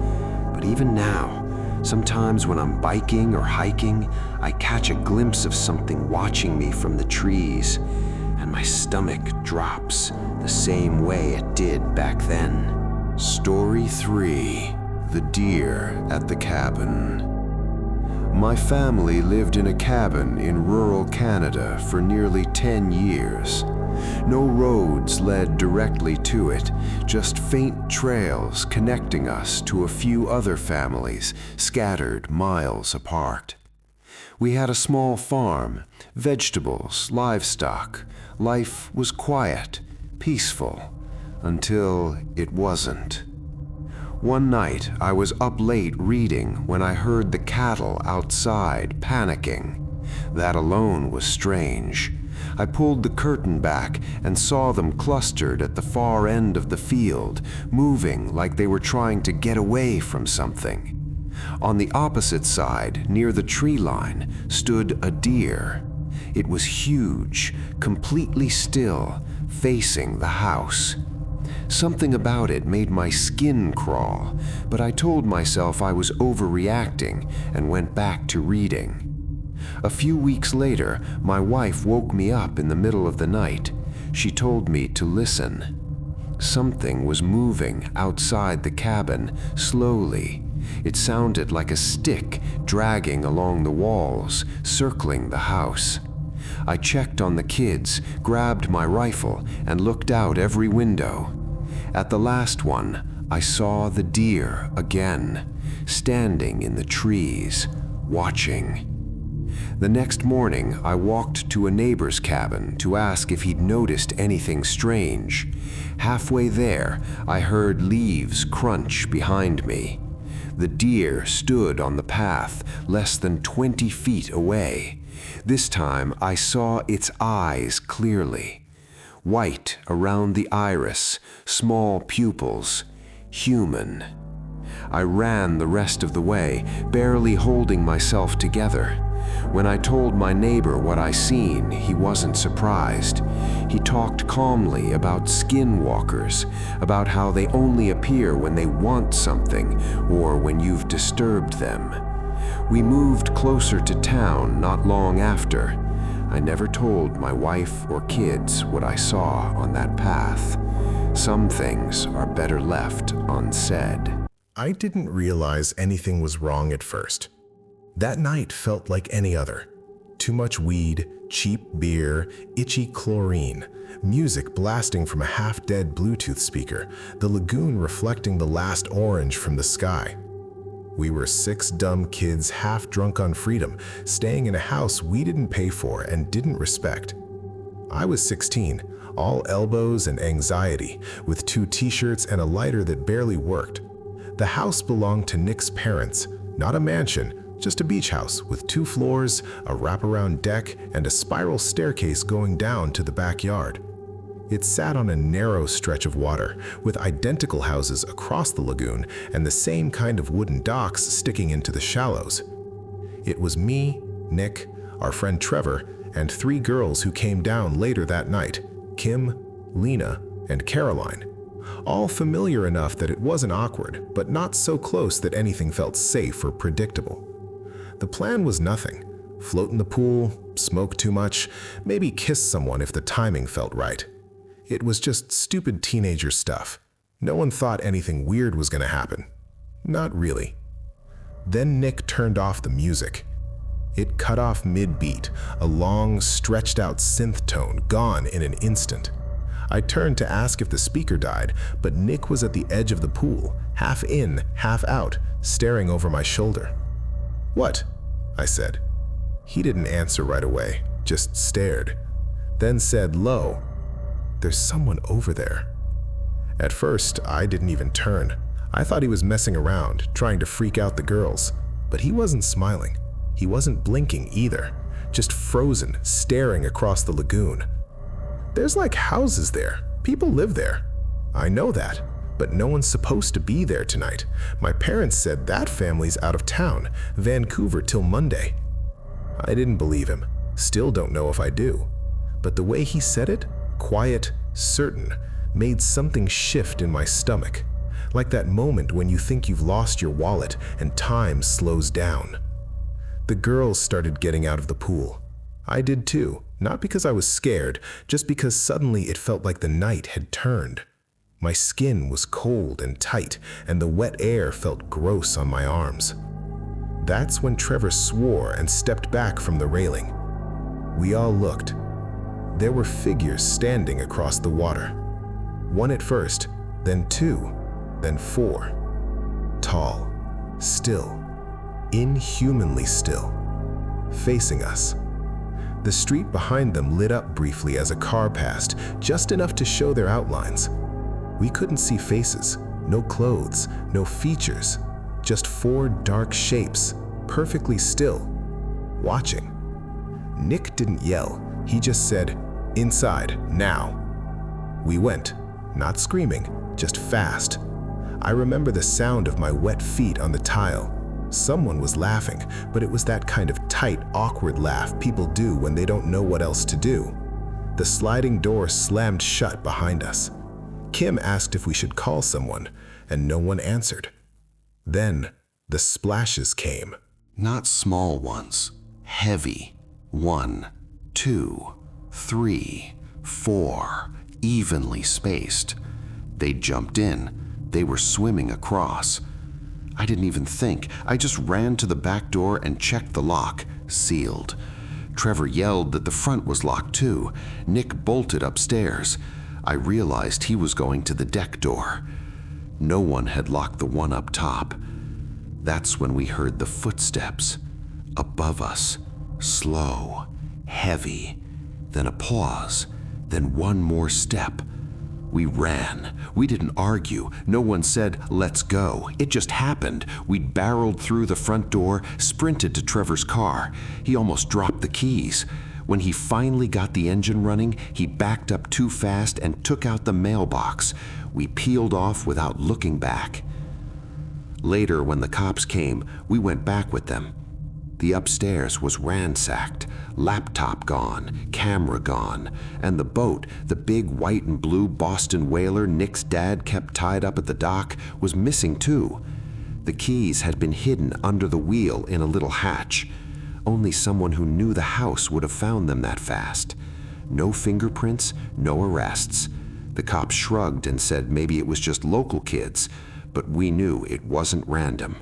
But even now, sometimes when I'm biking or hiking, I catch a glimpse of something watching me from the trees, and my stomach drops the same way it did back then. Story 3: The Deer at the Cabin. My family lived in a cabin in rural Canada for nearly 10 years. No roads led directly to it, just faint trails connecting us to a few other families scattered miles apart. We had a small farm, vegetables, livestock. Life was quiet, peaceful, until it wasn't. One night, I was up late reading when I heard the cattle outside panicking. That alone was strange. I pulled the curtain back and saw them clustered at the far end of the field, moving like they were trying to get away from something. On the opposite side, near the tree line, stood a deer. It was huge, completely still, facing the house. Something about it made my skin crawl, but I told myself I was overreacting and went back to reading. A few weeks later, my wife woke me up in the middle of the night. She told me to listen. Something was moving outside the cabin, slowly. It sounded like a stick dragging along the walls, circling the house. I checked on the kids, grabbed my rifle, and looked out every window. At the last one, I saw the deer again, standing in the trees, watching. The next morning, I walked to a neighbor's cabin to ask if he'd noticed anything strange. Halfway there, I heard leaves crunch behind me. The deer stood on the path, less than 20 feet away. This time, I saw its eyes clearly. White around the iris, small pupils, human. I ran the rest of the way, barely holding myself together. When I told my neighbor what I seen, he wasn't surprised. He talked calmly about skinwalkers, about how they only appear when they want something or when you've disturbed them. We moved closer to town not long after. I never told my wife or kids what I saw on that path. Some things are better left unsaid. I didn't realize anything was wrong at first. That night felt like any other. Too much weed, cheap beer, itchy chlorine, music blasting from a half-dead Bluetooth speaker, the lagoon reflecting the last orange from the sky. We were 6 dumb kids half drunk on freedom, staying in a house we didn't pay for and didn't respect. I was 16, all elbows and anxiety, with 2 t-shirts and a lighter that barely worked. The house belonged to Nick's parents, not a mansion, just a beach house with 2 floors, a wraparound deck, and a spiral staircase going down to the backyard. It sat on a narrow stretch of water, with identical houses across the lagoon and the same kind of wooden docks sticking into the shallows. It was me, Nick, our friend Trevor, and 3 girls who came down later that night, Kim, Lena, and Caroline. All familiar enough that it wasn't awkward, but not so close that anything felt safe or predictable. The plan was nothing. Float in the pool, smoke too much, maybe kiss someone if the timing felt right. It was just stupid teenager stuff. No one thought anything weird was going to happen. Not really. Then Nick turned off the music. It cut off mid-beat, a long, stretched-out synth tone gone in an instant. I turned to ask if the speaker died, but Nick was at the edge of the pool, half in, half out, staring over my shoulder. "What?" I said. He didn't answer right away, just stared. Then said low, "There's someone over there." At first, I didn't even turn. I thought he was messing around, trying to freak out the girls. But he wasn't smiling. He wasn't blinking either, just frozen, staring across the lagoon. There's like houses there. People live there. I know that, but no one's supposed to be there tonight. My parents said that family's out of town, Vancouver till Monday. I didn't believe him. Still don't know if I do. But the way he said it, quiet, certain, made something shift in my stomach. Like that moment when you think you've lost your wallet and time slows down. The girls started getting out of the pool. I did too, not because I was scared, just because suddenly it felt like the night had turned. My skin was cold and tight, and the wet air felt gross on my arms. That's when Trevor swore and stepped back from the railing. We all looked. There were figures standing across the water. 1 at first, then 2, then 4. Tall, still, inhumanly still, facing us. The street behind them lit up briefly as a car passed, just enough to show their outlines. We couldn't see faces, no clothes, no features, just 4 dark shapes, perfectly still, watching. Nick didn't yell, he just said, "Inside, now." We went, not screaming, just fast. I remember the sound of my wet feet on the tile. Someone was laughing, but it was that kind of tight, awkward laugh people do when they don't know what else to do. The sliding door slammed shut behind us. Kim asked if we should call someone, and no one answered. Then the splashes came. Not small ones, heavy. 1, 2, 3, 4, evenly spaced. They jumped in. They were swimming across. I didn't even think. I just ran to the back door and checked the lock, sealed. Trevor yelled that the front was locked too. Nick bolted upstairs. I realized he was going to the deck door. No one had locked the one up top. That's when we heard the footsteps. Above us, slow, heavy, then a pause, then one more step. We ran. We didn't argue. No one said, "Let's go." It just happened. We'd barreled through the front door, sprinted to Trevor's car. He almost dropped the keys. When he finally got the engine running, he backed up too fast and took out the mailbox. We peeled off without looking back. Later, when the cops came, we went back with them. The upstairs was ransacked, laptop gone, camera gone, and the boat, the big white and blue Boston whaler Nick's dad kept tied up at the dock, was missing too. The keys had been hidden under the wheel in a little hatch. Only someone who knew the house would have found them that fast. No fingerprints, no arrests. The cops shrugged and said maybe it was just local kids, but we knew it wasn't random.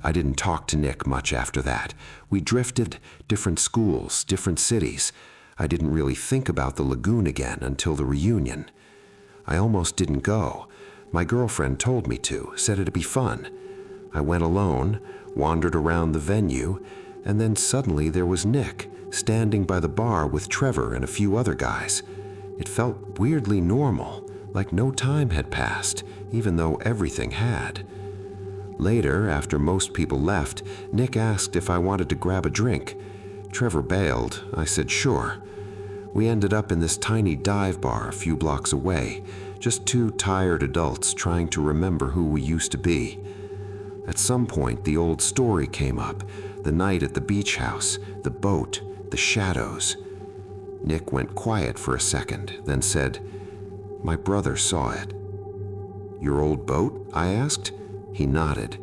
I didn't talk to Nick much after that. We drifted, different schools, different cities. I didn't really think about the lagoon again until the reunion. I almost didn't go. My girlfriend told me to, said it'd be fun. I went alone, wandered around the venue, and then suddenly there was Nick, standing by the bar with Trevor and a few other guys. It felt weirdly normal, like no time had passed, even though everything had. Later, after most people left, Nick asked if I wanted to grab a drink. Trevor bailed. I said sure. We ended up in this tiny dive bar a few blocks away, just two tired adults trying to remember who we used to be. At some point, the old story came up, the night at the beach house, the boat, the shadows. Nick went quiet for a second, then said, "My brother saw it." "Your old boat?" I asked. He nodded.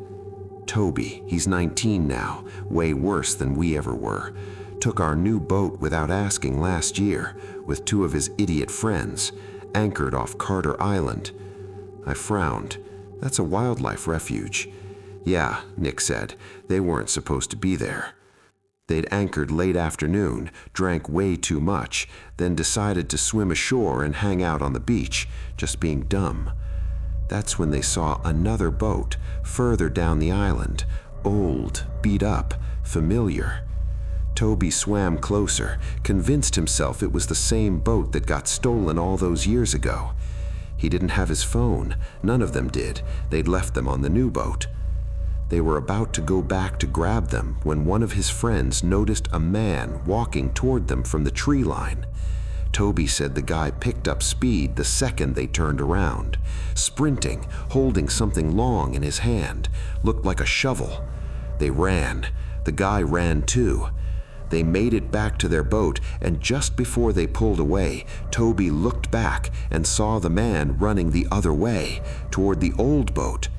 "Toby, he's 19 now, way worse than we ever were. Took our new boat without asking last year, with two of his idiot friends, anchored off Carter Island." I frowned. "That's a wildlife refuge." "Yeah," Nick said, "they weren't supposed to be there." They'd anchored late afternoon, drank way too much, then decided to swim ashore and hang out on the beach, just being dumb. That's when they saw another boat further down the island, old, beat up, familiar. Toby swam closer, convinced himself it was the same boat that got stolen all those years ago. He didn't have his phone, none of them did, they'd left them on the new boat. They were about to go back to grab them when one of his friends noticed a man walking toward them from the tree line. Toby said the guy picked up speed the second they turned around, sprinting, holding something long in his hand, looked like a shovel. They ran. The guy ran too. They made it back to their boat, and just before they pulled away, Toby looked back and saw the man running the other way, toward the old boat.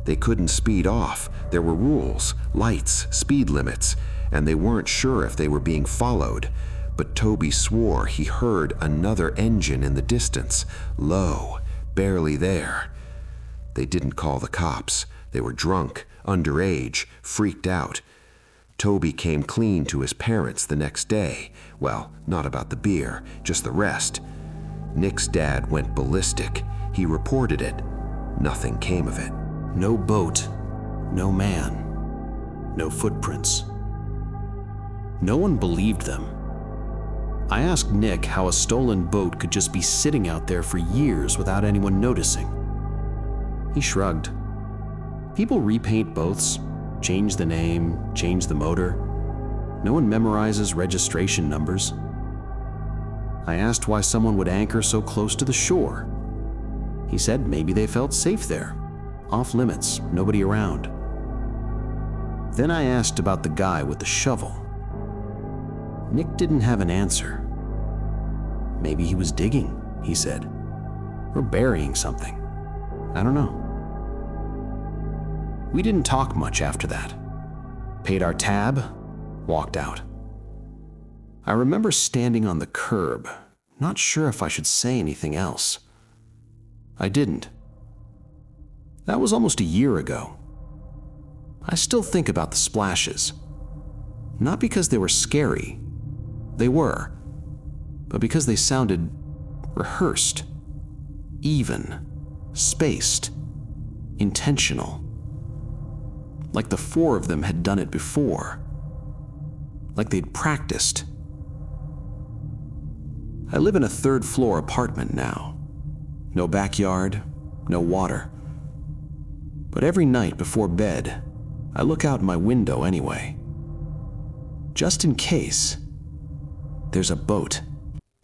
They couldn't speed off. There were rules, lights, speed limits, and they weren't sure if they were being followed. But Toby swore he heard another engine in the distance, low, barely there. They didn't call the cops. They were drunk, underage, freaked out. Toby came clean to his parents the next day. Well, not about the beer, just the rest. Nick's dad went ballistic. He reported it. Nothing came of it. No boat, no man, no footprints. No one believed them. I asked Nick how a stolen boat could just be sitting out there for years without anyone noticing. He shrugged. People repaint boats, change the name, change the motor. No one memorizes registration numbers. I asked why someone would anchor so close to the shore. He said maybe they felt safe there. Off limits, nobody around. Then I asked about the guy with the shovel. Nick didn't have an answer. Maybe he was digging, he said, or burying something. I don't know. We didn't talk much after that. Paid our tab, walked out. I remember standing on the curb, not sure if I should say anything else. I didn't. That was almost a year ago. I still think about the splashes. Not because they were scary. They were. But because they sounded rehearsed, even, spaced, intentional. Like the four of them had done it before. Like they'd practiced. I live in a third-floor apartment now. No backyard, no water. But every night before bed, I look out my window anyway. Just in case, there's a boat.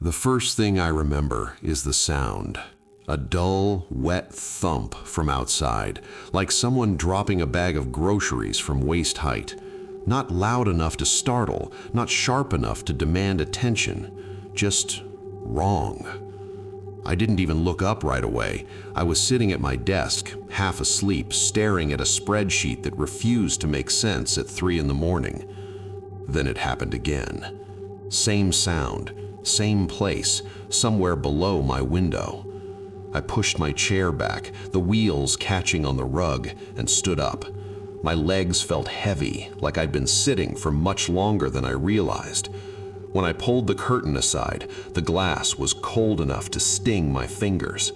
The first thing I remember is the sound. A dull, wet thump from outside, like someone dropping a bag of groceries from waist height. Not loud enough to startle, not sharp enough to demand attention, just wrong. I didn't even look up right away. I was sitting at my desk, half asleep, staring at a spreadsheet that refused to make sense at 3 a.m. Then it happened again. Same sound, same place, somewhere below my window. I pushed my chair back, the wheels catching on the rug, and stood up. My legs felt heavy, like I'd been sitting for much longer than I realized. When I pulled the curtain aside, the glass was cold enough to sting my fingers.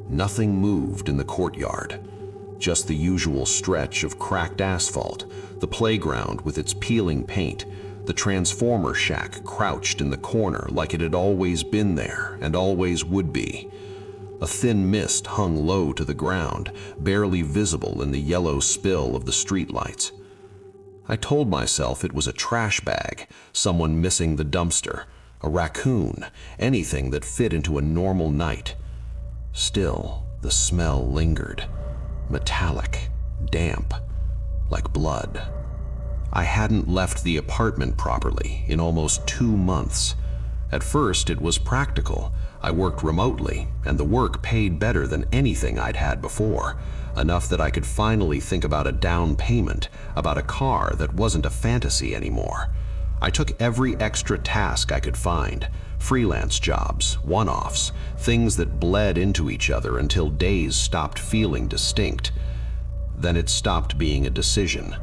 Nothing moved in the courtyard. Just the usual stretch of cracked asphalt, the playground with its peeling paint, The transformer shack crouched in the corner like it had always been there and always would be. A thin mist hung low to the ground, barely visible in the yellow spill of the streetlights. I told myself it was a trash bag, someone missing the dumpster, a raccoon, anything that fit into a normal night. Still, the smell lingered, metallic, damp, like blood. I hadn't left the apartment properly in almost 2 months. At first, it was practical. I worked remotely, and the work paid better than anything I'd had before, enough that I could finally think about a down payment, about a car that wasn't a fantasy anymore. I took every extra task I could find, freelance jobs, one-offs, things that bled into each other until days stopped feeling distinct. Then it stopped being a decision.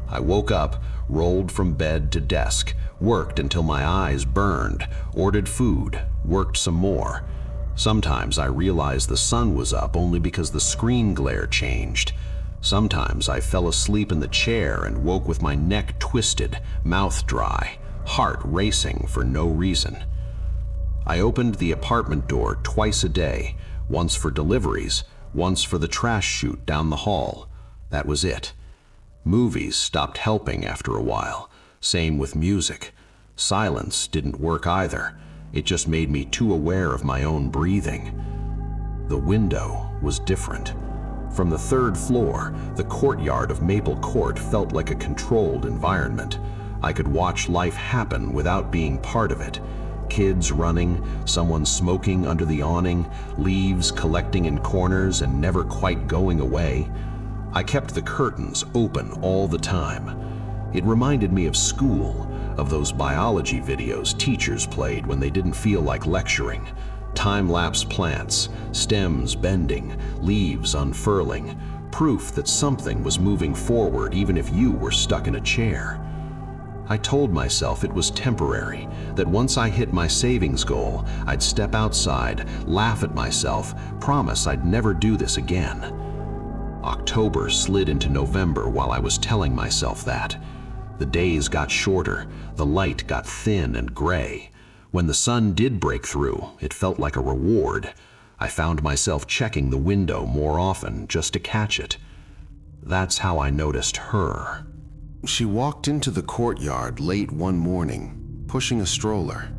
I woke up, rolled from bed to desk, worked until my eyes burned, ordered food, worked some more. Sometimes I realized the sun was up only because the screen glare changed. Sometimes I fell asleep in the chair and woke with my neck twisted, mouth dry, heart racing for no reason. I opened the apartment door twice a day, once for deliveries, once for the trash chute down the hall. That was it. Movies stopped helping after a while. Same with music. Silence didn't work either. It just made me too aware of my own breathing. The window was different. From the 3rd floor, the courtyard of Maple Court felt like a controlled environment. I could watch life happen without being part of it. Kids running, someone smoking under the awning, leaves collecting in corners and never quite going away. I kept the curtains open all the time. It reminded me of school, of those biology videos teachers played when they didn't feel like lecturing. Time-lapse plants, stems bending, leaves unfurling, proof that something was moving forward even if you were stuck in a chair. I told myself it was temporary, that once I hit my savings goal, I'd step outside, laugh at myself, promise I'd never do this again. October slid into November while I was telling myself that. The days got shorter, the light got thin and gray. When the sun did break through, it felt like a reward. I found myself checking the window more often just to catch it. That's how I noticed her. She walked into the courtyard late one morning, pushing a stroller.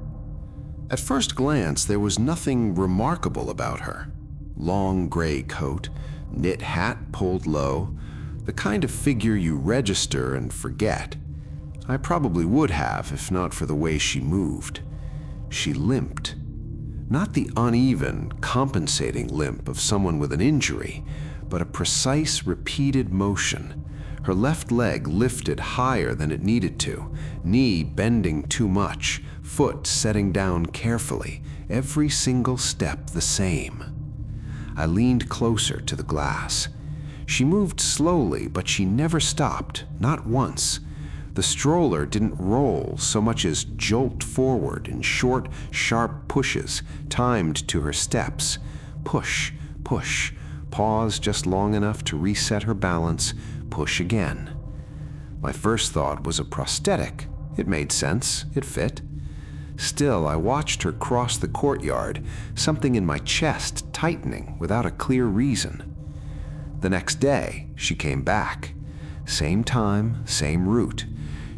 At first glance, there was nothing remarkable about her. Long gray coat, knit hat pulled low, the kind of figure you register and forget. I probably would have if not for the way she moved. She limped. Not the uneven, compensating limp of someone with an injury, but a precise, repeated motion. Her left leg lifted higher than it needed to, knee bending too much, foot setting down carefully, every single step the same. I leaned closer to the glass. She moved slowly, but she never stopped, not once. The stroller didn't roll so much as jolt forward in short, sharp pushes, timed to her steps. Push, push, pause just long enough to reset her balance, push again. My first thought was a prosthetic. It made sense, it fit. Still, I watched her cross the courtyard, something in my chest tightening without a clear reason. The next day, she came back. Same time, same route.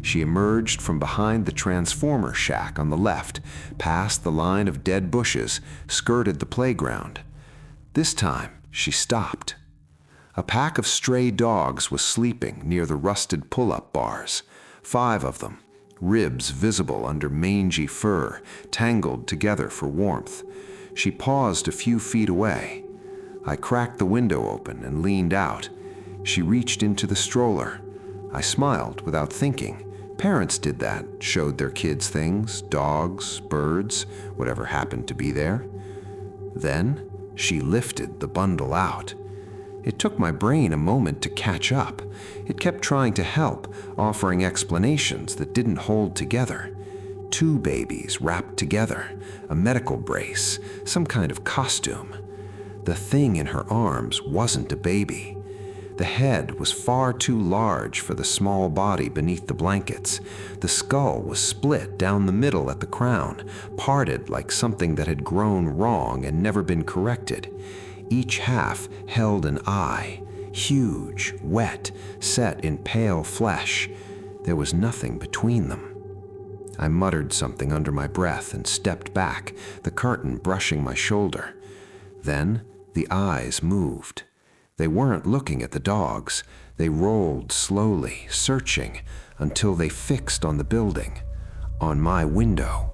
She emerged from behind the transformer shack on the left, past the line of dead bushes, skirted the playground. This time, she stopped. A pack of stray dogs was sleeping near the rusted pull-up bars, 5 of them, ribs visible under mangy fur, tangled together for warmth. She paused a few feet away. I cracked the window open and leaned out. She reached into the stroller. I smiled without thinking. Parents did that, showed their kids things, dogs, birds, whatever happened to be there. Then she lifted the bundle out. It took my brain a moment to catch up. It kept trying to help, offering explanations that didn't hold together. 2 babies wrapped together, a medical brace, some kind of costume. The thing in her arms wasn't a baby. The head was far too large for the small body beneath the blankets. The skull was split down the middle at the crown, parted like something that had grown wrong and never been corrected. Each half held an eye, huge, wet, set in pale flesh. There was nothing between them. I muttered something under my breath and stepped back, the curtain brushing my shoulder. Then the eyes moved. They weren't looking at the dogs. They rolled slowly, searching, until they fixed on the building, on my window.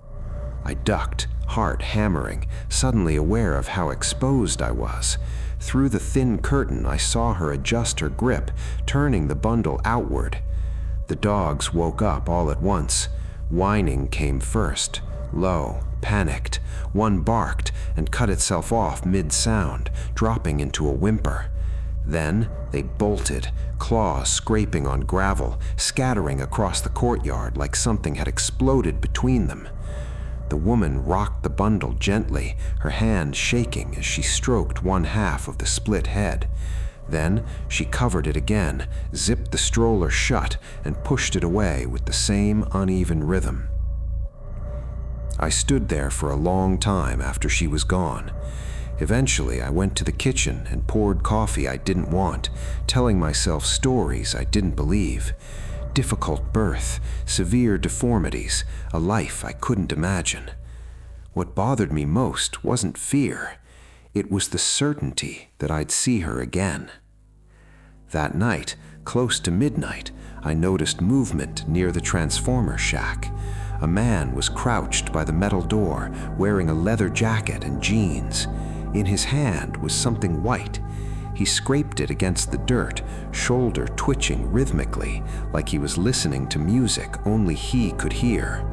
I ducked, heart hammering, suddenly aware of how exposed I was. Through the thin curtain, I saw her adjust her grip, turning the bundle outward. The dogs woke up all at once. Whining came first, low, panicked. One barked and cut itself off mid-sound, dropping into a whimper. Then they bolted, claws scraping on gravel, scattering across the courtyard like something had exploded between them. The woman rocked the bundle gently, her hand shaking as she stroked one half of the split head. Then she covered it again, zipped the stroller shut, and pushed it away with the same uneven rhythm. I stood there for a long time after she was gone. Eventually, I went to the kitchen and poured coffee I didn't want, telling myself stories I didn't believe. Difficult birth, severe deformities, a life I couldn't imagine. What bothered me most wasn't fear. It was the certainty that I'd see her again. That night, close to midnight, I noticed movement near the transformer shack. A man was crouched by the metal door, wearing a leather jacket and jeans. In his hand was something white. He scraped it against the dirt, shoulder twitching rhythmically, like he was listening to music only he could hear.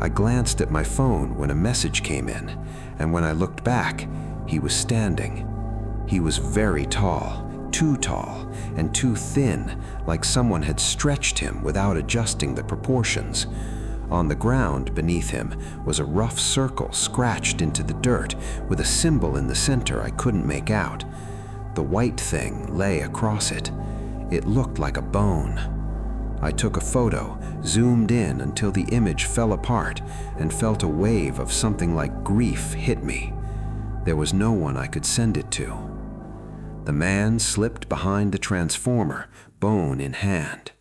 I glanced at my phone when a message came in, and when I looked back, he was standing. He was very tall, and too thin, like someone had stretched him without adjusting the proportions. On the ground beneath him was a rough circle scratched into the dirt with a symbol in the center I couldn't make out. The white thing lay across it. It looked like a bone. I took a photo, zoomed in until the image fell apart, and felt a wave of something like grief hit me. There was no one I could send it to. The man slipped behind the transformer, bone in hand.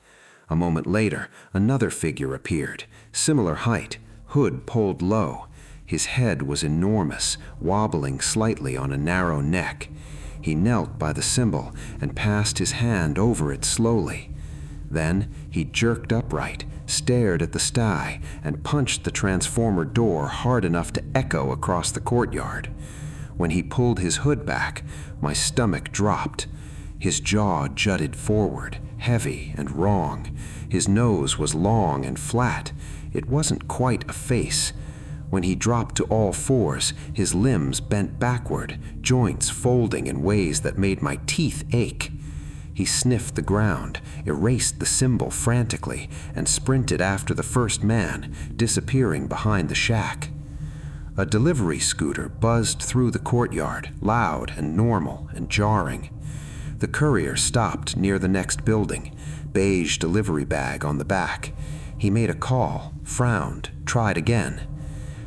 A moment later, another figure appeared, similar height, hood pulled low. His head was enormous, wobbling slightly on a narrow neck. He knelt by the symbol and passed his hand over it slowly. Then he jerked upright, stared at the sky, and punched the transformer door hard enough to echo across the courtyard. When he pulled his hood back, my stomach dropped. His jaw jutted forward, heavy and wrong. His nose was long and flat. It wasn't quite a face. When he dropped to all fours, his limbs bent backward, joints folding in ways that made my teeth ache. He sniffed the ground, erased the symbol frantically, and sprinted after the first man, disappearing behind the shack. A delivery scooter buzzed through the courtyard, loud and normal and jarring. The courier stopped near the next building, beige delivery bag on the back. He made a call, frowned, tried again.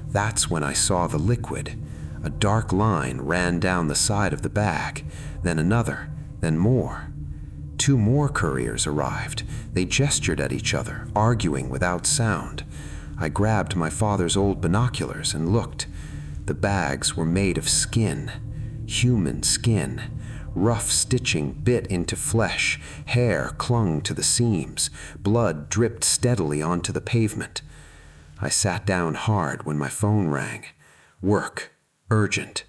That's when I saw the liquid. A dark line ran down the side of the bag, then another, then more. 2 more couriers arrived. They gestured at each other, arguing without sound. I grabbed my father's old binoculars and looked. The bags were made of skin, human skin. Rough stitching bit into flesh, hair clung to the seams, blood dripped steadily onto the pavement. I sat down hard when my phone rang. Work, urgent.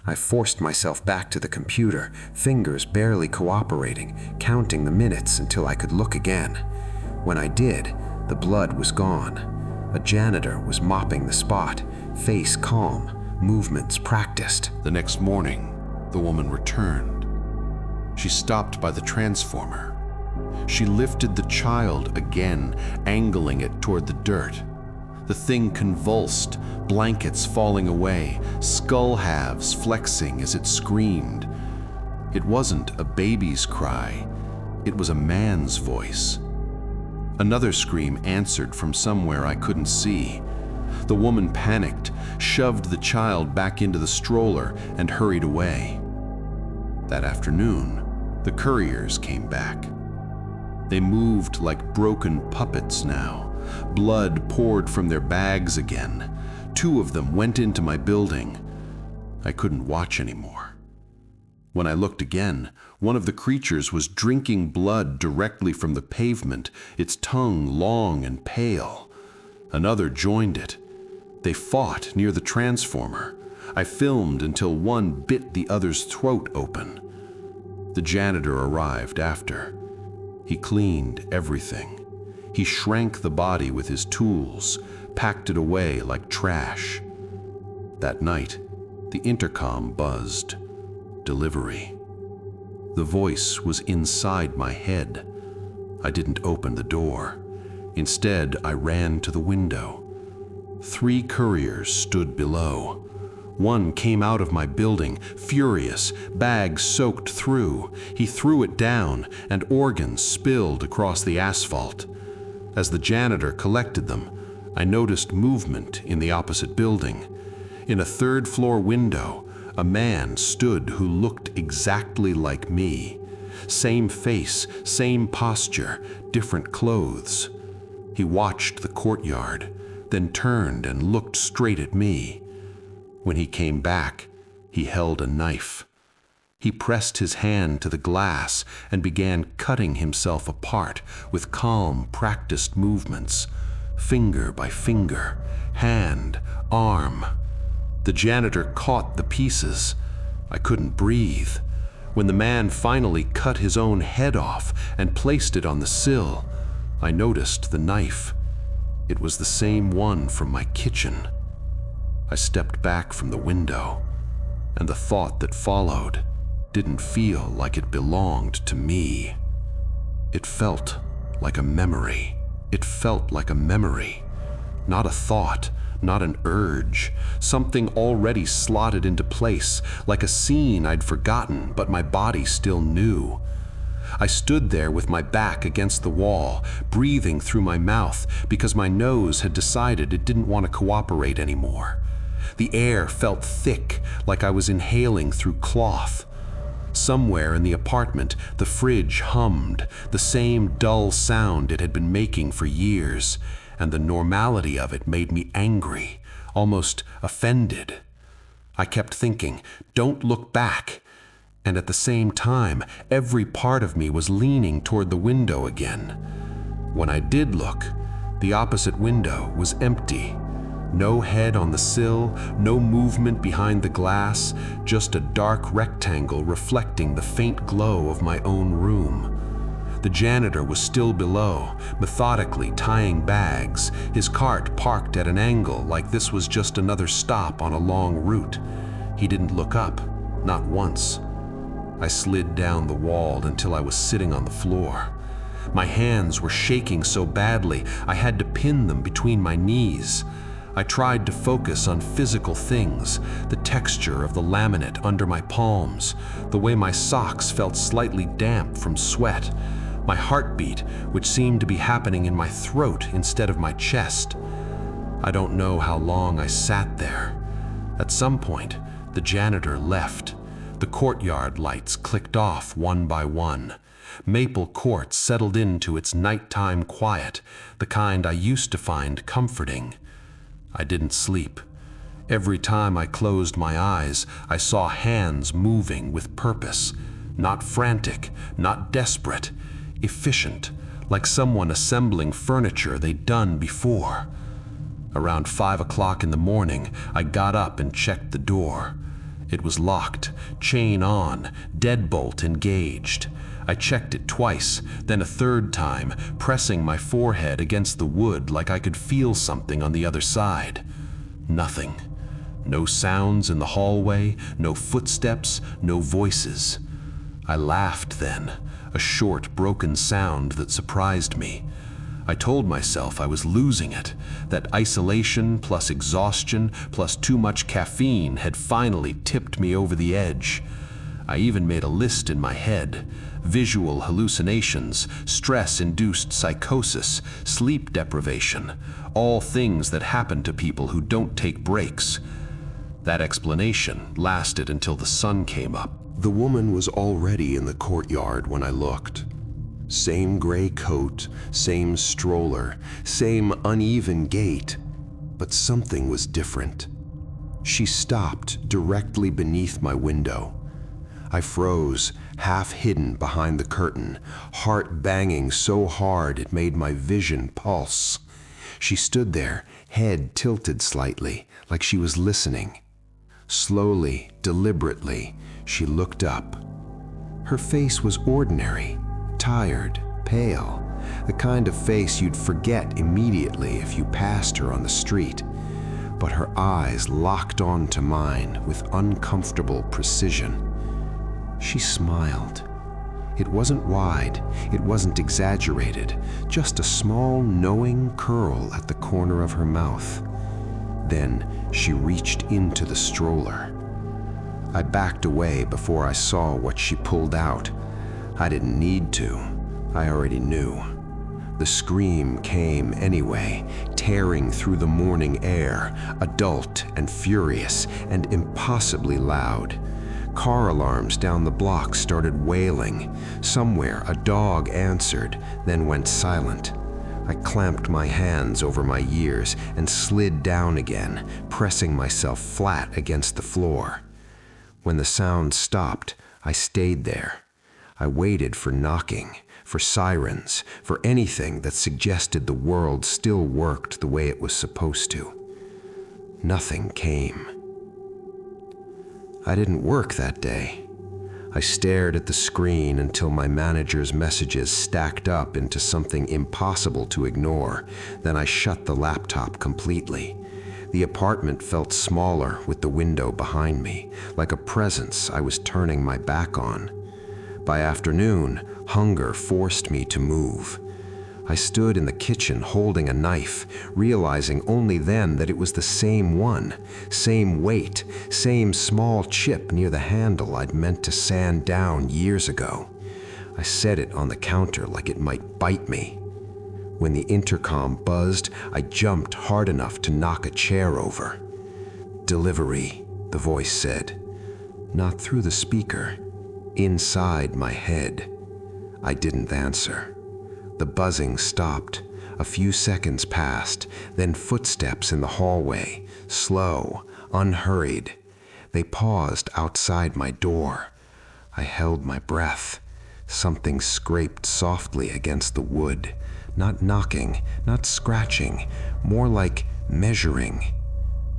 I forced myself back to the computer, fingers barely cooperating, counting the minutes until I could look again. When I did, the blood was gone. A janitor was mopping the spot, face calm, movements practiced. The next morning, the woman returned. She stopped by the transformer. She lifted the child again, angling it toward the dirt. The thing convulsed, blankets falling away, skull halves flexing as it screamed. It wasn't a baby's cry. It was a man's voice. Another scream answered from somewhere I couldn't see. The woman panicked, shoved the child back into the stroller, and hurried away. That afternoon, the couriers came back. They moved like broken puppets now. Blood poured from their bags again. 2 of them went into my building. I couldn't watch anymore. When I looked again, one of the creatures was drinking blood directly from the pavement, its tongue long and pale. Another joined it. They fought near the transformer. I filmed until one bit the other's throat open. The janitor arrived after. He cleaned everything. He shrank the body with his tools, packed it away like trash. That night, the intercom buzzed. Delivery. The voice was inside my head. I didn't open the door. Instead, I ran to the window. 3 couriers stood below. One came out of my building, furious, bag soaked through. He threw it down, and organs spilled across the asphalt. As the janitor collected them, I noticed movement in the opposite building. In a 3rd-floor window, a man stood who looked exactly like me. Same face, same posture, different clothes. He watched the courtyard, then turned and looked straight at me. When he came back, he held a knife. He pressed his hand to the glass and began cutting himself apart with calm, practiced movements, finger by finger, hand, arm. The janitor caught the pieces. I couldn't breathe. When the man finally cut his own head off and placed it on the sill, I noticed the knife. It was the same one from my kitchen. I stepped back from the window, and the thought that followed didn't feel like it belonged to me. It felt like a memory. It felt like a memory, not a thought, not an urge, something already slotted into place, like a scene I'd forgotten, but my body still knew. I stood there with my back against the wall, breathing through my mouth because my nose had decided it didn't want to cooperate anymore. The air felt thick, like I was inhaling through cloth. Somewhere in the apartment, the fridge hummed, the same dull sound it had been making for years, and the normality of it made me angry, almost offended. I kept thinking, don't look back. And at the same time, every part of me was leaning toward the window again. When I did look, the opposite window was empty. No head on the sill, no movement behind the glass, just a dark rectangle reflecting the faint glow of my own room. The janitor was still below, methodically tying bags, his cart parked at an angle like this was just another stop on a long route. He didn't look up, not once. I slid down the wall until I was sitting on the floor. My hands were shaking so badly I had to pin them between my knees. I tried to focus on physical things, the texture of the laminate under my palms, the way my socks felt slightly damp from sweat, my heartbeat, which seemed to be happening in my throat instead of my chest. I don't know how long I sat there. At some point, the janitor left. The courtyard lights clicked off one by one. Maple Court settled into its nighttime quiet, the kind I used to find comforting. I didn't sleep. Every time I closed my eyes, I saw hands moving with purpose. Not frantic, not desperate, efficient, like someone assembling furniture they'd done before. Around 5 o'clock in the morning, I got up and checked the door. It was locked, chain on, deadbolt engaged. I checked it twice, then a 3rd time, pressing my forehead against the wood like I could feel something on the other side. Nothing. No sounds in the hallway, no footsteps, no voices. I laughed then, a short, broken sound that surprised me. I told myself I was losing it, that isolation plus exhaustion plus too much caffeine had finally tipped me over the edge. I even made a list in my head: visual hallucinations, stress-induced psychosis, sleep deprivation, all things that happen to people who don't take breaks. That explanation lasted until the sun came up. The woman was already in the courtyard when I looked. Same gray coat, same stroller, same uneven gait, but something was different. She stopped directly beneath my window. I froze, half hidden behind the curtain, heart banging so hard it made my vision pulse. She stood there, head tilted slightly, like she was listening. Slowly, deliberately, she looked up. Her face was ordinary, tired, pale, the kind of face you'd forget immediately if you passed her on the street. But her eyes locked onto mine with uncomfortable precision. She smiled. It wasn't wide, it wasn't exaggerated, just a small, knowing curl at the corner of her mouth. Then she reached into the stroller. I backed away before I saw what she pulled out. I didn't need to. I already knew. The scream came anyway, tearing through the morning air, adult and furious and impossibly loud. Car alarms down the block started wailing. Somewhere a dog answered, then went silent. I clamped my hands over my ears and slid down again, pressing myself flat against the floor. When the sound stopped, I stayed there. I waited for knocking, for sirens, for anything that suggested the world still worked the way it was supposed to. Nothing came. I didn't work that day. I stared at the screen until my manager's messages stacked up into something impossible to ignore. Then I shut the laptop completely. The apartment felt smaller with the window behind me, like a presence I was turning my back on. By afternoon, hunger forced me to move. I stood in the kitchen holding a knife, realizing only then that it was the same one, same weight, same small chip near the handle I'd meant to sand down years ago. I set it on the counter like it might bite me. When the intercom buzzed, I jumped hard enough to knock a chair over. "Delivery," the voice said. Not through the speaker, inside my head. I didn't answer. The buzzing stopped. A few seconds passed, then footsteps in the hallway, slow, unhurried. They paused outside my door. I held my breath. Something scraped softly against the wood, not knocking, not scratching, more like measuring.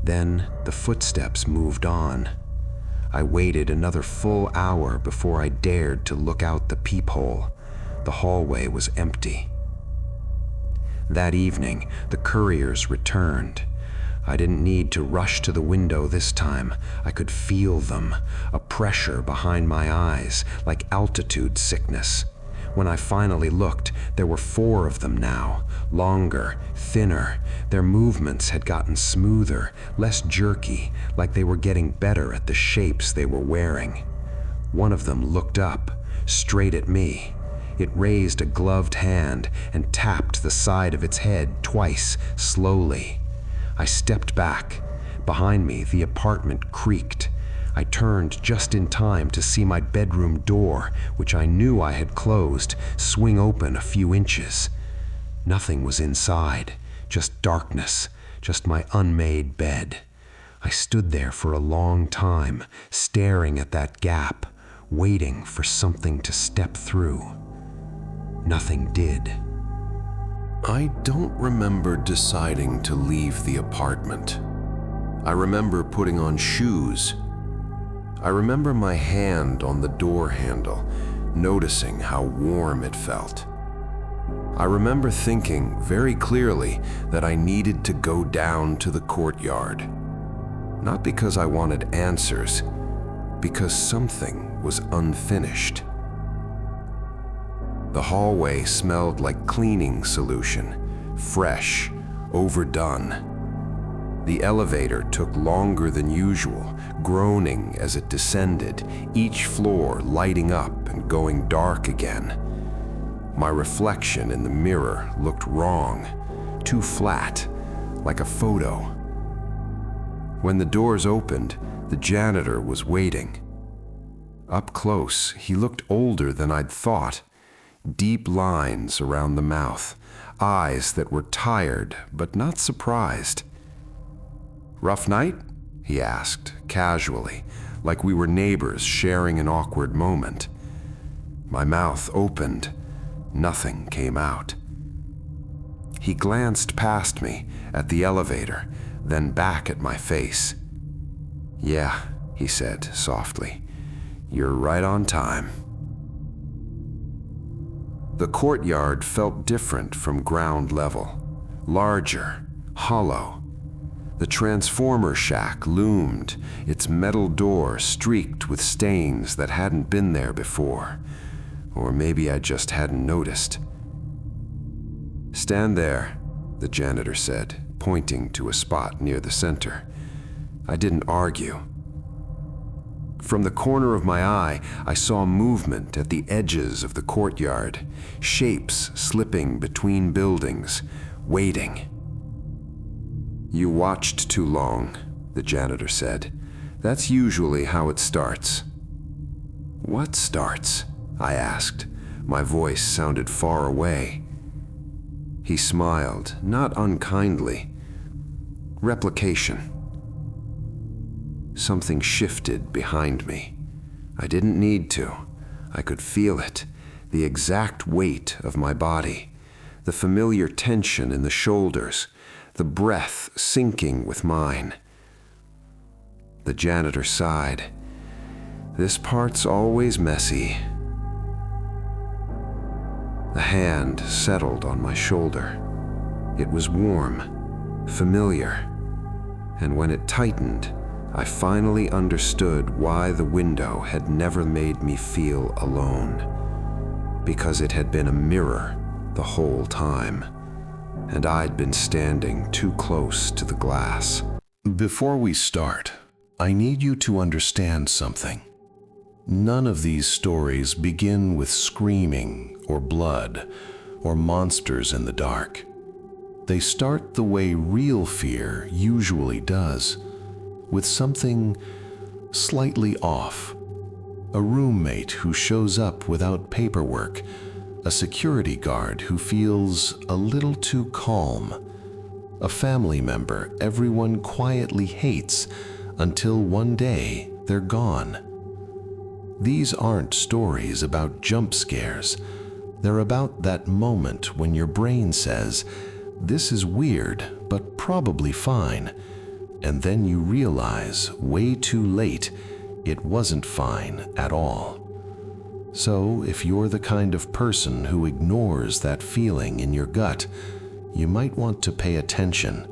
Then the footsteps moved on. I waited another full hour before I dared to look out the peephole. The hallway was empty. That evening, the couriers returned. I didn't need to rush to the window this time. I could feel them, a pressure behind my eyes, like altitude sickness. When I finally looked, there were 4 of them now, longer, thinner. Their movements had gotten smoother, less jerky, like they were getting better at the shapes they were wearing. One of them looked up, straight at me. It raised a gloved hand and tapped the side of its head twice, slowly. I stepped back. Behind me, the apartment creaked. I turned just in time to see my bedroom door, which I knew I had closed, swing open a few inches. Nothing was inside, just darkness, just my unmade bed. I stood there for a long time, staring at that gap, waiting for something to step through. Nothing did. I don't remember deciding to leave the apartment. I remember putting on shoes. I remember my hand on the door handle, noticing how warm it felt. I remember thinking very clearly that I needed to go down to the courtyard. Not because I wanted answers, because something was unfinished. The hallway smelled like cleaning solution, fresh, overdone. The elevator took longer than usual, groaning as it descended, each floor lighting up and going dark again. My reflection in the mirror looked wrong, too flat, like a photo. When the doors opened, the janitor was waiting. Up close, he looked older than I'd thought. Deep lines around the mouth, eyes that were tired but not surprised. "Rough night?" he asked, casually, like we were neighbors sharing an awkward moment. My mouth opened. Nothing came out. He glanced past me at the elevator, then back at my face. "Yeah," he said softly, "you're right on time." The courtyard felt different from ground level, larger, hollow. The transformer shack loomed, its metal door streaked with stains that hadn't been there before. Or maybe I just hadn't noticed. "Stand there," the janitor said, pointing to a spot near the center. I didn't argue. From the corner of my eye, I saw movement at the edges of the courtyard, shapes slipping between buildings, waiting. "You watched too long," the janitor said. "That's usually how it starts." "What starts?" I asked. My voice sounded far away. He smiled, not unkindly. "Replication." Something shifted behind me. I didn't need to. I could feel it, the exact weight of my body, the familiar tension in the shoulders, the breath sinking with mine. The janitor sighed. "This part's always messy." The hand settled on my shoulder. It was warm, familiar, and when it tightened, I finally understood why the window had never made me feel alone. Because it had been a mirror the whole time, and I'd been standing too close to the glass. Before we start, I need you to understand something. None of these stories begin with screaming or blood or monsters in the dark. They start the way real fear usually does, with something slightly off. A roommate who shows up without paperwork, a security guard who feels a little too calm, a family member everyone quietly hates until one day they're gone. These aren't stories about jump scares. They're about that moment when your brain says, "This is weird, but probably fine." And then you realize, way too late, it wasn't fine at all. So if you're the kind of person who ignores that feeling in your gut, you might want to pay attention.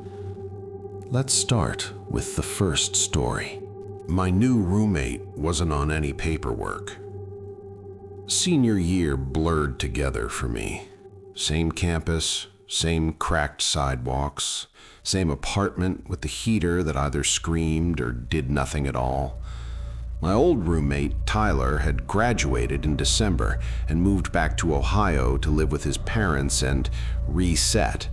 Let's start with the first story. My new roommate wasn't on any paperwork. Senior year blurred together for me. Same campus, same cracked sidewalks, same apartment with the heater that either screamed or did nothing at all. My old roommate, Tyler, had graduated in December and moved back to Ohio to live with his parents and reset,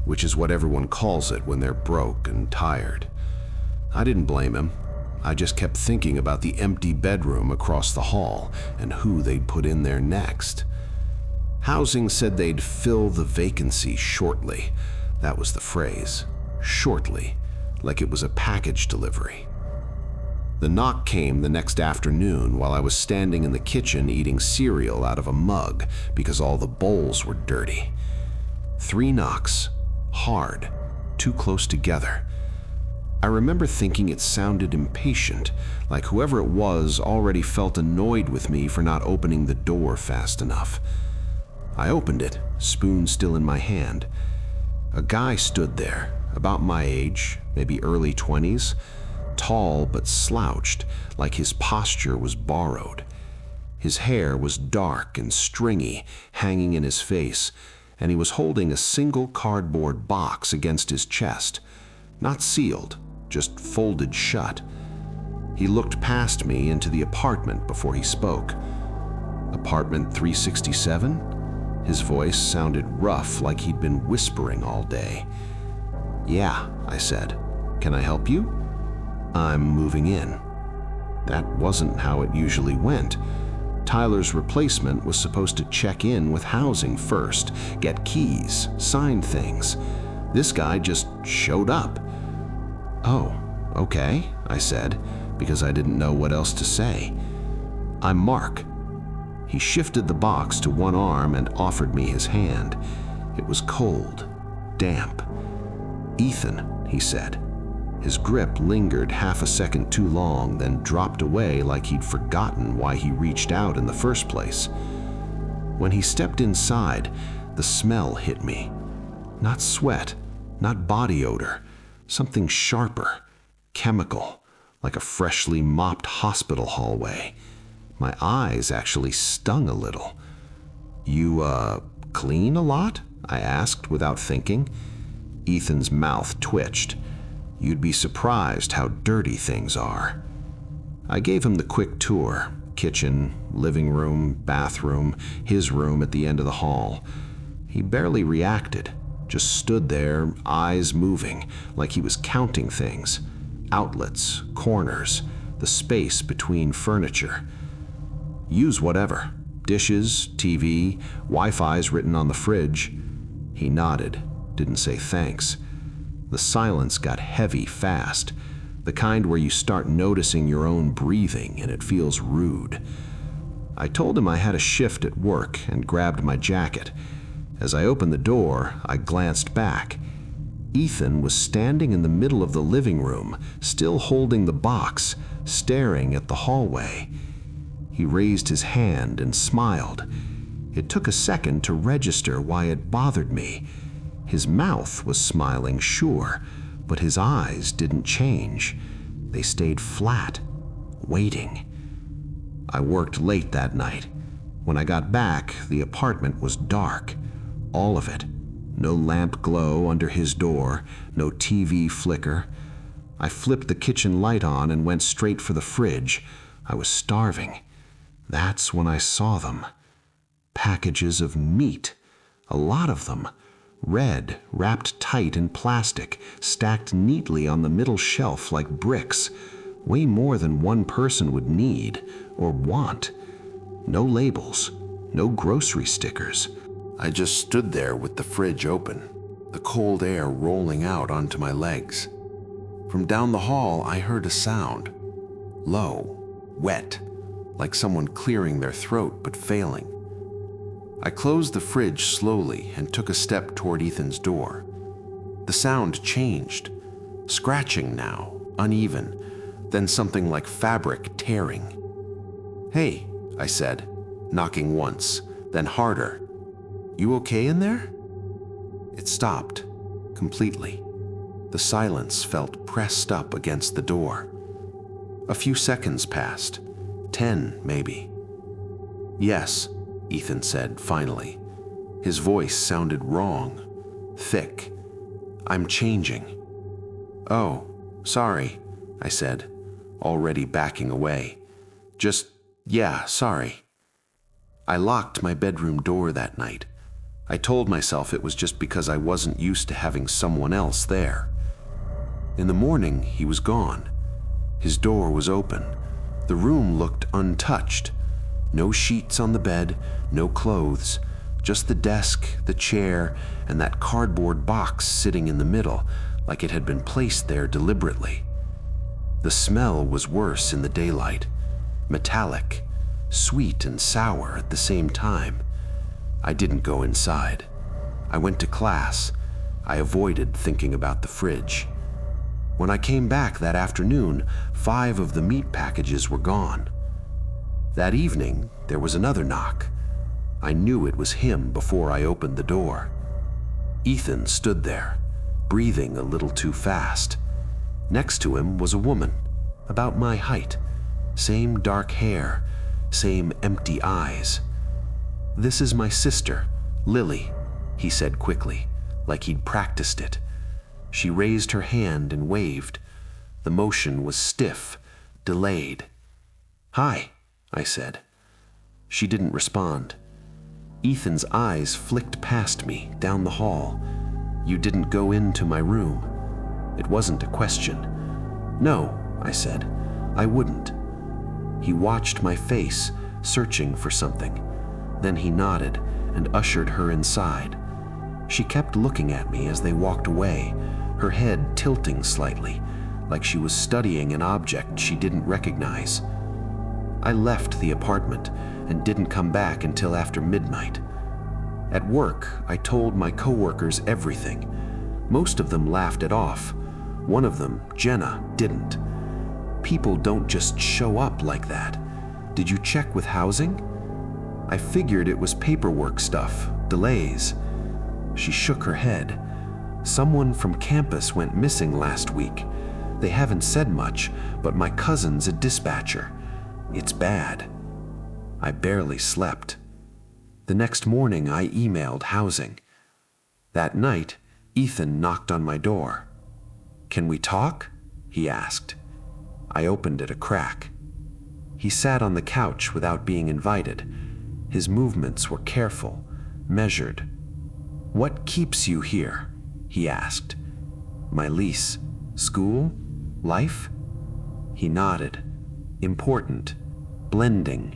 which is what everyone calls it when they're broke and tired. I didn't blame him. I just kept thinking about the empty bedroom across the hall and who they'd put in there next. Housing said they'd fill the vacancy shortly. That was the phrase, shortly, like it was a package delivery. The knock came the next afternoon while I was standing in the kitchen eating cereal out of a mug because all the bowls were dirty. 3 knocks, hard, too close together. I remember thinking it sounded impatient, like whoever it was already felt annoyed with me for not opening the door fast enough. I opened it, spoon still in my hand. A guy stood there, about my age, maybe early 20s, tall but slouched, like his posture was borrowed. His hair was dark and stringy, hanging in his face, and he was holding a single cardboard box against his chest. not sealed, just folded shut. He looked past me into the apartment before he spoke. Apartment 367? His voice sounded rough, like he'd been whispering all day. Yeah, I said. Can I help you? I'm moving in. That wasn't how it usually went. Tyler's replacement was supposed to check in with housing first, get keys, sign things. This guy just showed up. Oh, okay, I said, because I didn't know what else to say. I'm Mark. He shifted the box to one arm and offered me his hand. It was cold, damp. Ethan, he said. His grip lingered half a second too long, then dropped away like he'd forgotten why he reached out in the first place. When he stepped inside, the smell hit me. Not sweat, not body odor, something sharper, chemical, like a freshly mopped hospital hallway. My eyes actually stung a little. You, clean a lot? I asked without thinking. Ethan's mouth twitched. You'd be surprised how dirty things are. I gave him the quick tour. Kitchen, living room, bathroom, his room at the end of the hall. He barely reacted, just stood there, eyes moving, like he was counting things. Outlets, corners, the space between furniture. Use whatever. Dishes, TV, Wi-Fi's written on the fridge. He nodded, didn't say thanks. The silence got heavy fast, the kind where you start noticing your own breathing and it feels rude. I told him I had a shift at work and grabbed my jacket. As I opened the door, I glanced back. Ethan was standing in the middle of the living room, still holding the box, staring at the hallway. He raised his hand and smiled. It took a second to register why it bothered me. His mouth was smiling, sure, but his eyes didn't change. They stayed flat, waiting. I worked late that night. When I got back, the apartment was dark. All of it. No lamp glow under his door, no TV flicker. I flipped the kitchen light on and went straight for the fridge. I was starving. That's when I saw them. Packages of meat. A lot of them. Red, wrapped tight in plastic, stacked neatly on the middle shelf like bricks. Way more than one person would need or want. No labels, no grocery stickers. I just stood there with the fridge open, the cold air rolling out onto my legs. From down the hall, I heard a sound. Low, wet, like someone clearing their throat but failing. I closed the fridge slowly and took a step toward Ethan's door. The sound changed. Scratching now, uneven, then something like fabric tearing. "Hey," I said, knocking once, then harder. "You okay in there?" It stopped, completely. The silence felt pressed up against the door. A few seconds passed, 10 maybe. "Yes," Ethan said finally. His voice sounded wrong, thick. "I'm changing." "Oh, sorry," I said, already backing away. Yeah, sorry." I locked my bedroom door that night. I told myself it was just because I wasn't used to having someone else there. In the morning, he was gone. His door was open. The room looked untouched. No sheets on the bed, no clothes, just the desk, the chair, and that cardboard box sitting in the middle, like it had been placed there deliberately. The smell was worse in the daylight, metallic, sweet and sour at the same time. I didn't go inside. I went to class. I avoided thinking about the fridge. When I came back that afternoon, 5 of the meat packages were gone. That evening, there was another knock. I knew it was him before I opened the door. Ethan stood there, breathing a little too fast. Next to him was a woman, about my height. Same dark hair, same empty eyes. "This is my sister, Lily," he said quickly, like he'd practiced it. She raised her hand and waved. The motion was stiff, delayed. "Hi," I said. She didn't respond. Ethan's eyes flicked past me, down the hall. "You didn't go into my room." It wasn't a question. "No," I said, "I wouldn't." He watched my face, searching for something. Then he nodded and ushered her inside. She kept looking at me as they walked away, her head tilting slightly, like she was studying an object she didn't recognize. I left the apartment and didn't come back until after midnight. At work, I told my coworkers everything. Most of them laughed it off. One of them, Jenna, didn't. People don't just show up like that. Did you check with housing? I figured it was paperwork stuff, delays. She shook her head. Someone from campus went missing last week. They haven't said much, but my cousin's a dispatcher. It's bad. I barely slept. The next morning, I emailed housing. That night, Ethan knocked on my door. "Can we talk?" he asked. I opened it a crack. He sat on the couch without being invited. His movements were careful, measured. "What keeps you here?" he asked. "My lease, school, life?" He nodded. "Important, blending."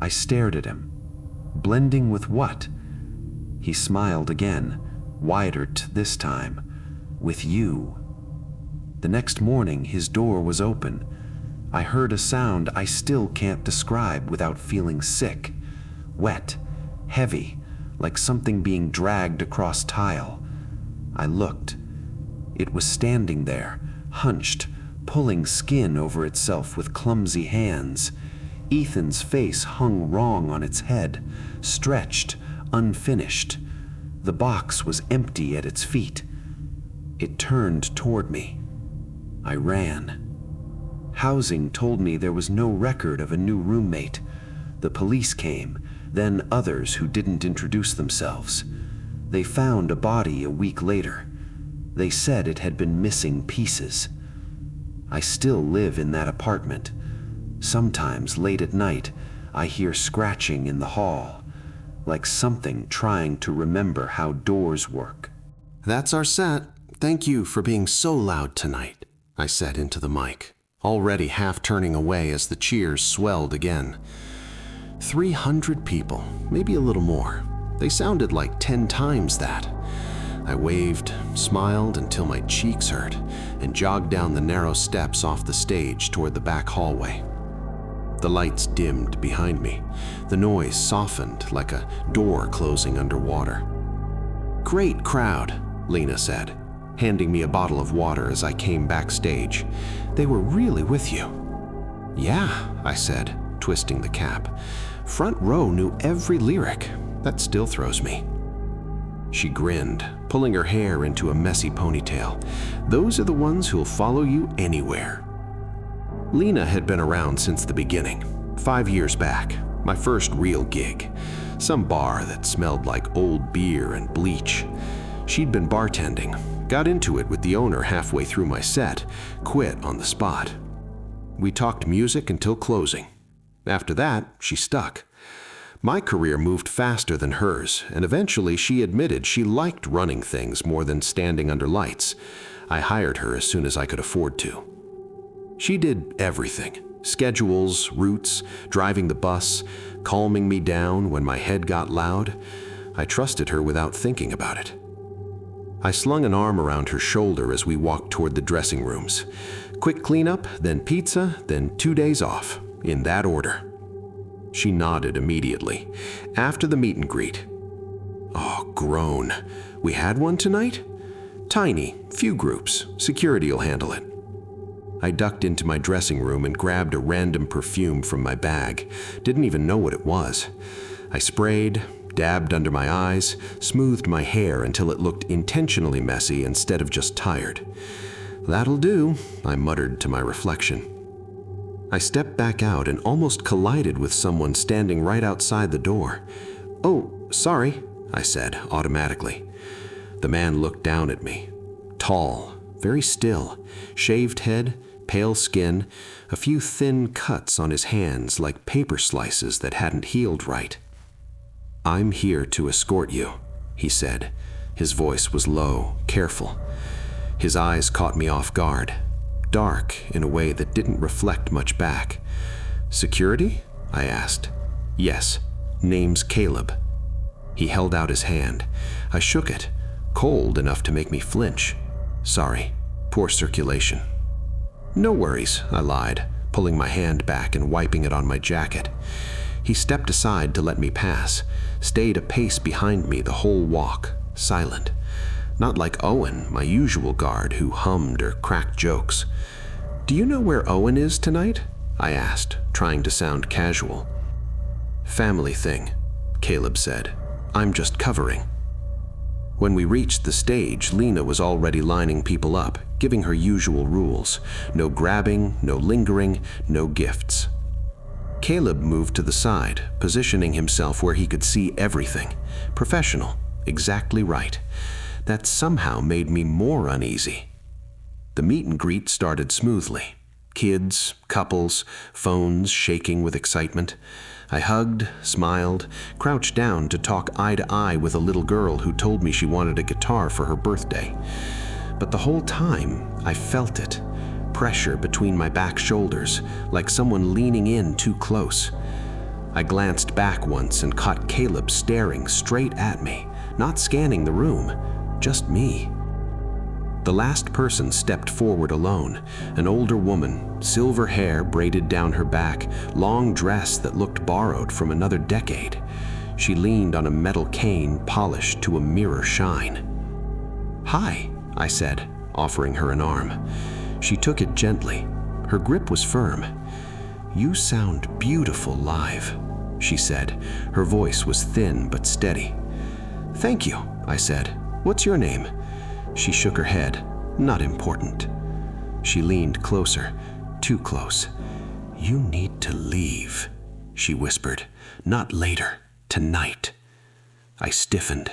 I stared at him. Blending with what? He smiled again, wider this time. "With you." The next morning, his door was open. I heard a sound I still can't describe without feeling sick. Wet, heavy, like something being dragged across tile. I looked. It was standing there, hunched, pulling skin over itself with clumsy hands. Ethan's face hung wrong on its head, stretched, unfinished. The box was empty at its feet. It turned toward me. I ran. Housing told me there was no record of a new roommate. The police came, then others who didn't introduce themselves. They found a body a week later. They said it had been missing pieces. I still live in that apartment. Sometimes late at night, I hear scratching in the hall, like something trying to remember how doors work. That's our set. Thank you for being so loud tonight, I said into the mic, already half turning away as the cheers swelled again. 300 people, maybe a little more. They sounded like 10 times that. I waved, smiled until my cheeks hurt, and jogged down the narrow steps off the stage toward the back hallway. The lights dimmed behind me. The noise softened like a door closing underwater. "Great crowd," Lena said, handing me a bottle of water as I came backstage. "They were really with you." "Yeah," I said, twisting the cap. "Front row knew every lyric. That still throws me." She grinned, pulling her hair into a messy ponytail. "Those are the ones who'll follow you anywhere." Lena had been around since the beginning, 5 years back, my first real gig. Some bar that smelled like old beer and bleach. She'd been bartending, got into it with the owner halfway through my set, quit on the spot. We talked music until closing. After that, she stuck. My career moved faster than hers, and eventually she admitted she liked running things more than standing under lights. I hired her as soon as I could afford to. She did everything: schedules, routes, driving the bus, calming me down when my head got loud. I trusted her without thinking about it. I slung an arm around her shoulder as we walked toward the dressing rooms. Quick cleanup, then pizza, then 2 days off, in that order. She nodded immediately. After the meet and greet. Oh, groan. We had one tonight? Tiny, few groups. Security'll handle it. I ducked into my dressing room and grabbed a random perfume from my bag. Didn't even know what it was. I sprayed, dabbed under my eyes, smoothed my hair until it looked intentionally messy instead of just tired. "That'll do," I muttered to my reflection. I stepped back out and almost collided with someone standing right outside the door. "Oh, sorry," I said automatically. The man looked down at me. Tall, very still, shaved head, pale skin, a few thin cuts on his hands like paper slices that hadn't healed right. "I'm here to escort you," he said. His voice was low, careful. His eyes caught me off guard, dark in a way that didn't reflect much back. "Security?" I asked. "Yes. Name's Caleb." He held out his hand. I shook it, cold enough to make me flinch. "Sorry, poor circulation." "No worries," I lied, pulling my hand back and wiping it on my jacket. He stepped aside to let me pass, stayed a pace behind me the whole walk, silent. Not like Owen, my usual guard, who hummed or cracked jokes. "Do you know where Owen is tonight?" I asked, trying to sound casual. "Family thing," Caleb said. "I'm just covering." When we reached the stage, Lena was already lining people up, giving her usual rules. No grabbing, no lingering, no gifts. Caleb moved to the side, positioning himself where he could see everything. Professional, exactly right. That somehow made me more uneasy. The meet and greet started smoothly. Kids, couples, phones shaking with excitement. I hugged, smiled, crouched down to talk eye to eye with a little girl who told me she wanted a guitar for her birthday. But the whole time, I felt it. Pressure between my back shoulders, like someone leaning in too close. I glanced back once and caught Caleb staring straight at me, not scanning the room, just me. The last person stepped forward alone, an older woman, silver hair braided down her back, long dress that looked borrowed from another decade. She leaned on a metal cane polished to a mirror shine. "Hi," I said, offering her an arm. She took it gently. Her grip was firm. "You sound beautiful live," she said. Her voice was thin but steady. "Thank you," I said. "What's your name?" She shook her head. "Not important." She leaned closer, too close. "You need to leave," she whispered. "Not later, tonight." I stiffened.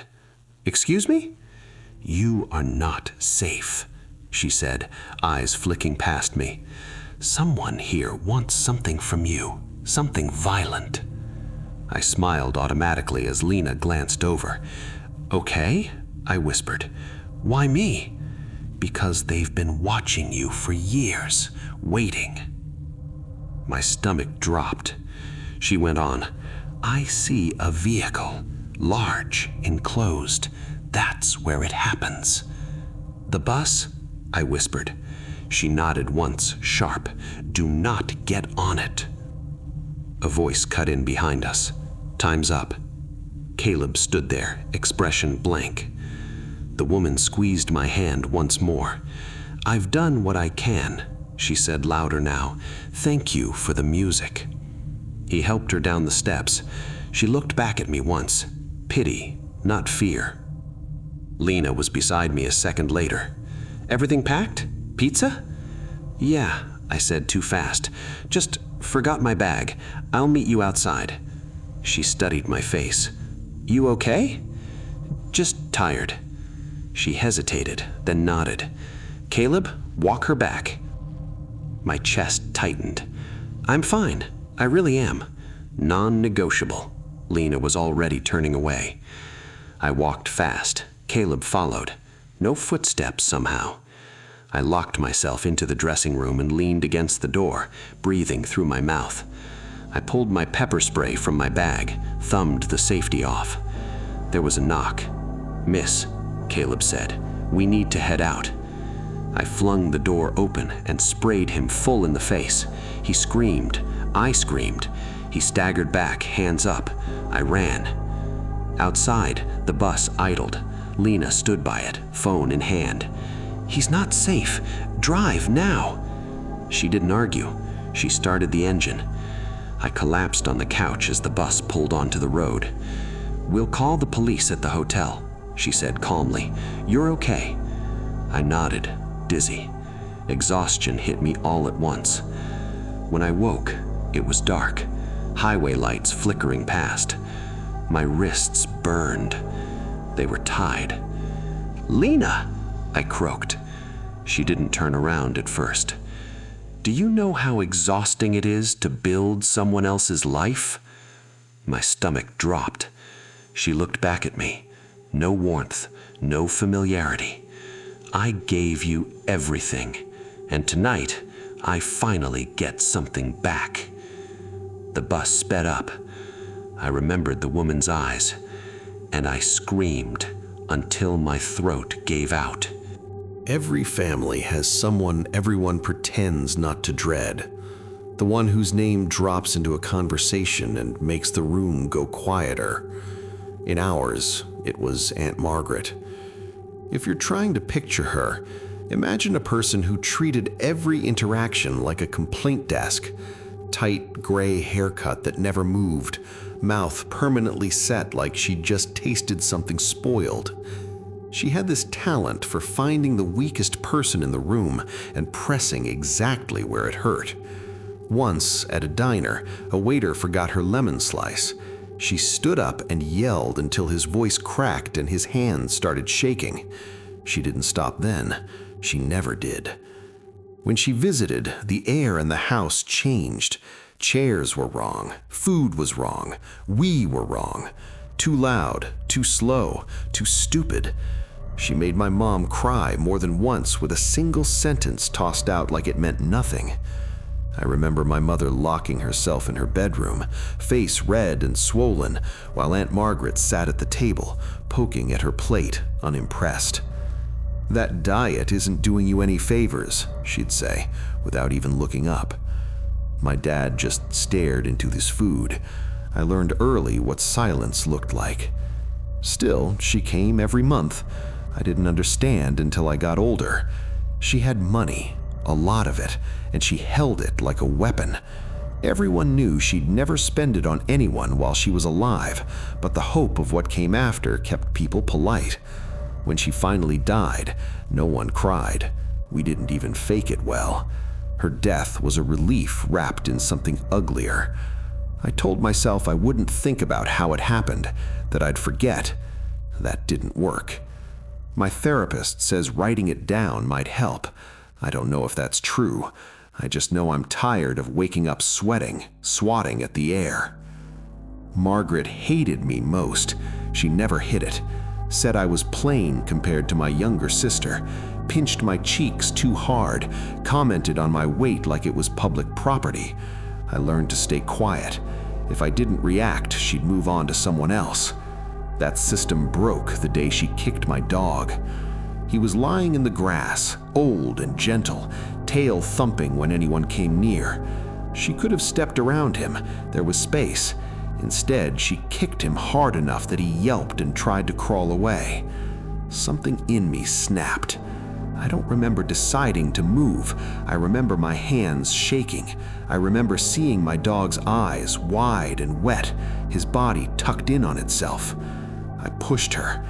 "Excuse me?" "You are not safe," she said, eyes flicking past me. "Someone here wants something from you, something violent." I smiled automatically as Lena glanced over. "Okay," I whispered. "Why me?" "Because they've been watching you for years, waiting." My stomach dropped. She went on. "I see a vehicle, large, enclosed. That's where it happens." "The bus?" I whispered. She nodded once, sharp. "Do not get on it." A voice cut in behind us. "Time's up." Caleb stood there, expression blank. The woman squeezed my hand once more. "I've done what I can," she said louder now. "Thank you for the music." He helped her down the steps. She looked back at me once. Pity, not fear. Lena was beside me a second later. "Everything packed? Pizza?" "Yeah," I said too fast. "Just forgot my bag. I'll meet you outside." She studied my face. "You okay?" "Just tired." She hesitated, then nodded. "Caleb, walk her back." My chest tightened. "I'm fine. I really am." Non-negotiable. Lena was already turning away. I walked fast. Caleb followed. No footsteps somehow. I locked myself into the dressing room and leaned against the door, breathing through my mouth. I pulled my pepper spray from my bag, thumbed the safety off. There was a knock. "Miss," Caleb said, "we need to head out." I flung the door open and sprayed him full in the face. He screamed. I screamed. He staggered back, hands up. I ran. Outside, the bus idled. Lena stood by it, phone in hand. "He's not safe. Drive now." She didn't argue. She started the engine. I collapsed on the couch as the bus pulled onto the road. "We'll call the police at the hotel," she said calmly. "You're okay." I nodded, dizzy. Exhaustion hit me all at once. When I woke, it was dark, highway lights flickering past. My wrists burned. They were tied. "Lena!" I croaked. She didn't turn around at first. Do you know how exhausting it is to build someone else's life? My stomach dropped. She looked back at me. No warmth, no familiarity. I gave you everything, and tonight I finally get something back. The bus sped up. I remembered the woman's eyes, and I screamed until my throat gave out. Every family has someone everyone pretends not to dread. The one whose name drops into a conversation and makes the room go quieter. In ours, it was Aunt Margaret. If you're trying to picture her, imagine a person who treated every interaction like a complaint desk. Tight, gray haircut that never moved, mouth permanently set like she'd just tasted something spoiled. She had this talent for finding the weakest person in the room and pressing exactly where it hurt. Once, at a diner, a waiter forgot her lemon slice. She stood up and yelled until his voice cracked and his hands started shaking. She didn't stop then. She never did. When she visited, the air in the house changed. Chairs were wrong. Food was wrong. We were wrong. Too loud, too slow, too stupid. She made my mom cry more than once with a single sentence tossed out like it meant nothing. I remember my mother locking herself in her bedroom, face red and swollen, while Aunt Margaret sat at the table, poking at her plate, unimpressed. "That diet isn't doing you any favors," she'd say, without even looking up. My dad just stared into his food. I learned early what silence looked like. Still, she came every month. I didn't understand until I got older. She had money, a lot of it, and she held it like a weapon. Everyone knew she'd never spend it on anyone while she was alive, but the hope of what came after kept people polite. When she finally died, no one cried. We didn't even fake it well. Her death was a relief wrapped in something uglier. I told myself I wouldn't think about how it happened, that I'd forget. That didn't work. My therapist says writing it down might help. I don't know if that's true. I just know I'm tired of waking up sweating, swatting at the air. Margaret hated me most. She never hid it. Said I was plain compared to my younger sister, pinched my cheeks too hard, commented on my weight like it was public property. I learned to stay quiet. If I didn't react, she'd move on to someone else. That system broke the day she kicked my dog. He was lying in the grass, old and gentle, tail thumping when anyone came near. She could have stepped around him. There was space. Instead, she kicked him hard enough that he yelped and tried to crawl away. Something in me snapped. I don't remember deciding to move. I remember my hands shaking. I remember seeing my dog's eyes wide and wet, his body tucked in on itself. I pushed her.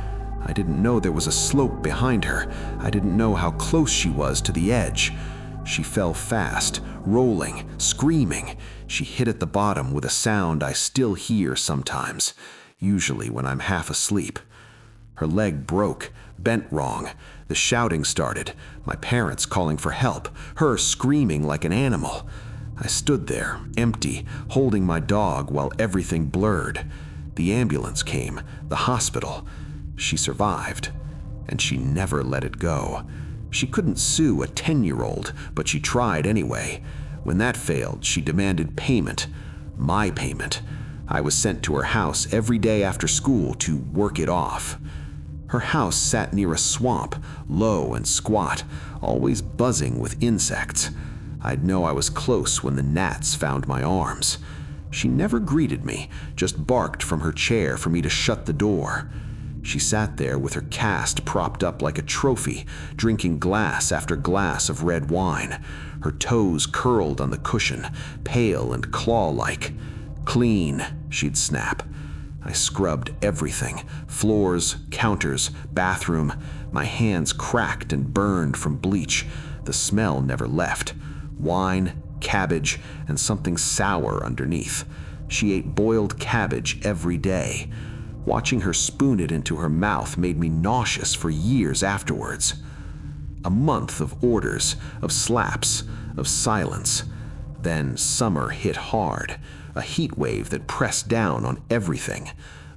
I didn't know there was a slope behind her. I didn't know how close she was to the edge. She fell fast, rolling, screaming. She hit at the bottom with a sound I still hear sometimes, usually when I'm half asleep. Her leg broke, bent wrong. The shouting started, my parents calling for help, her screaming like an animal. I stood there, empty, holding my dog while everything blurred. The ambulance came, the hospital. She survived, and she never let it go. She couldn't sue a 10-year-old, but she tried anyway. When that failed, she demanded payment, my payment. I was sent to her house every day after school to work it off. Her house sat near a swamp, low and squat, always buzzing with insects. I'd know I was close when the gnats found my arms. She never greeted me, just barked from her chair for me to shut the door. She sat there with her cast propped up like a trophy, drinking glass after glass of red wine. Her toes curled on the cushion, pale and claw-like. "Clean," she'd snap. I scrubbed everything, floors, counters, bathroom. My hands cracked and burned from bleach. The smell never left. Wine, cabbage, and something sour underneath. She ate boiled cabbage every day. Watching her spoon it into her mouth made me nauseous for years afterwards. A month of orders, of slaps, of silence. Then summer hit hard, a heat wave that pressed down on everything.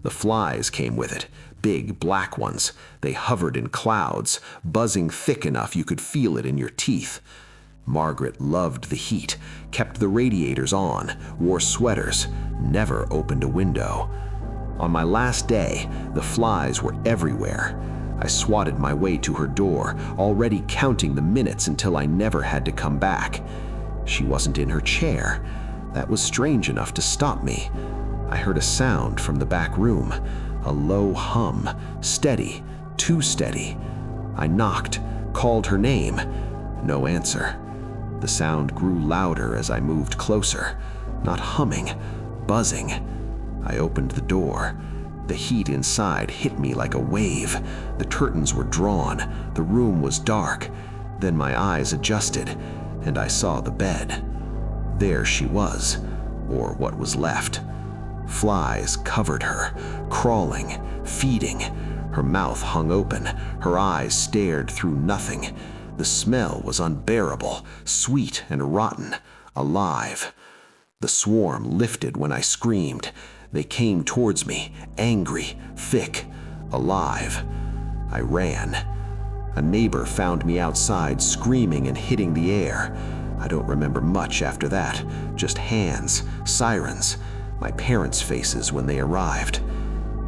The flies came with it, big black ones. They hovered in clouds, buzzing thick enough you could feel it in your teeth. Margaret loved the heat, kept the radiators on, wore sweaters, never opened a window. On my last day, the flies were everywhere. I swatted my way to her door, already counting the minutes until I never had to come back. She wasn't in her chair. That was strange enough to stop me. I heard a sound from the back room, a low hum, steady, too steady. I knocked, called her name. No answer. The sound grew louder as I moved closer. Not humming, buzzing. I opened the door. The heat inside hit me like a wave. The curtains were drawn. The room was dark. Then my eyes adjusted, and I saw the bed. There she was, or what was left. Flies covered her, crawling, feeding. Her mouth hung open. Her eyes stared through nothing. The smell was unbearable, sweet and rotten, alive. The swarm lifted when I screamed. They came towards me, angry, thick, alive. I ran. A neighbor found me outside, screaming and hitting the air. I don't remember much after that, just hands, sirens, my parents' faces when they arrived.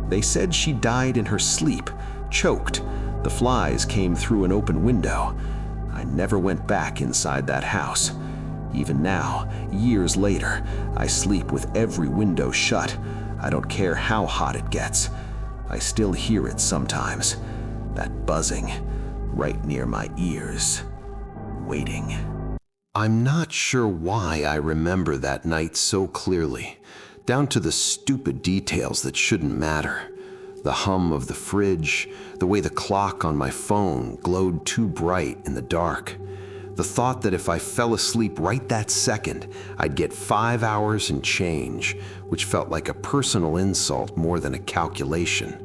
They said she died in her sleep, choked. The flies came through an open window. I never went back inside that house. Even now, years later, I sleep with every window shut. I don't care how hot it gets. I still hear it sometimes, that buzzing right near my ears, waiting. I'm not sure why I remember that night so clearly, down to the stupid details that shouldn't matter. The hum of the fridge, the way the clock on my phone glowed too bright in the dark. The thought that if I fell asleep right that second, I'd get 5 hours and change, which felt like a personal insult more than a calculation.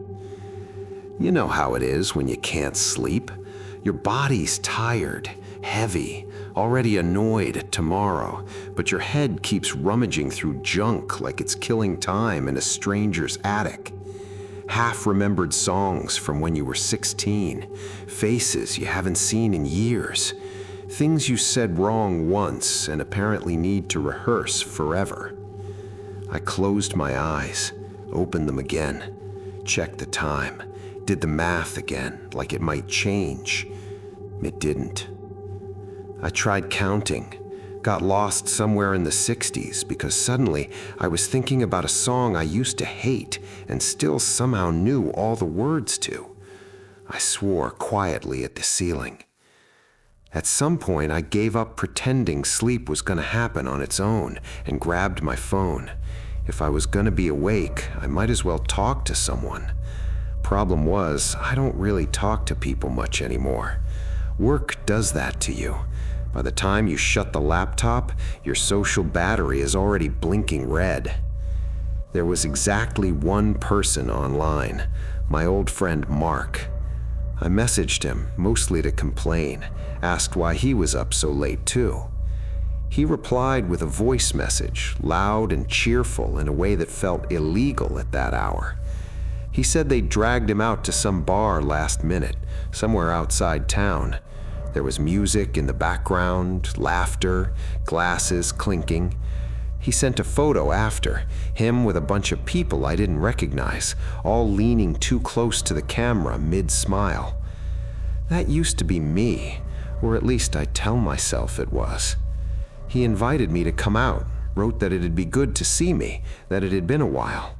You know how it is when you can't sleep. Your body's tired, heavy, already annoyed at tomorrow, but your head keeps rummaging through junk like it's killing time in a stranger's attic. Half-remembered songs from when you were 16, faces you haven't seen in years, things you said wrong once and apparently need to rehearse forever. I closed my eyes, opened them again, checked the time, did the math again like it might change. It didn't. I tried counting, got lost somewhere in the 60s because suddenly I was thinking about a song I used to hate and still somehow knew all the words to. I swore quietly at the ceiling. At some point, I gave up pretending sleep was going to happen on its own and grabbed my phone. If I was going to be awake, I might as well talk to someone. Problem was, I don't really talk to people much anymore. Work does that to you. By the time you shut the laptop, your social battery is already blinking red. There was exactly one person online, my old friend Mark. I messaged him, mostly to complain, asked why he was up so late too. He replied with a voice message, loud and cheerful in a way that felt illegal at that hour. He said they dragged him out to some bar last minute, somewhere outside town. There was music in the background, laughter, glasses clinking. He sent a photo after, him with a bunch of people I didn't recognize, all leaning too close to the camera mid-smile. That used to be me, or at least I tell myself it was. He invited me to come out, wrote that it'd be good to see me, that it had been a while.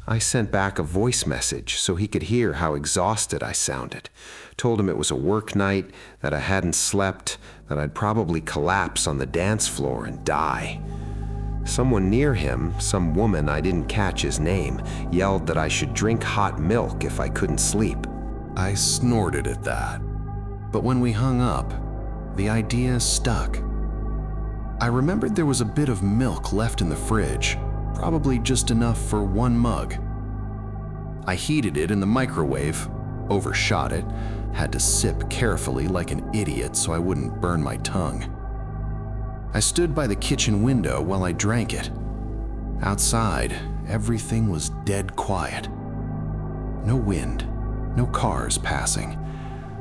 I sent back a voice message so he could hear how exhausted I sounded. Told him it was a work night, that I hadn't slept, that I'd probably collapse on the dance floor and die. Someone near him, some woman I didn't catch his name, yelled that I should drink hot milk if I couldn't sleep. I snorted at that. But when we hung up, the idea stuck. I remembered there was a bit of milk left in the fridge, probably just enough for 1 mug. I heated it in the microwave, overshot it, Had to sip carefully like an idiot so I wouldn't burn my tongue. I stood by the kitchen window while I drank it. Outside, everything was dead quiet. No wind, no cars passing.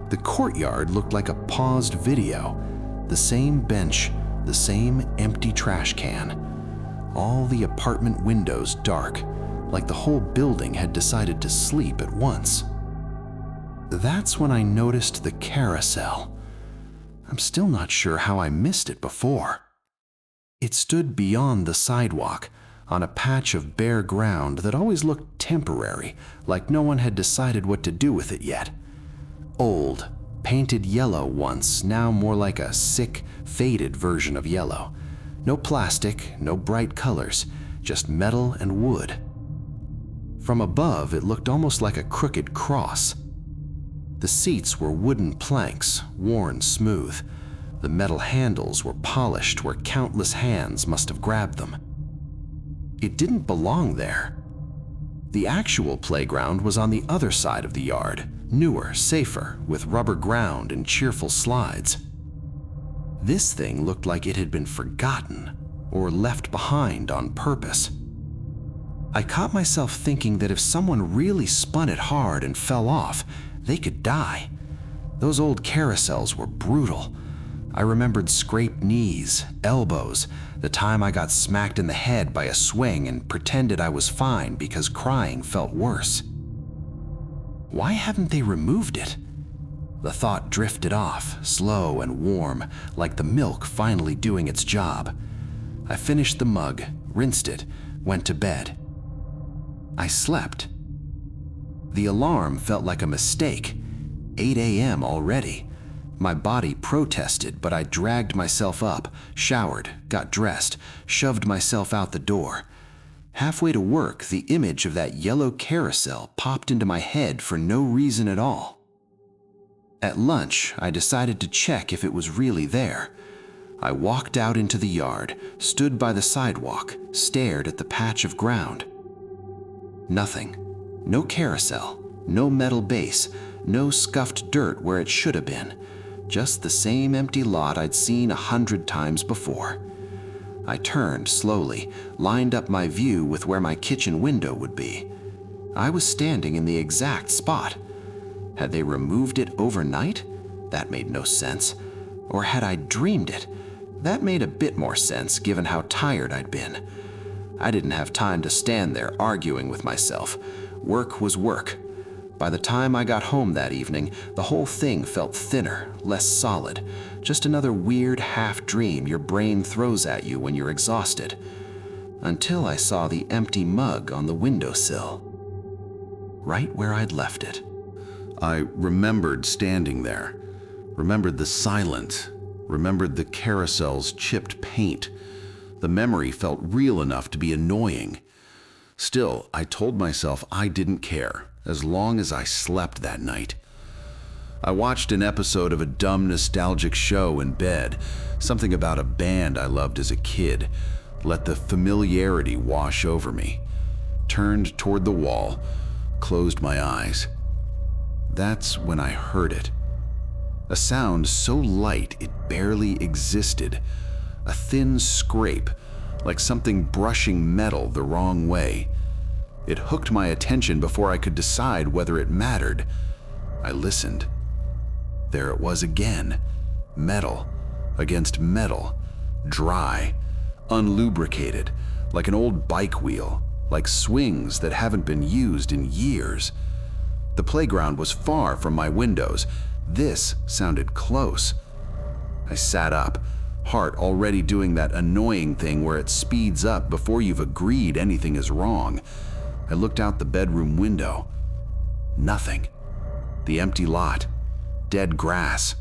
The courtyard looked like a paused video. The same bench, the same empty trash can. All the apartment windows dark, like the whole building had decided to sleep at once. That's when I noticed the carousel. I'm still not sure how I missed it before. It stood beyond the sidewalk, on a patch of bare ground that always looked temporary, like no one had decided what to do with it yet. Old, painted yellow once, now more like a sick, faded version of yellow. No plastic, no bright colors, just metal and wood. From above, it looked almost like a crooked cross. The seats were wooden planks, worn smooth. The metal handles were polished where countless hands must have grabbed them. It didn't belong there. The actual playground was on the other side of the yard, newer, safer, with rubber ground and cheerful slides. This thing looked like it had been forgotten or left behind on purpose. I caught myself thinking that if someone really spun it hard and fell off, they could die. Those old carousels were brutal. I remembered scraped knees, elbows, the time I got smacked in the head by a swing and pretended I was fine because crying felt worse. Why haven't they removed it? The thought drifted off, slow and warm, like the milk finally doing its job. I finished the mug, rinsed it, went to bed. I slept. The alarm felt like a mistake. 8 a.m. already. My body protested, but I dragged myself up, showered, got dressed, shoved myself out the door. Halfway to work, the image of that yellow carousel popped into my head for no reason at all. At lunch, I decided to check if it was really there. I walked out into the yard, stood by the sidewalk, stared at the patch of ground. Nothing. No carousel, no metal base, no scuffed dirt where it should have been. Just the same empty lot I'd seen 100 times before. I turned slowly, lined up my view with where my kitchen window would be. I was standing in the exact spot. Had they removed it overnight? That made no sense. Or had I dreamed it? That made a bit more sense given how tired I'd been. I didn't have time to stand there arguing with myself. Work was work. By the time I got home that evening, the whole thing felt thinner, less solid. Just another weird half-dream your brain throws at you when you're exhausted. Until I saw the empty mug on the windowsill, right where I'd left it. I remembered standing there, remembered the silence, remembered the carousel's chipped paint. The memory felt real enough to be annoying. Still, I told myself I didn't care, as long as I slept that night. I watched an episode of a dumb nostalgic show in bed, something about a band I loved as a kid. Let the familiarity wash over me. Turned toward the wall, closed my eyes. That's when I heard it. A sound so light it barely existed. A thin scrape, like something brushing metal the wrong way. It hooked my attention before I could decide whether it mattered. I listened. There it was again. Metal against metal. Dry. Unlubricated. Like an old bike wheel. Like swings that haven't been used in years. The playground was far from my windows. This sounded close. I sat up, heart already doing that annoying thing where it speeds up before you've agreed anything is wrong. I looked out the bedroom window. Nothing. The empty lot. Dead grass.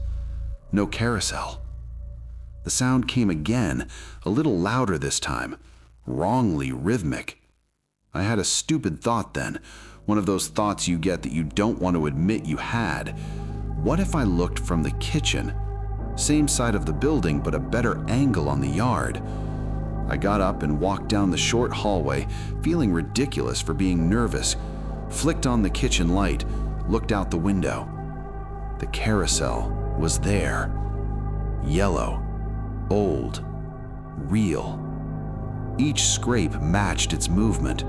No carousel. The sound came again, a little louder this time. Wrongly rhythmic. I had a stupid thought then, one of those thoughts you get that you don't want to admit you had. What if I looked from the kitchen? Same side of the building, but a better angle on the yard. I got up and walked down the short hallway, feeling ridiculous for being nervous, flicked on the kitchen light, looked out the window. The carousel was there. Yellow, old, real. Each scrape matched its movement.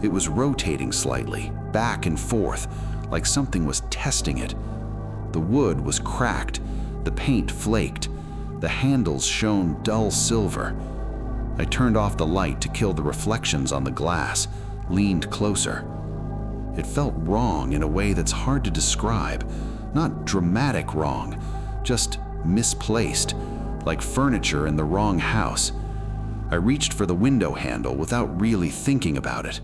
It was rotating slightly, back and forth, like something was testing it. The wood was cracked, the paint flaked, the handles shone dull silver. I turned off the light to kill the reflections on the glass, leaned closer. It felt wrong in a way that's hard to describe. Not dramatic wrong, just misplaced, like furniture in the wrong house. I reached for the window handle without really thinking about it.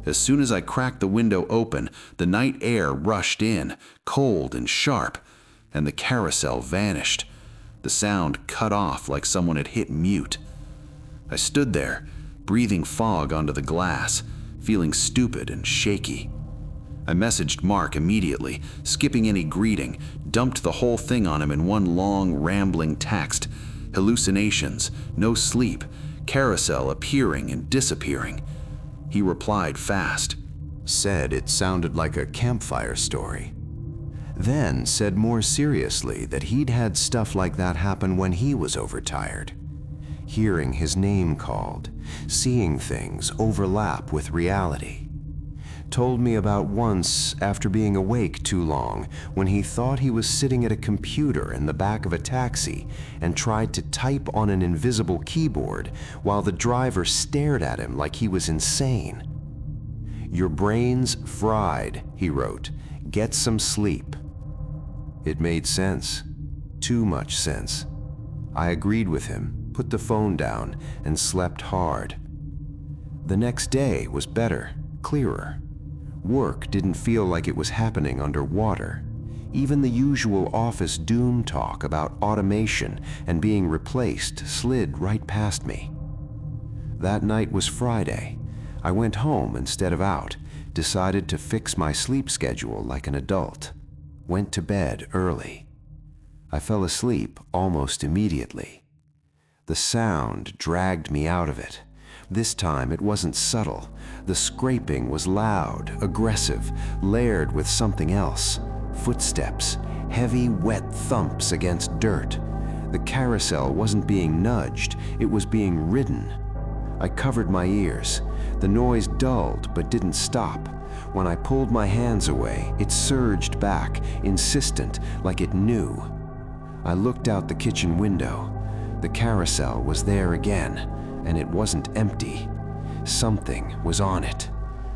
As soon as I cracked the window open, the night air rushed in, cold and sharp, and the carousel vanished. The sound cut off like someone had hit mute. I stood there, breathing fog onto the glass, feeling stupid and shaky. I messaged Mark immediately, skipping any greeting, dumped the whole thing on him in one long, rambling text. Hallucinations, no sleep, carousel appearing and disappearing. He replied fast. Said it sounded like a campfire story. Then said more seriously that he'd had stuff like that happen when he was overtired. Hearing his name called, seeing things overlap with reality. Told me about once after being awake too long when he thought he was sitting at a computer in the back of a taxi and tried to type on an invisible keyboard while the driver stared at him like he was insane. "Your brain's fried," he wrote. "Get some sleep." It made sense. Too much sense. I agreed with him, put the phone down, and slept hard. The next day was better, clearer. Work didn't feel like it was happening underwater. Even the usual office doom talk about automation and being replaced slid right past me. That night was Friday. I went home instead of out, decided to fix my sleep schedule like an adult. Went to bed early. I fell asleep almost immediately. The sound dragged me out of it. This time it wasn't subtle. The scraping was loud, aggressive, layered with something else. Footsteps, heavy, wet thumps against dirt. The carousel wasn't being nudged, it was being ridden. I covered my ears. The noise dulled but didn't stop. When I pulled my hands away, it surged back, insistent, like it knew. I looked out the kitchen window. The carousel was there again. And it wasn't empty. Something was on it.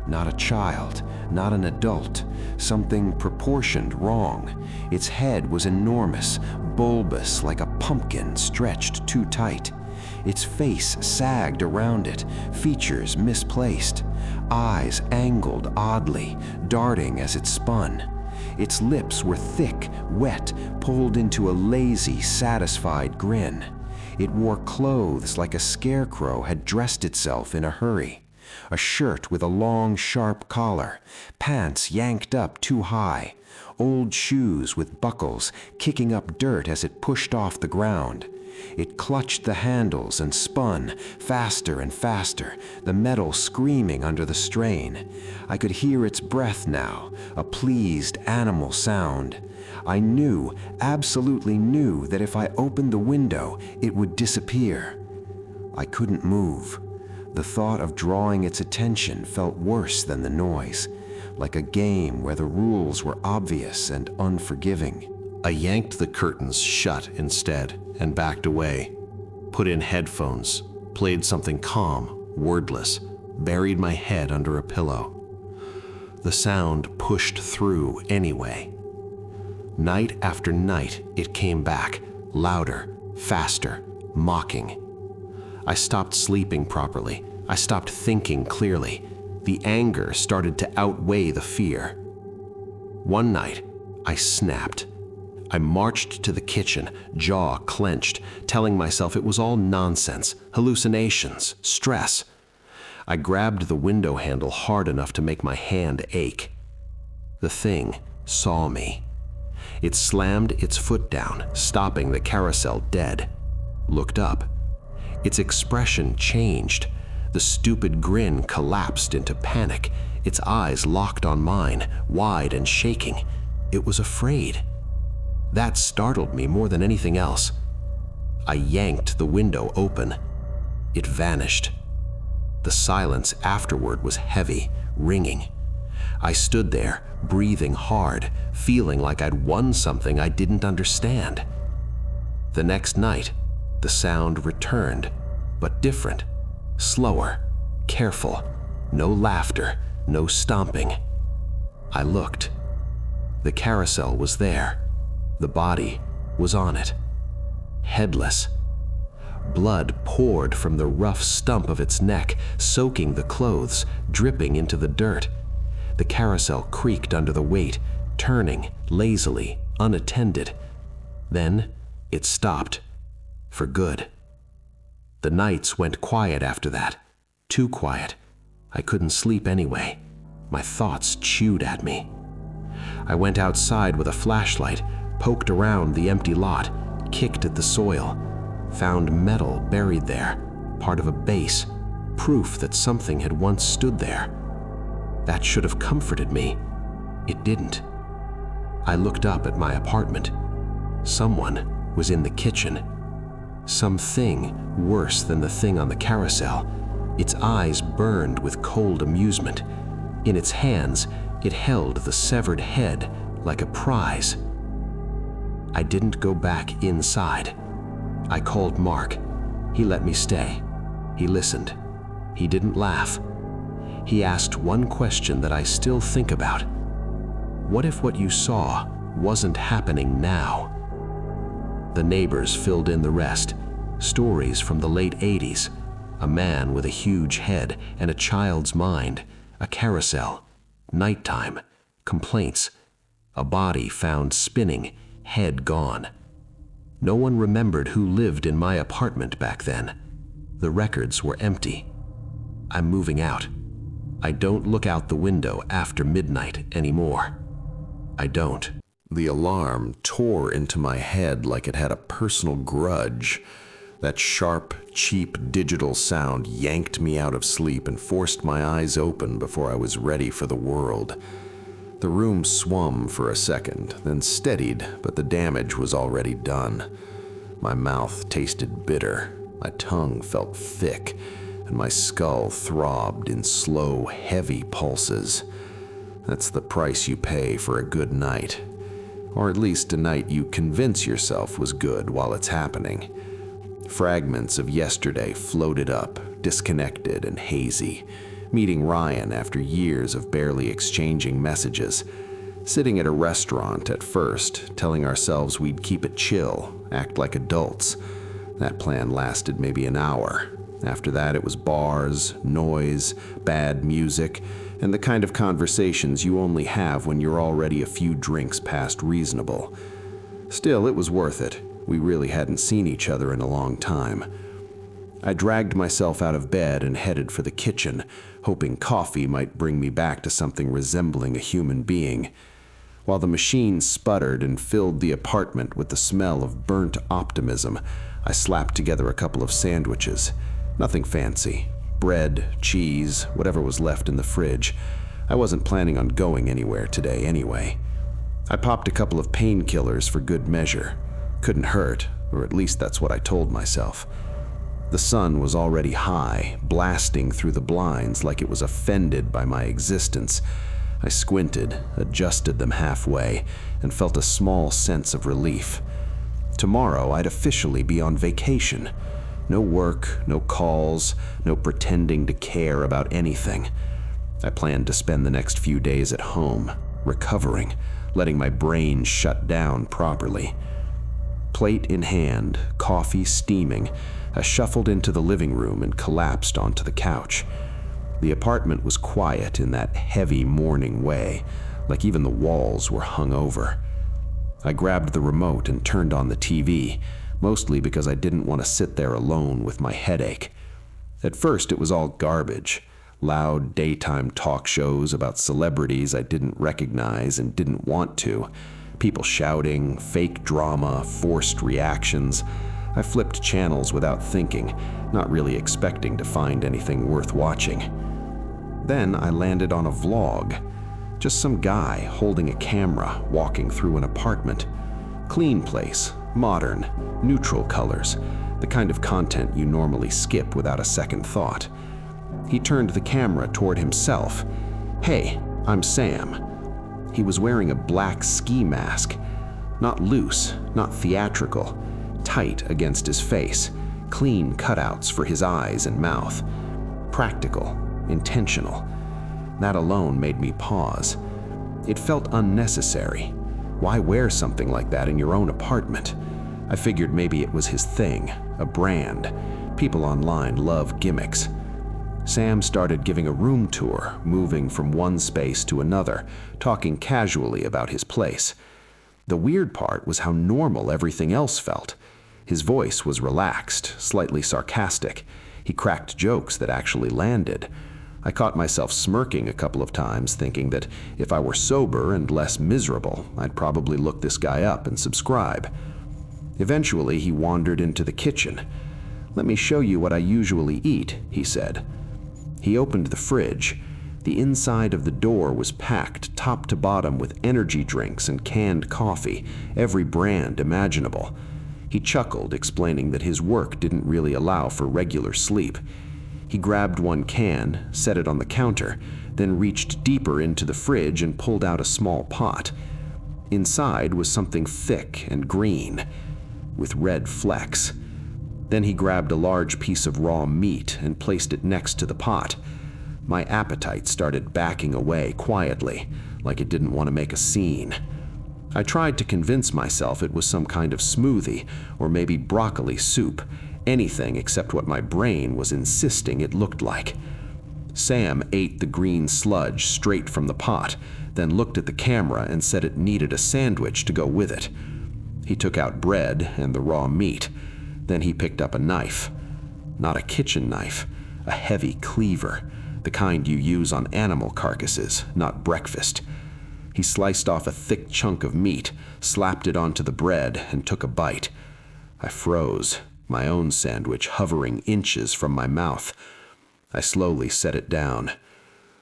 Not a child, not an adult. Something proportioned wrong. Its head was enormous, bulbous like a pumpkin stretched too tight. Its face sagged around it, features misplaced. Eyes angled oddly, darting as it spun. Its lips were thick, wet, pulled into a lazy, satisfied grin. It wore clothes like a scarecrow had dressed itself in a hurry. A shirt with a long, sharp collar, pants yanked up too high, old shoes with buckles kicking up dirt as it pushed off the ground. It clutched the handles and spun, faster and faster, the metal screaming under the strain. I could hear its breath now, a pleased animal sound. I knew, absolutely knew, that if I opened the window, it would disappear. I couldn't move. The thought of drawing its attention felt worse than the noise, like a game where the rules were obvious and unforgiving. I yanked the curtains shut instead and backed away, put in headphones, played something calm, wordless, buried my head under a pillow. The sound pushed through anyway. Night after night, it came back, louder, faster, mocking. I stopped sleeping properly. I stopped thinking clearly. The anger started to outweigh the fear. One night, I snapped. I marched to the kitchen, jaw clenched, telling myself it was all nonsense, hallucinations, stress. I grabbed the window handle hard enough to make my hand ache. The thing saw me. It slammed its foot down, stopping the carousel dead. Looked up. Its expression changed. The stupid grin collapsed into panic. Its eyes locked on mine, wide and shaking. It was afraid. That startled me more than anything else. I yanked the window open. It vanished. The silence afterward was heavy, ringing. I stood there, breathing hard, feeling like I'd won something I didn't understand. The next night, the sound returned, but different, slower, careful, no laughter, no stomping. I looked. The carousel was there. The body was on it. Headless. Blood poured from the rough stump of its neck, soaking the clothes, dripping into the dirt. The carousel creaked under the weight, turning lazily, unattended. Then it stopped, for good. The nights went quiet after that, too quiet. I couldn't sleep anyway. My thoughts chewed at me. I went outside with a flashlight, poked around the empty lot, kicked at the soil, found metal buried there, part of a base, proof that something had once stood there. That should have comforted me. It didn't. I looked up at my apartment. Someone was in the kitchen. Something worse than the thing on the carousel. Its eyes burned with cold amusement. In its hands, it held the severed head like a prize. I didn't go back inside. I called Mark. He let me stay. He listened. He didn't laugh. He asked one question that I still think about. What if what you saw wasn't happening now? The neighbors filled in the rest. Stories from the late 80s. A man with a huge head and a child's mind. A carousel. Nighttime. Complaints. A body found spinning, head gone. No one remembered who lived in my apartment back then. The records were empty. I'm moving out. I don't look out the window after midnight anymore. I don't. The alarm tore into my head like it had a personal grudge. That sharp, cheap digital sound yanked me out of sleep and forced my eyes open before I was ready for the world. The room swum for a second, then steadied, but the damage was already done. My mouth tasted bitter, my tongue felt thick, and my skull throbbed in slow, heavy pulses. That's the price you pay for a good night. Or at least a night you convince yourself was good while it's happening. Fragments of yesterday floated up, disconnected and hazy. Meeting Ryan after years of barely exchanging messages. Sitting at a restaurant at first, telling ourselves we'd keep it chill, act like adults. That plan lasted maybe an hour. After that, it was bars, noise, bad music, and the kind of conversations you only have when you're already a few drinks past reasonable. Still, it was worth it. We really hadn't seen each other in a long time. I dragged myself out of bed and headed for the kitchen, hoping coffee might bring me back to something resembling a human being. While the machine sputtered and filled the apartment with the smell of burnt optimism, I slapped together a couple of sandwiches. Nothing fancy. Bread, cheese, whatever was left in the fridge. I wasn't planning on going anywhere today anyway. I popped a couple of painkillers for good measure. Couldn't hurt, or at least that's what I told myself. The sun was already high, blasting through the blinds like it was offended by my existence. I squinted, adjusted them halfway, and felt a small sense of relief. Tomorrow I'd officially be on vacation. No work, no calls, no pretending to care about anything. I planned to spend the next few days at home, recovering, letting my brain shut down properly. Plate in hand, coffee steaming, I shuffled into the living room and collapsed onto the couch. The apartment was quiet in that heavy morning way, like even the walls were hung over. I grabbed the remote and turned on the TV, mostly because I didn't want to sit there alone with my headache. At first, it was all garbage. Loud daytime talk shows about celebrities I didn't recognize and didn't want to. People shouting, fake drama, forced reactions. I flipped channels without thinking, not really expecting to find anything worth watching. Then I landed on a vlog. Just some guy holding a camera walking through an apartment. Clean place, modern, neutral colors, the kind of content you normally skip without a second thought. He turned the camera toward himself. "Hey, I'm Sam." He was wearing a black ski mask. Not loose, not theatrical, tight against his face, clean cutouts for his eyes and mouth. Practical, intentional. That alone made me pause. It felt unnecessary. Why wear something like that in your own apartment? I figured maybe it was his thing, a brand. People online love gimmicks. Sam started giving a room tour, moving from one space to another, talking casually about his place. The weird part was how normal everything else felt. His voice was relaxed, slightly sarcastic. He cracked jokes that actually landed. I caught myself smirking a couple of times, thinking that if I were sober and less miserable, I'd probably look this guy up and subscribe. Eventually, he wandered into the kitchen. "Let me show you what I usually eat," he said. He opened the fridge. The inside of the door was packed top to bottom with energy drinks and canned coffee, every brand imaginable. He chuckled, explaining that his work didn't really allow for regular sleep. He grabbed one can, set it on the counter, then reached deeper into the fridge and pulled out a small pot. Inside was something thick and green, with red flecks. Then he grabbed a large piece of raw meat and placed it next to the pot. My appetite started backing away quietly, like it didn't want to make a scene. I tried to convince myself it was some kind of smoothie, or maybe broccoli soup, anything except what my brain was insisting it looked like. Sam ate the green sludge straight from the pot, then looked at the camera and said it needed a sandwich to go with it. He took out bread and the raw meat. Then he picked up a knife. Not a kitchen knife, a heavy cleaver, the kind you use on animal carcasses, not breakfast. He sliced off a thick chunk of meat, slapped it onto the bread, and took a bite. I froze, my own sandwich hovering inches from my mouth. I slowly set it down.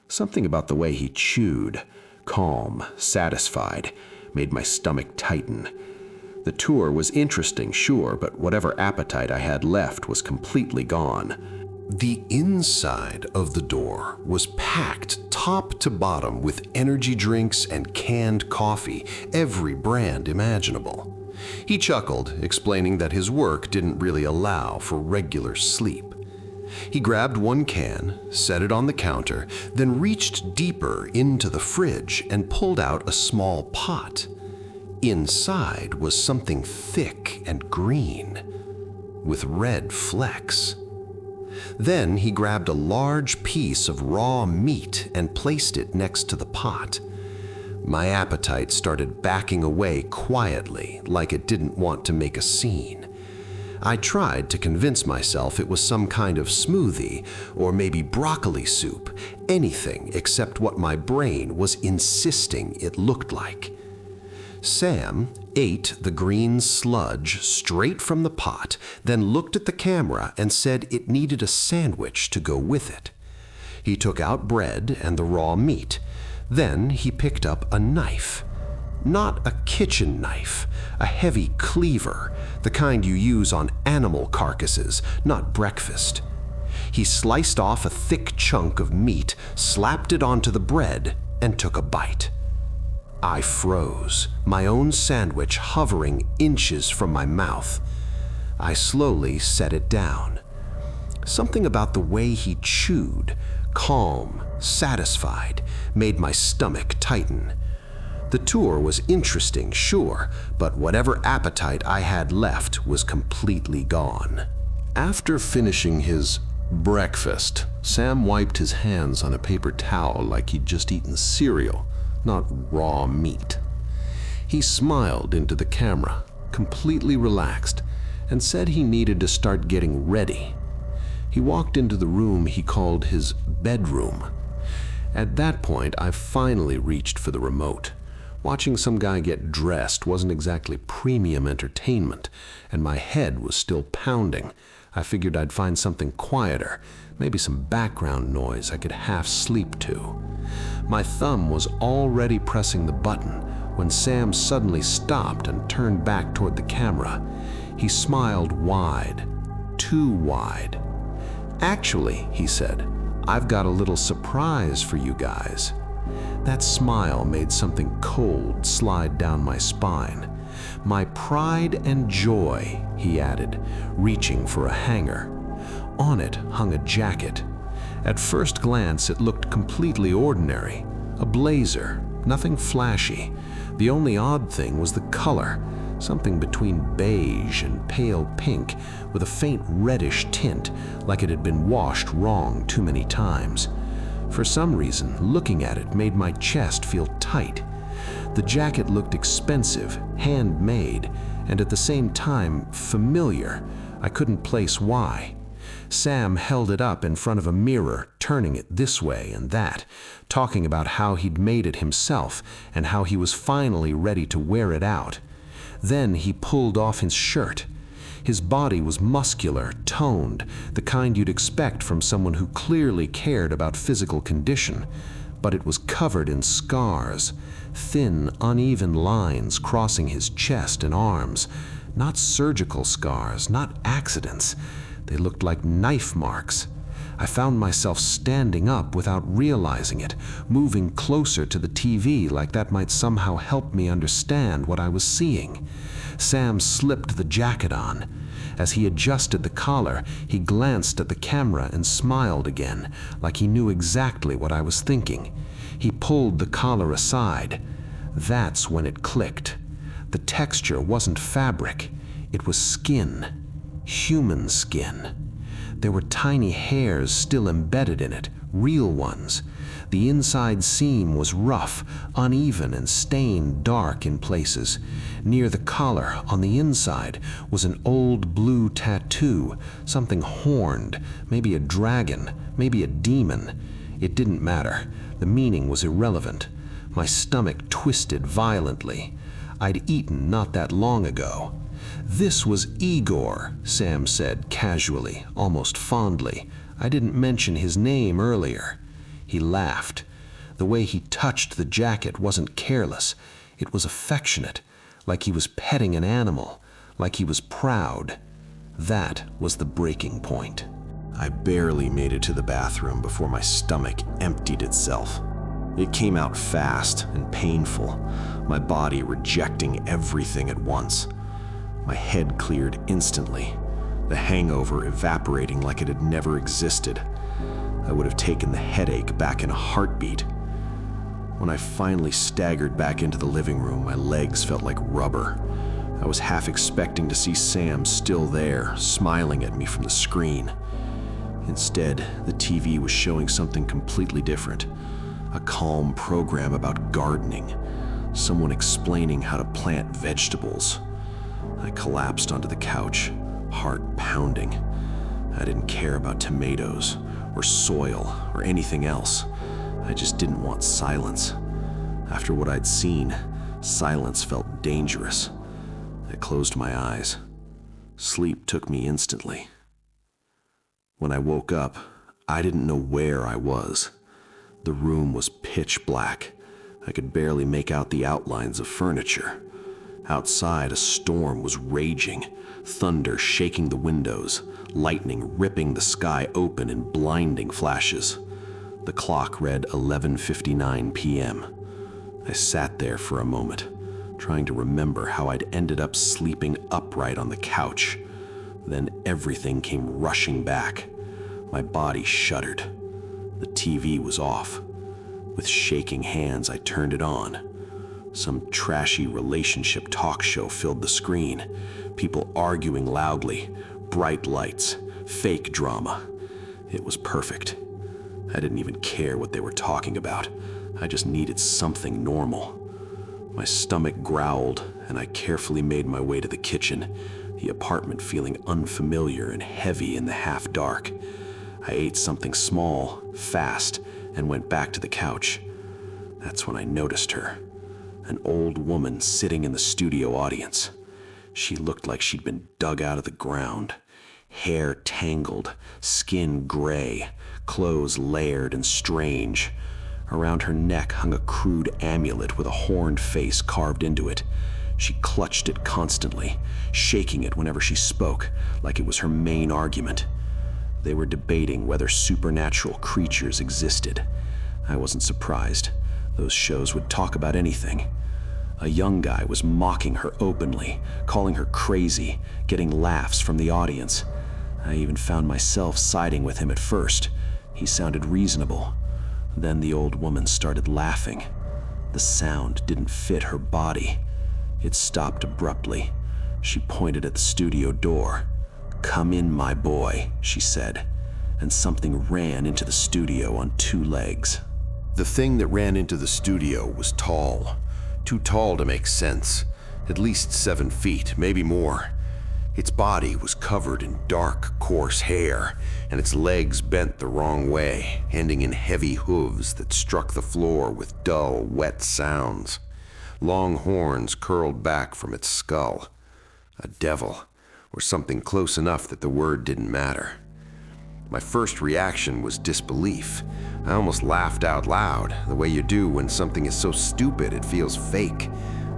Something about the way he chewed, calm, satisfied, made my stomach tighten. The tour was interesting, sure, but whatever appetite I had left was completely gone. The inside of the door was packed top to bottom with energy drinks and canned coffee, every brand imaginable. He chuckled, explaining that his work didn't really allow for regular sleep. He grabbed one can, set it on the counter, then reached deeper into the fridge and pulled out a small pot. Inside was something thick and green, with red flecks. Then he grabbed a large piece of raw meat and placed it next to the pot. My appetite started backing away quietly, like it didn't want to make a scene. I tried to convince myself it was some kind of smoothie, or maybe broccoli soup, anything except what my brain was insisting it looked like. Sam ate the green sludge straight from the pot, then looked at the camera and said it needed a sandwich to go with it. He took out bread and the raw meat. Then he picked up a knife. Not a kitchen knife, a heavy cleaver, the kind you use on animal carcasses, not breakfast. He sliced off a thick chunk of meat, slapped it onto the bread, and took a bite. I froze, my own sandwich hovering inches from my mouth. I slowly set it down. Something about the way he chewed, calm, satisfied, made my stomach tighten. The tour was interesting, sure, but whatever appetite I had left was completely gone. After finishing his breakfast, Sam wiped his hands on a paper towel like he'd just eaten cereal, not raw meat. He smiled into the camera, completely relaxed, and said he needed to start getting ready. He walked into the room he called his bedroom. At that point, I finally reached for the remote. Watching some guy get dressed wasn't exactly premium entertainment, and my head was still pounding. I figured I'd find something quieter, maybe some background noise I could half sleep to. My thumb was already pressing the button when Sam suddenly stopped and turned back toward the camera. He smiled wide, too wide. "Actually," he said, "I've got a little surprise for you guys." That smile made something cold slide down my spine. "My pride and joy," he added, reaching for a hanger. On it hung a jacket. At first glance, it looked completely ordinary. A blazer, nothing flashy. The only odd thing was the color, something between beige and pale pink, with a faint reddish tint, like it had been washed wrong too many times. For some reason, looking at it made my chest feel tight. The jacket looked expensive, handmade, and at the same time familiar. I couldn't place why. Sam held it up in front of a mirror, turning it this way and that, talking about how he'd made it himself and how he was finally ready to wear it out. Then he pulled off his shirt. His body was muscular, toned, the kind you'd expect from someone who clearly cared about physical condition. But it was covered in scars, thin, uneven lines crossing his chest and arms. Not surgical scars, not accidents. They looked like knife marks. I found myself standing up without realizing it, moving closer to the TV like that might somehow help me understand what I was seeing. Sam slipped the jacket on. As he adjusted the collar, he glanced at the camera and smiled again, like he knew exactly what I was thinking. He pulled the collar aside. That's when it clicked. The texture wasn't fabric. It was skin. Human skin. There were tiny hairs still embedded in it, real ones. The inside seam was rough, uneven, and stained dark in places. Near the collar, on the inside, was an old blue tattoo, something horned, maybe a dragon, maybe a demon. It didn't matter. The meaning was irrelevant. My stomach twisted violently. I'd eaten not that long ago. "This was Igor," Sam said casually, almost fondly. "I didn't mention his name earlier." He laughed. The way he touched the jacket wasn't careless. It was affectionate, like he was petting an animal, like he was proud. That was the breaking point. I barely made it to the bathroom before my stomach emptied itself. It came out fast and painful, my body rejecting everything at once. My head cleared instantly, the hangover evaporating like it had never existed. I would have taken the headache back in a heartbeat. When I finally staggered back into the living room, my legs felt like rubber. I was half expecting to see Sam still there, smiling at me from the screen. Instead, the TV was showing something completely different. A calm program about gardening, someone explaining how to plant vegetables. I collapsed onto the couch, heart pounding. I didn't care about tomatoes, or soil, or anything else. I just didn't want silence. After what I'd seen, silence felt dangerous. I closed my eyes. Sleep took me instantly. When I woke up, I didn't know where I was. The room was pitch black. I could barely make out the outlines of furniture. Outside, a storm was raging, thunder shaking the windows, lightning ripping the sky open in blinding flashes. The clock read 11:59 p.m. I sat there for a moment, trying to remember how I'd ended up sleeping upright on the couch. Then everything came rushing back. My body shuddered. The TV was off. With shaking hands, I turned it on. Some trashy relationship talk show filled the screen. People arguing loudly, bright lights, fake drama. It was perfect. I didn't even care what they were talking about. I just needed something normal. My stomach growled, and I carefully made my way to the kitchen, the apartment feeling unfamiliar and heavy in the half-dark. I ate something small, fast, and went back to the couch. That's when I noticed her. An old woman sitting in the studio audience. She looked like she'd been dug out of the ground. Hair tangled, skin gray, clothes layered and strange. Around her neck hung a crude amulet with a horned face carved into it. She clutched it constantly, shaking it whenever she spoke, like it was her main argument. They were debating whether supernatural creatures existed. I wasn't surprised. Those shows would talk about anything. A young guy was mocking her openly, calling her crazy, getting laughs from the audience. I even found myself siding with him at first. He sounded reasonable. Then the old woman started laughing. The sound didn't fit her body. It stopped abruptly. She pointed at the studio door. "Come in, my boy," she said, and something ran into the studio on two legs. The thing that ran into the studio was tall. Too tall to make sense. At least 7 feet, maybe more. Its body was covered in dark, coarse hair, and its legs bent the wrong way, ending in heavy hooves that struck the floor with dull, wet sounds. Long horns curled back from its skull. A devil, or something close enough that the word didn't matter. My first reaction was disbelief. I almost laughed out loud, the way you do when something is so stupid it feels fake.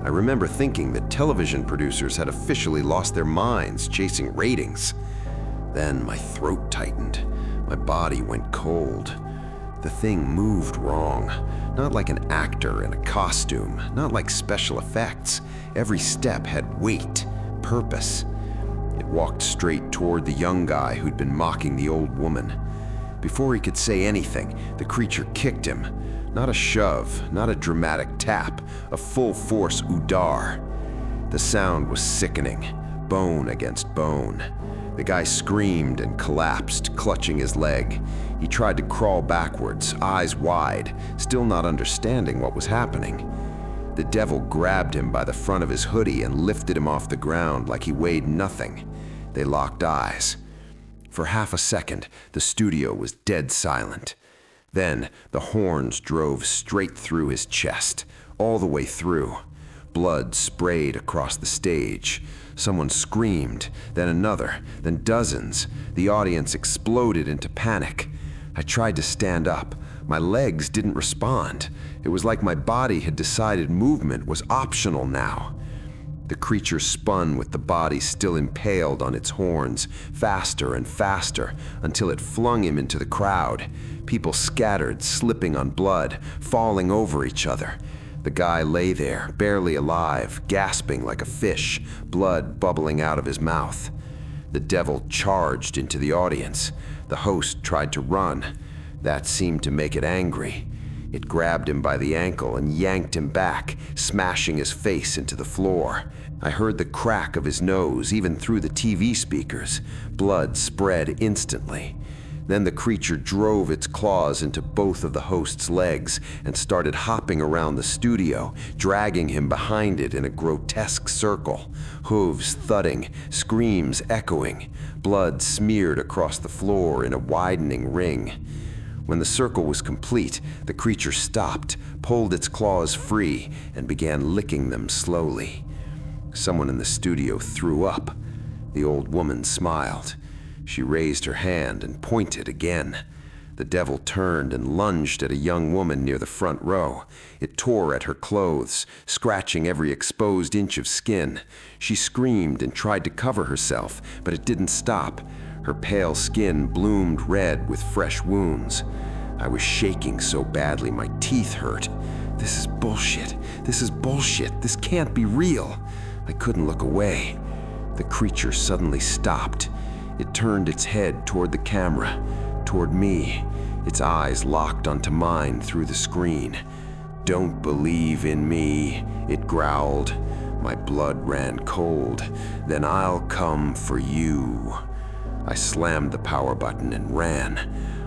I remember thinking that television producers had officially lost their minds chasing ratings. Then my throat tightened. My body went cold. The thing moved wrong. Not like an actor in a costume, not like special effects. Every step had weight, purpose. It walked straight toward the young guy who'd been mocking the old woman. Before he could say anything, the creature kicked him. Not a shove, not a dramatic tap, a full-force udar. The sound was sickening, bone against bone. The guy screamed and collapsed, clutching his leg. He tried to crawl backwards, eyes wide, still not understanding what was happening. The devil grabbed him by the front of his hoodie and lifted him off the ground like he weighed nothing. They locked eyes. For half a second, the studio was dead silent. Then the horns drove straight through his chest, all the way through. Blood sprayed across the stage. Someone screamed, then another, then dozens. The audience exploded into panic. I tried to stand up. My legs didn't respond. It was like my body had decided movement was optional now. The creature spun with the body still impaled on its horns, faster and faster, until it flung him into the crowd. People scattered, slipping on blood, falling over each other. The guy lay there, barely alive, gasping like a fish, blood bubbling out of his mouth. The devil charged into the audience. The host tried to run. That seemed to make it angry. It grabbed him by the ankle and yanked him back, smashing his face into the floor. I heard the crack of his nose, even through the TV speakers. Blood spread instantly. Then the creature drove its claws into both of the host's legs and started hopping around the studio, dragging him behind it in a grotesque circle. Hooves thudding, screams echoing, blood smeared across the floor in a widening ring. When the circle was complete, the creature stopped, pulled its claws free, and began licking them slowly. Someone in the studio threw up. The old woman smiled. She raised her hand and pointed again. The devil turned and lunged at a young woman near the front row. It tore at her clothes, scratching every exposed inch of skin. She screamed and tried to cover herself, but it didn't stop. Her pale skin bloomed red with fresh wounds. I was shaking so badly my teeth hurt. This is bullshit. This is bullshit. This can't be real. I couldn't look away. The creature suddenly stopped. It turned its head toward the camera, toward me, its eyes locked onto mine through the screen. "Don't believe in me," it growled. My blood ran cold. "Then I'll come for you." I slammed the power button and ran.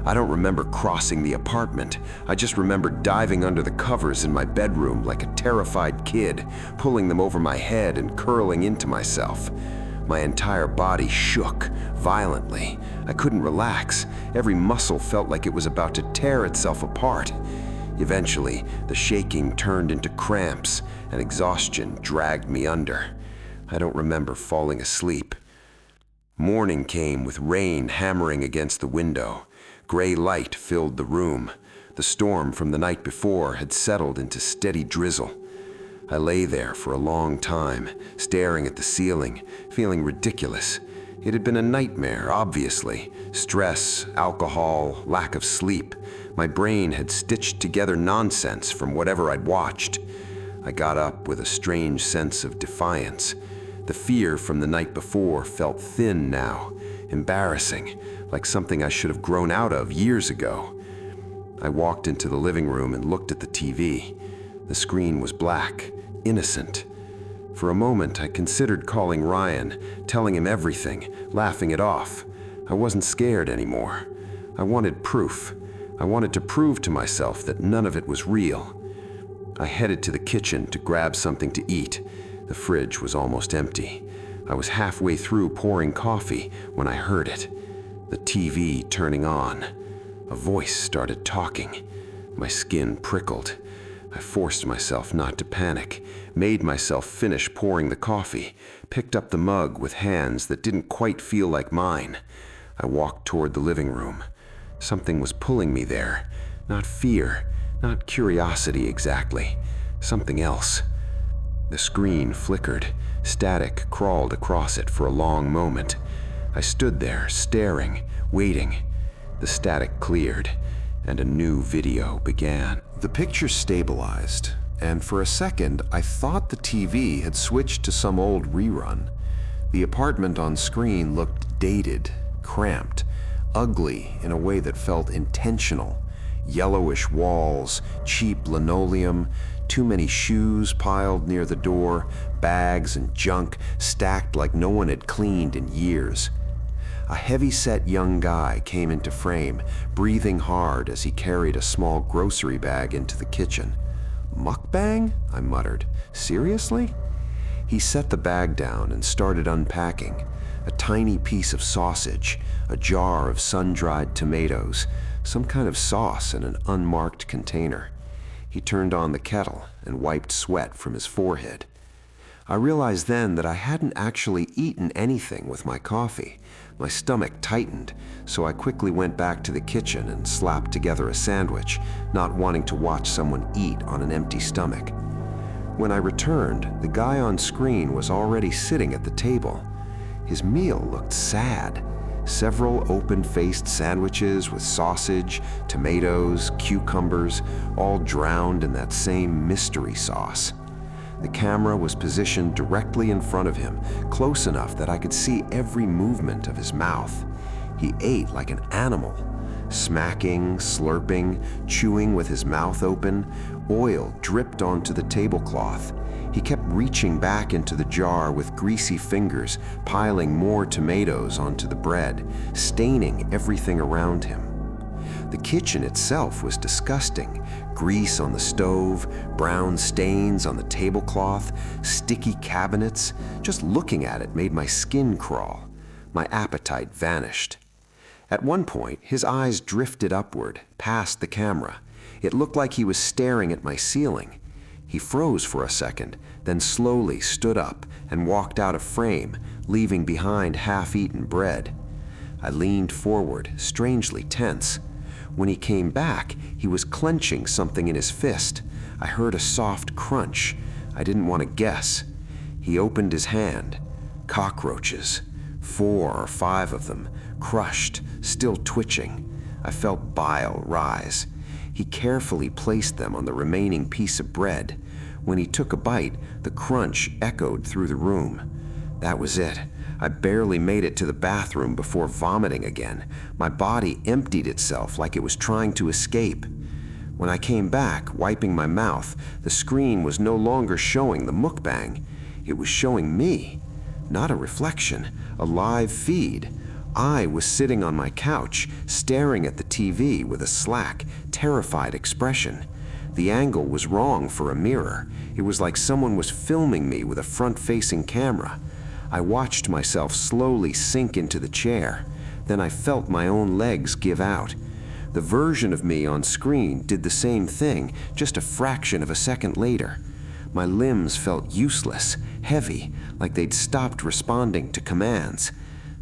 I don't remember crossing the apartment. I just remember diving under the covers in my bedroom like a terrified kid, pulling them over my head and curling into myself. My entire body shook violently. I couldn't relax. Every muscle felt like it was about to tear itself apart. Eventually, the shaking turned into cramps, and exhaustion dragged me under. I don't remember falling asleep. Morning came with rain hammering against the window. Gray light filled the room. The storm from the night before had settled into steady drizzle. I lay there for a long time, staring at the ceiling, feeling ridiculous. It had been a nightmare, obviously. Stress, alcohol, lack of sleep. My brain had stitched together nonsense from whatever I'd watched. I got up with a strange sense of defiance. The fear from the night before felt thin now, embarrassing, like something I should have grown out of years ago. I walked into the living room and looked at the TV. The screen was black, innocent. For a moment, I considered calling Ryan, telling him everything, laughing it off. I wasn't scared anymore. I wanted proof. I wanted to prove to myself that none of it was real. I headed to the kitchen to grab something to eat. The fridge was almost empty. I was halfway through pouring coffee when I heard it. The TV turning on. A voice started talking. My skin prickled. I forced myself not to panic, made myself finish pouring the coffee, picked up the mug with hands that didn't quite feel like mine. I walked toward the living room. Something was pulling me there. Not fear, not curiosity exactly. Something else. The screen flickered. Static crawled across it for a long moment. I stood there, staring, waiting. The static cleared, and a new video began. The picture stabilized, and for a second I thought the TV had switched to some old rerun. The apartment on screen looked dated, cramped, ugly in a way that felt intentional. Yellowish walls, cheap linoleum, too many shoes piled near the door, bags and junk stacked like no one had cleaned in years. A heavy-set young guy came into frame, breathing hard as he carried a small grocery bag into the kitchen. "Mukbang?" I muttered. "Seriously?" He set the bag down and started unpacking. A tiny piece of sausage, a jar of sun-dried tomatoes, some kind of sauce in an unmarked container. He turned on the kettle and wiped sweat from his forehead. I realized then that I hadn't actually eaten anything with my coffee. My stomach tightened, so I quickly went back to the kitchen and slapped together a sandwich, not wanting to watch someone eat on an empty stomach. When I returned, the guy on screen was already sitting at the table. His meal looked sad. Several open-faced sandwiches with sausage, tomatoes, cucumbers, all drowned in that same mystery sauce. The camera was positioned directly in front of him, close enough that I could see every movement of his mouth. He ate like an animal, smacking, slurping, chewing with his mouth open. Oil dripped onto the tablecloth. He kept reaching back into the jar with greasy fingers, piling more tomatoes onto the bread, staining everything around him. The kitchen itself was disgusting. Grease on the stove, brown stains on the tablecloth, sticky cabinets. Just looking at it made my skin crawl. My appetite vanished. At one point, his eyes drifted upward, past the camera. It looked like he was staring at my ceiling. He froze for a second, then slowly stood up and walked out of frame, leaving behind half-eaten bread. I leaned forward, strangely tense. When he came back, he was clenching something in his fist. I heard a soft crunch. I didn't want to guess. He opened his hand. Cockroaches. 4 or 5 of them, crushed, still twitching. I felt bile rise. He carefully placed them on the remaining piece of bread. When he took a bite, the crunch echoed through the room. That was it. I barely made it to the bathroom before vomiting again. My body emptied itself like it was trying to escape. When I came back, wiping my mouth, the screen was no longer showing the mukbang. It was showing me. Not a reflection, a live feed. I was sitting on my couch, staring at the TV with a slack, terrified expression. The angle was wrong for a mirror. It was like someone was filming me with a front-facing camera. I watched myself slowly sink into the chair. Then I felt my own legs give out. The version of me on screen did the same thing, just a fraction of a second later. My limbs felt useless, heavy, like they'd stopped responding to commands.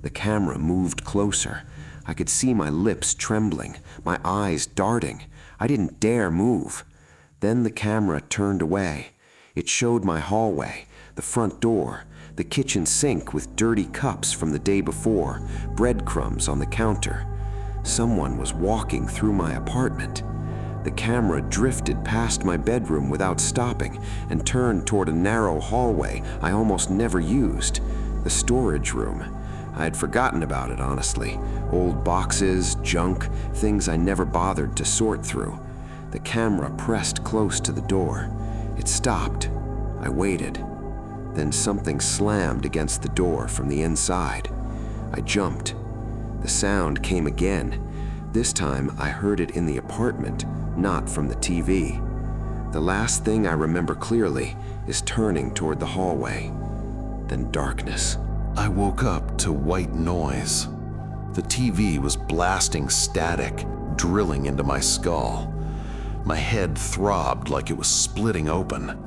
The camera moved closer. I could see my lips trembling, my eyes darting. I didn't dare move. Then the camera turned away. It showed my hallway, the front door, the kitchen sink with dirty cups from the day before, breadcrumbs on the counter. Someone was walking through my apartment. The camera drifted past my bedroom without stopping and turned toward a narrow hallway I almost never used, the storage room. I had forgotten about it, honestly. Old boxes, junk, things I never bothered to sort through. The camera pressed close to the door. It stopped. I waited. Then something slammed against the door from the inside. I jumped. The sound came again. This time I heard it in the apartment, not from the TV. The last thing I remember clearly is turning toward the hallway. Then darkness. I woke up to white noise. The TV was blasting static, drilling into my skull. My head throbbed like it was splitting open.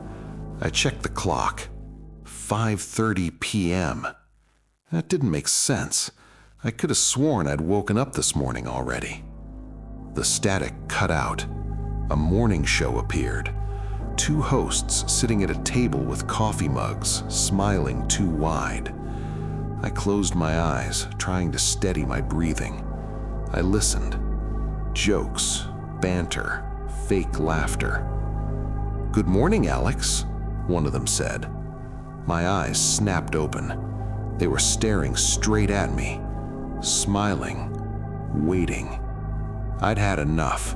I checked the clock. 5:30 p.m. That didn't make sense. I could have sworn I'd woken up this morning already. The static cut out. A morning show appeared. 2 hosts sitting at a table with coffee mugs, smiling too wide. I closed my eyes, trying to steady my breathing. I listened. Jokes, banter, fake laughter. "Good morning, Alex," one of them said. My eyes snapped open. They were staring straight at me, smiling, waiting. I'd had enough.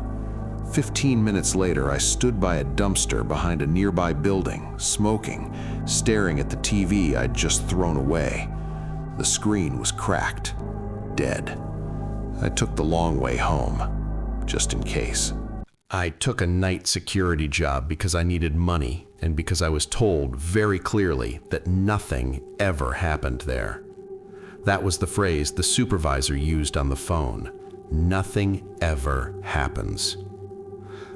15 minutes later, I stood by a dumpster behind a nearby building, smoking, staring at the TV I'd just thrown away. The screen was cracked, dead. I took the long way home, just in case. I took a night security job because I needed money and because I was told very clearly that nothing ever happened there. That was the phrase the supervisor used on the phone. Nothing ever happens.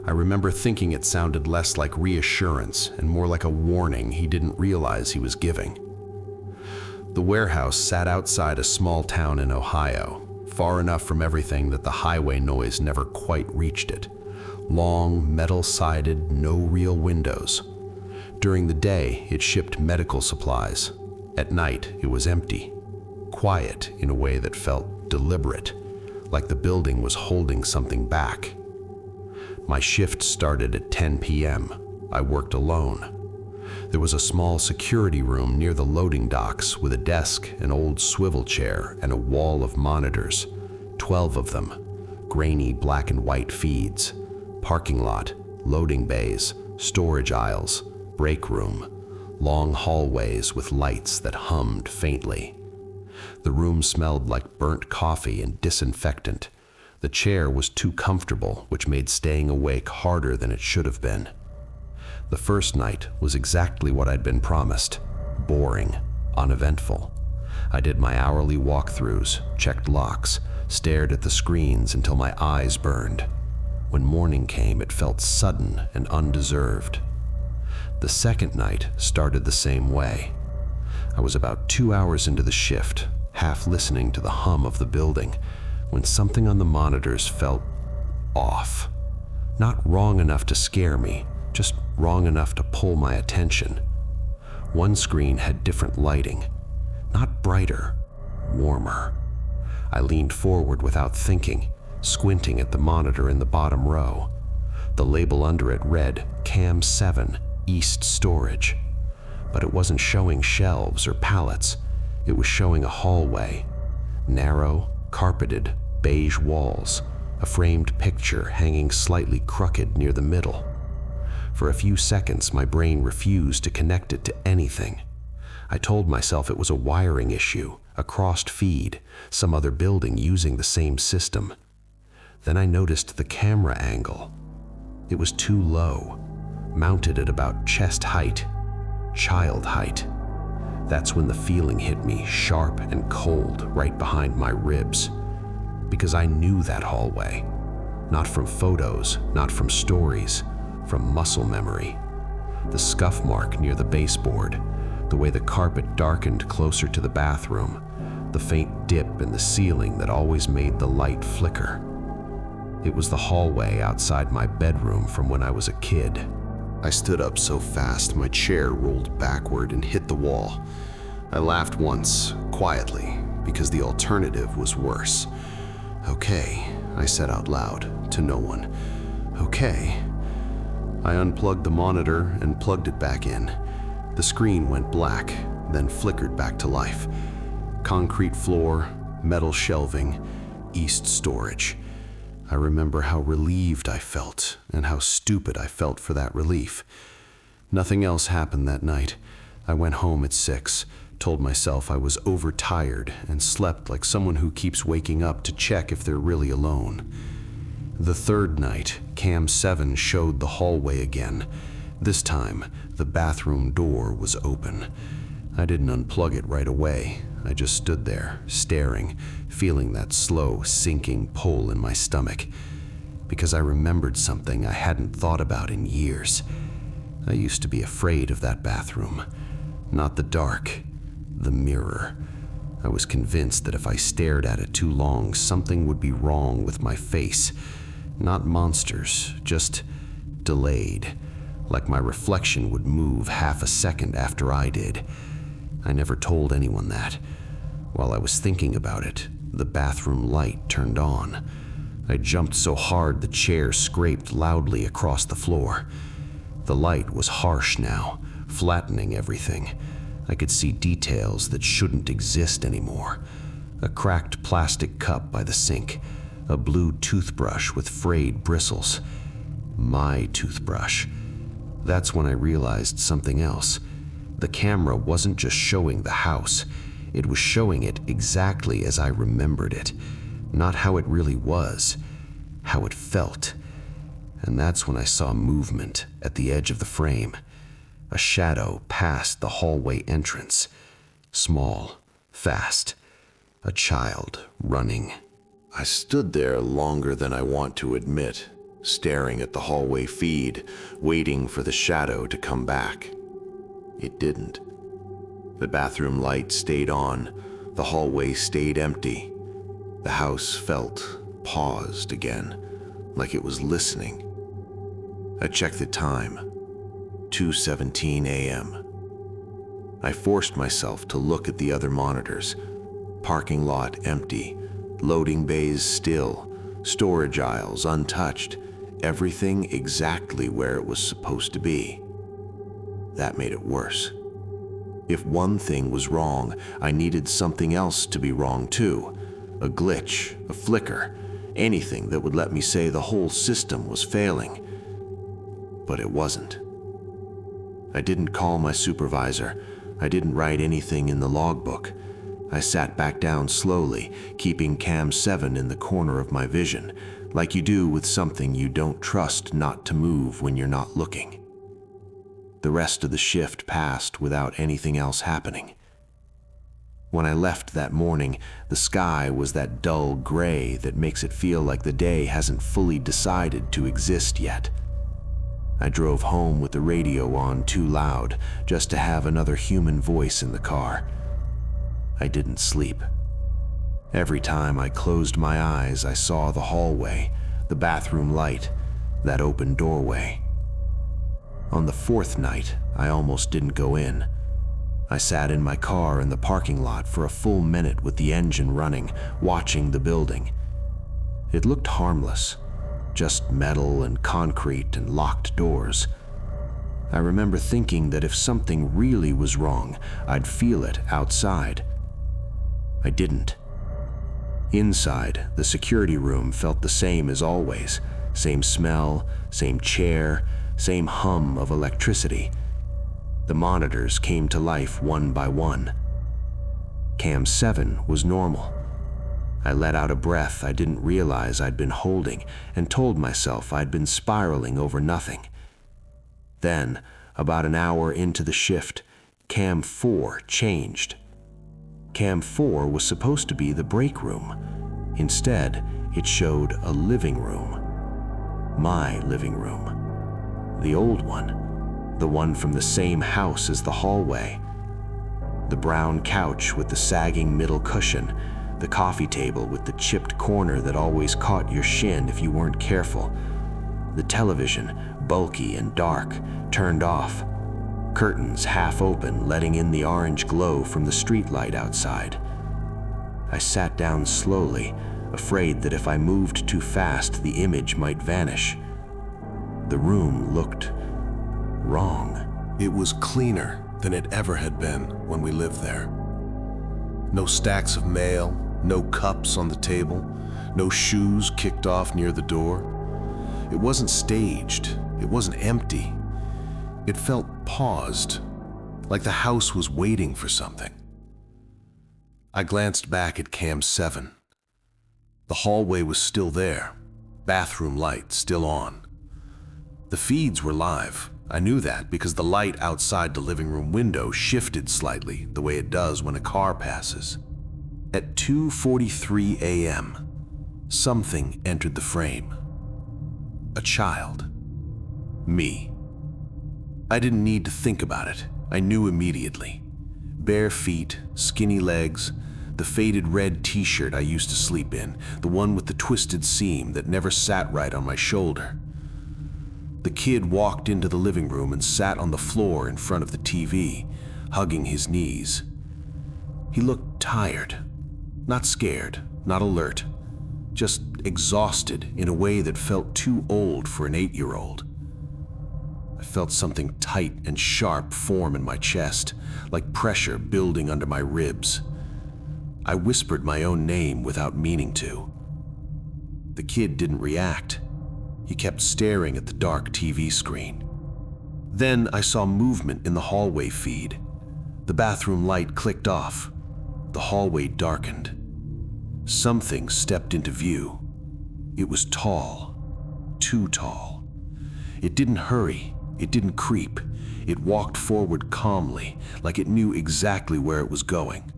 I remember thinking it sounded less like reassurance and more like a warning he didn't realize he was giving. The warehouse sat outside a small town in Ohio, far enough from everything that the highway noise never quite reached it. Long, metal-sided, no real windows. During the day, it shipped medical supplies. At night, it was empty. Quiet in a way that felt deliberate, like the building was holding something back. My shift started at 10 p.m. I worked alone. There was a small security room near the loading docks with a desk, an old swivel chair, and a wall of monitors. 12 of them, grainy black and white feeds. Parking lot, loading bays, storage aisles, break room, long hallways with lights that hummed faintly. The room smelled like burnt coffee and disinfectant. The chair was too comfortable, which made staying awake harder than it should have been. The first night was exactly what I'd been promised. Boring, uneventful. I did my hourly walkthroughs, checked locks, stared at the screens until my eyes burned. When morning came, it felt sudden and undeserved. The second night started the same way. I was about 2 hours into the shift, half listening to the hum of the building, when something on the monitors felt off. Not wrong enough to scare me, just wrong enough to pull my attention. One screen had different lighting, not brighter, warmer. I leaned forward without thinking, squinting at the monitor in the bottom row. The label under it read Cam 7 East Storage, but it wasn't showing shelves or pallets. It was showing a hallway, narrow, carpeted, beige walls, a framed picture hanging slightly crooked near the middle. For a few seconds, my brain refused to connect it to anything. I told myself it was a wiring issue, a crossed feed, some other building using the same system. Then I noticed the camera angle. It was too low, mounted at about chest height, child height. That's when the feeling hit me, sharp and cold, right behind my ribs. Because I knew that hallway. Not from photos, not from stories, from muscle memory. The scuff mark near the baseboard, the way the carpet darkened closer to the bathroom, the faint dip in the ceiling that always made the light flicker. It was the hallway outside my bedroom from when I was a kid. I stood up so fast my chair rolled backward and hit the wall. I laughed once, quietly, because the alternative was worse. "Okay," I said out loud, to no one. "Okay." I unplugged the monitor and plugged it back in. The screen went black, then flickered back to life. Concrete floor, metal shelving, east storage. I remember how relieved I felt and how stupid I felt for that relief. Nothing else happened that night. I went home at 6, told myself I was overtired, and slept like someone who keeps waking up to check if they're really alone. The third night, Cam 7 showed the hallway again. This time, the bathroom door was open. I didn't unplug it right away. I just stood there, staring, feeling that slow, sinking pull in my stomach. Because I remembered something I hadn't thought about in years. I used to be afraid of that bathroom. Not the dark, the mirror. I was convinced that if I stared at it too long, something would be wrong with my face. Not monsters, just delayed. Like my reflection would move half a second after I did. I never told anyone that. While I was thinking about it, the bathroom light turned on. I jumped so hard the chair scraped loudly across the floor. The light was harsh now, flattening everything. I could see details that shouldn't exist anymore. A cracked plastic cup by the sink, a blue toothbrush with frayed bristles. My toothbrush. That's when I realized something else. The camera wasn't just showing the house. It was showing it exactly as I remembered it. Not how it really was, how it felt. And that's when I saw movement at the edge of the frame. A shadow passed the hallway entrance. Small, fast. A child running. I stood there longer than I want to admit, staring at the hallway feed, waiting for the shadow to come back. It didn't. The bathroom light stayed on. The hallway stayed empty. The house felt paused again, like it was listening. I checked the time. 2:17 a.m. I forced myself to look at the other monitors. Parking lot empty. Loading bays still. Storage aisles untouched. Everything exactly where it was supposed to be. That made it worse. If one thing was wrong, I needed something else to be wrong too. A glitch, a flicker, anything that would let me say the whole system was failing. But it wasn't. I didn't call my supervisor. I didn't write anything in the logbook. I sat back down slowly, keeping Cam 7 in the corner of my vision, like you do with something you don't trust not to move when you're not looking. The rest of the shift passed without anything else happening. When I left that morning, the sky was that dull gray that makes it feel like the day hasn't fully decided to exist yet. I drove home with the radio on too loud, just to have another human voice in the car. I didn't sleep. Every time I closed my eyes, I saw the hallway, the bathroom light, that open doorway. On the fourth night, I almost didn't go in. I sat in my car in the parking lot for a full minute with the engine running, watching the building. It looked harmless, just metal and concrete and locked doors. I remember thinking that if something really was wrong, I'd feel it outside. I didn't. Inside, the security room felt the same as always. Same smell, same chair, same hum of electricity. The monitors came to life one by one. Cam 7 was normal. I let out a breath I didn't realize I'd been holding and told myself I'd been spiraling over nothing. Then, about an hour into the shift, Cam 4 changed. Cam 4 was supposed to be the break room. Instead, it showed a living room. My living room. The old one. The one from the same house as the hallway. The brown couch with the sagging middle cushion. The coffee table with the chipped corner that always caught your shin if you weren't careful. The television, bulky and dark, turned off. Curtains half open, letting in the orange glow from the streetlight outside. I sat down slowly, afraid that if I moved too fast, the image might vanish. The room looked wrong. It was cleaner than it ever had been when we lived there. No stacks of mail, no cups on the table, no shoes kicked off near the door. It wasn't staged, it wasn't empty. It felt paused, like the house was waiting for something. I glanced back at Cam 7. The hallway was still there, bathroom light still on. The feeds were live. I knew that because the light outside the living room window shifted slightly, the way it does when a car passes. At 2:43 a.m., something entered the frame. A child. Me. I didn't need to think about it. I knew immediately. Bare feet, skinny legs, the faded red t-shirt I used to sleep in, the one with the twisted seam that never sat right on my shoulder. The kid walked into the living room and sat on the floor in front of the TV, hugging his knees. He looked tired, not scared, not alert, just exhausted in a way that felt too old for an 8-year-old. I felt something tight and sharp form in my chest, like pressure building under my ribs. I whispered my own name without meaning to. The kid didn't react. He kept staring at the dark TV screen. Then I saw movement in the hallway feed. The bathroom light clicked off. The hallway darkened. Something stepped into view. It was tall, too tall. It didn't hurry, it didn't creep. It walked forward calmly, like it knew exactly where it was going.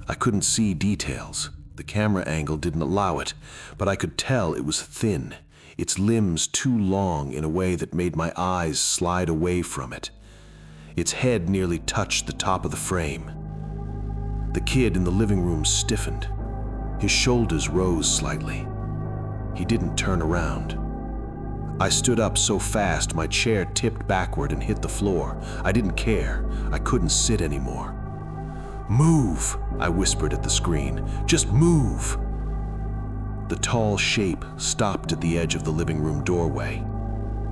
I couldn't see details. The camera angle didn't allow it, but I could tell it was thin, its limbs too long in a way that made my eyes slide away from it. Its head nearly touched the top of the frame. The kid in the living room stiffened. His shoulders rose slightly. He didn't turn around. I stood up so fast my chair tipped backward and hit the floor. I didn't care. I couldn't sit anymore. "Move," I whispered at the screen. "Just move." The tall shape stopped at the edge of the living room doorway.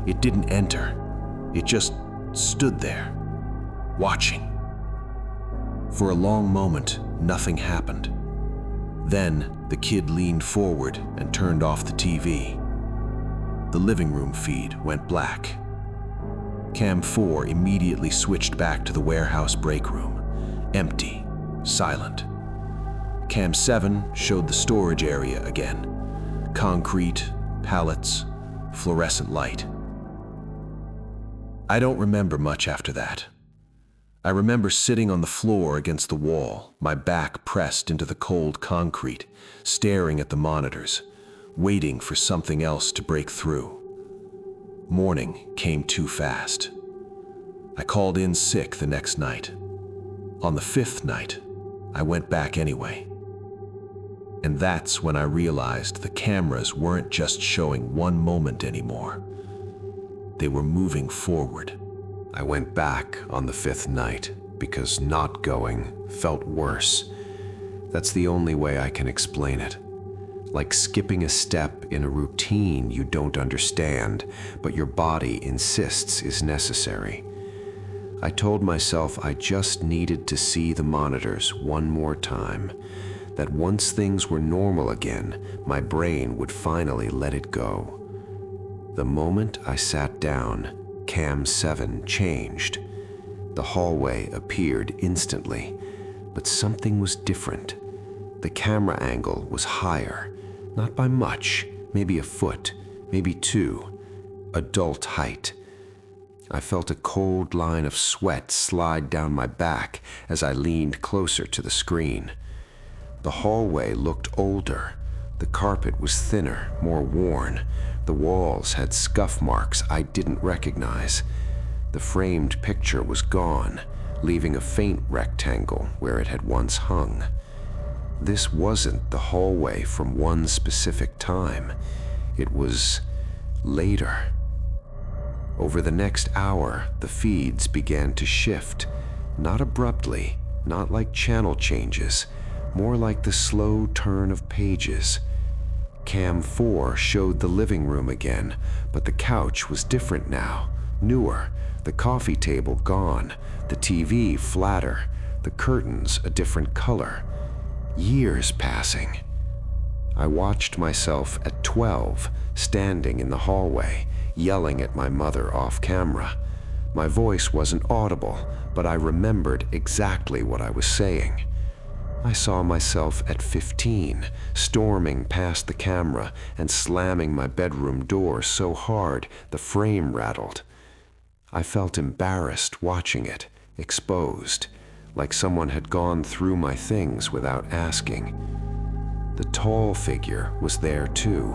It didn't enter. It just stood there, watching. For a long moment, nothing happened. Then the kid leaned forward and turned off the TV. The living room feed went black. Cam 4 immediately switched back to the warehouse break room. Empty, silent. Cam 7 showed the storage area again. Concrete, pallets, fluorescent light. I don't remember much after that. I remember sitting on the floor against the wall, my back pressed into the cold concrete, staring at the monitors, waiting for something else to break through. Morning came too fast. I called in sick the next night. On the 5th night, I went back anyway. And that's when I realized the cameras weren't just showing one moment anymore. They were moving forward. I went back on the 5th night because not going felt worse. That's the only way I can explain it. Like skipping a step in a routine you don't understand, but your body insists is necessary. I told myself I just needed to see the monitors one more time, that once things were normal again, my brain would finally let it go. The moment I sat down, Cam 7 changed. The hallway appeared instantly, but something was different. The camera angle was higher, not by much, maybe a foot, maybe 2, adult height. I felt a cold line of sweat slide down my back as I leaned closer to the screen. The hallway looked older. The carpet was thinner, more worn. The walls had scuff marks I didn't recognize. The framed picture was gone, leaving a faint rectangle where it had once hung. This wasn't the hallway from one specific time. It was later. Over the next hour, the feeds began to shift, not abruptly, not like channel changes, more like the slow turn of pages. Cam 4 showed the living room again, but the couch was different now, newer, the coffee table gone, the TV flatter, the curtains a different color. Years passing. I watched myself at 12, standing in the hallway, yelling at my mother off camera. My voice wasn't audible, but I remembered exactly what I was saying. I saw myself at 15, storming past the camera and slamming my bedroom door so hard the frame rattled. I felt embarrassed watching it, exposed, like someone had gone through my things without asking. The tall figure was there too.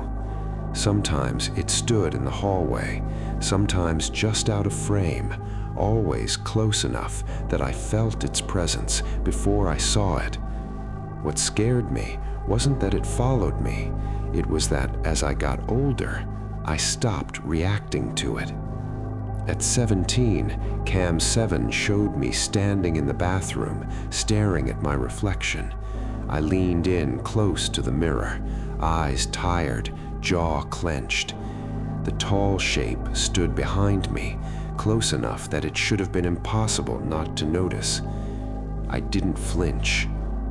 Sometimes it stood in the hallway, sometimes just out of frame, always close enough that I felt its presence before I saw it. What scared me wasn't that it followed me, it was that as I got older, I stopped reacting to it. At 17, Cam 7 showed me standing in the bathroom, staring at my reflection. I leaned in close to the mirror, eyes tired, jaw clenched. The tall shape stood behind me, close enough that it should have been impossible not to notice. I didn't flinch.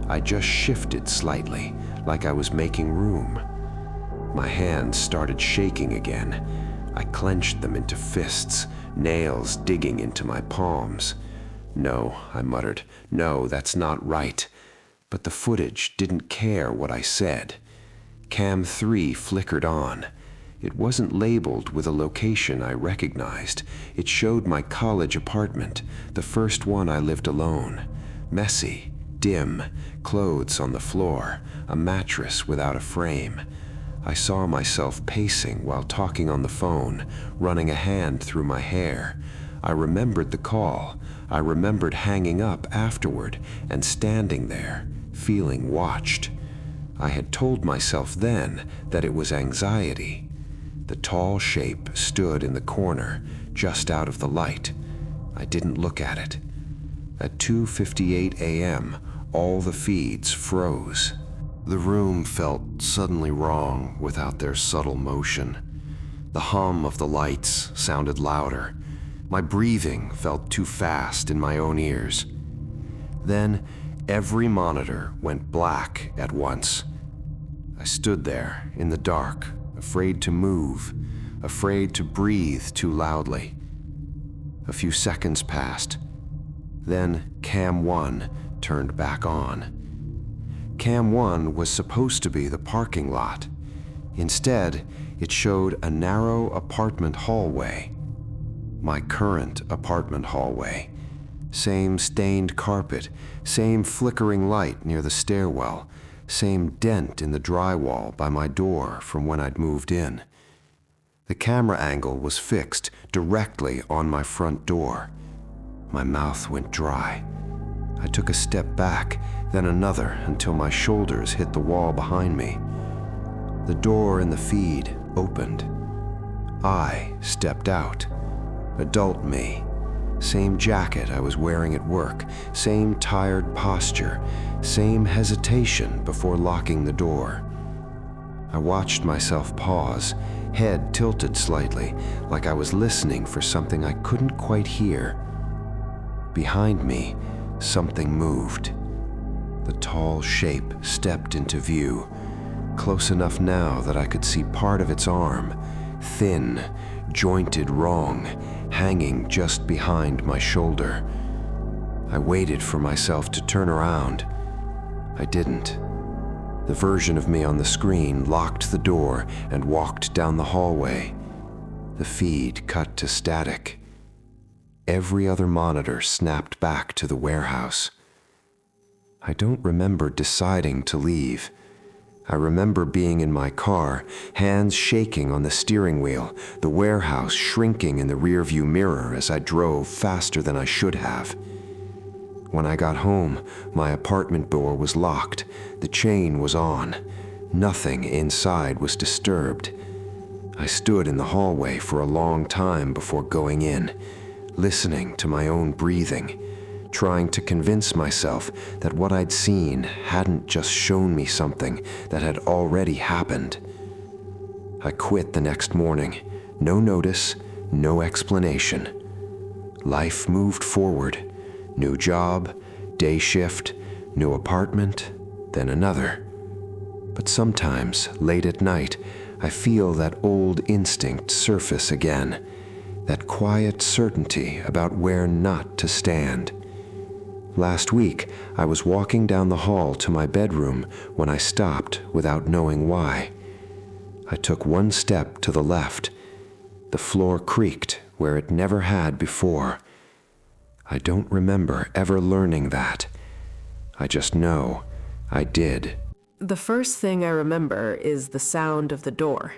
I just shifted slightly, like I was making room. My hands started shaking again. I clenched them into fists, nails digging into my palms. "No," I muttered. "No, that's not right." But the footage didn't care what I said. Cam 3 flickered on. It wasn't labeled with a location I recognized. It showed my college apartment, the first one I lived alone. Messy, dim, clothes on the floor, a mattress without a frame. I saw myself pacing while talking on the phone, running a hand through my hair. I remembered the call. I remembered hanging up afterward and standing there, feeling watched. I had told myself then that it was anxiety. The tall shape stood in the corner, just out of the light. I didn't look at it. At 2:58 a.m., all the feeds froze. The room felt suddenly wrong without their subtle motion. The hum of the lights sounded louder. My breathing felt too fast in my own ears. Then, every monitor went black at once. I stood there in the dark, afraid to move, afraid to breathe too loudly. A few seconds passed. Then Cam 1 turned back on. Cam 1 was supposed to be the parking lot. Instead, it showed a narrow apartment hallway. My current apartment hallway. Same stained carpet, same flickering light near the stairwell, same dent in the drywall by my door from when I'd moved in. The camera angle was fixed directly on my front door. My mouth went dry. I took a step back, then another until my shoulders hit the wall behind me. The door in the feed opened. I stepped out. Adult me. Same jacket I was wearing at work, same tired posture, same hesitation before locking the door. I watched myself pause, head tilted slightly, like I was listening for something I couldn't quite hear. Behind me, something moved. The tall shape stepped into view, close enough now that I could see part of its arm, thin, jointed wrong, hanging just behind my shoulder. I waited for myself to turn around. I didn't. The version of me on the screen locked the door and walked down the hallway. The feed cut to static. Every other monitor snapped back to the warehouse. I don't remember deciding to leave. I remember being in my car, hands shaking on the steering wheel, the warehouse shrinking in the rearview mirror as I drove faster than I should have. When I got home, my apartment door was locked. The chain was on. Nothing inside was disturbed. I stood in the hallway for a long time before going in, listening to my own breathing, trying to convince myself that what I'd seen hadn't just shown me something that had already happened. I quit the next morning. No notice, no explanation. Life moved forward. New job, day shift, new apartment, then another. But sometimes, late at night, I feel that old instinct surface again, that quiet certainty about where not to stand. Last week, I was walking down the hall to my bedroom when I stopped without knowing why. I took one step to the left. The floor creaked where it never had before. I don't remember ever learning that. I just know I did. The first thing I remember is the sound of the door.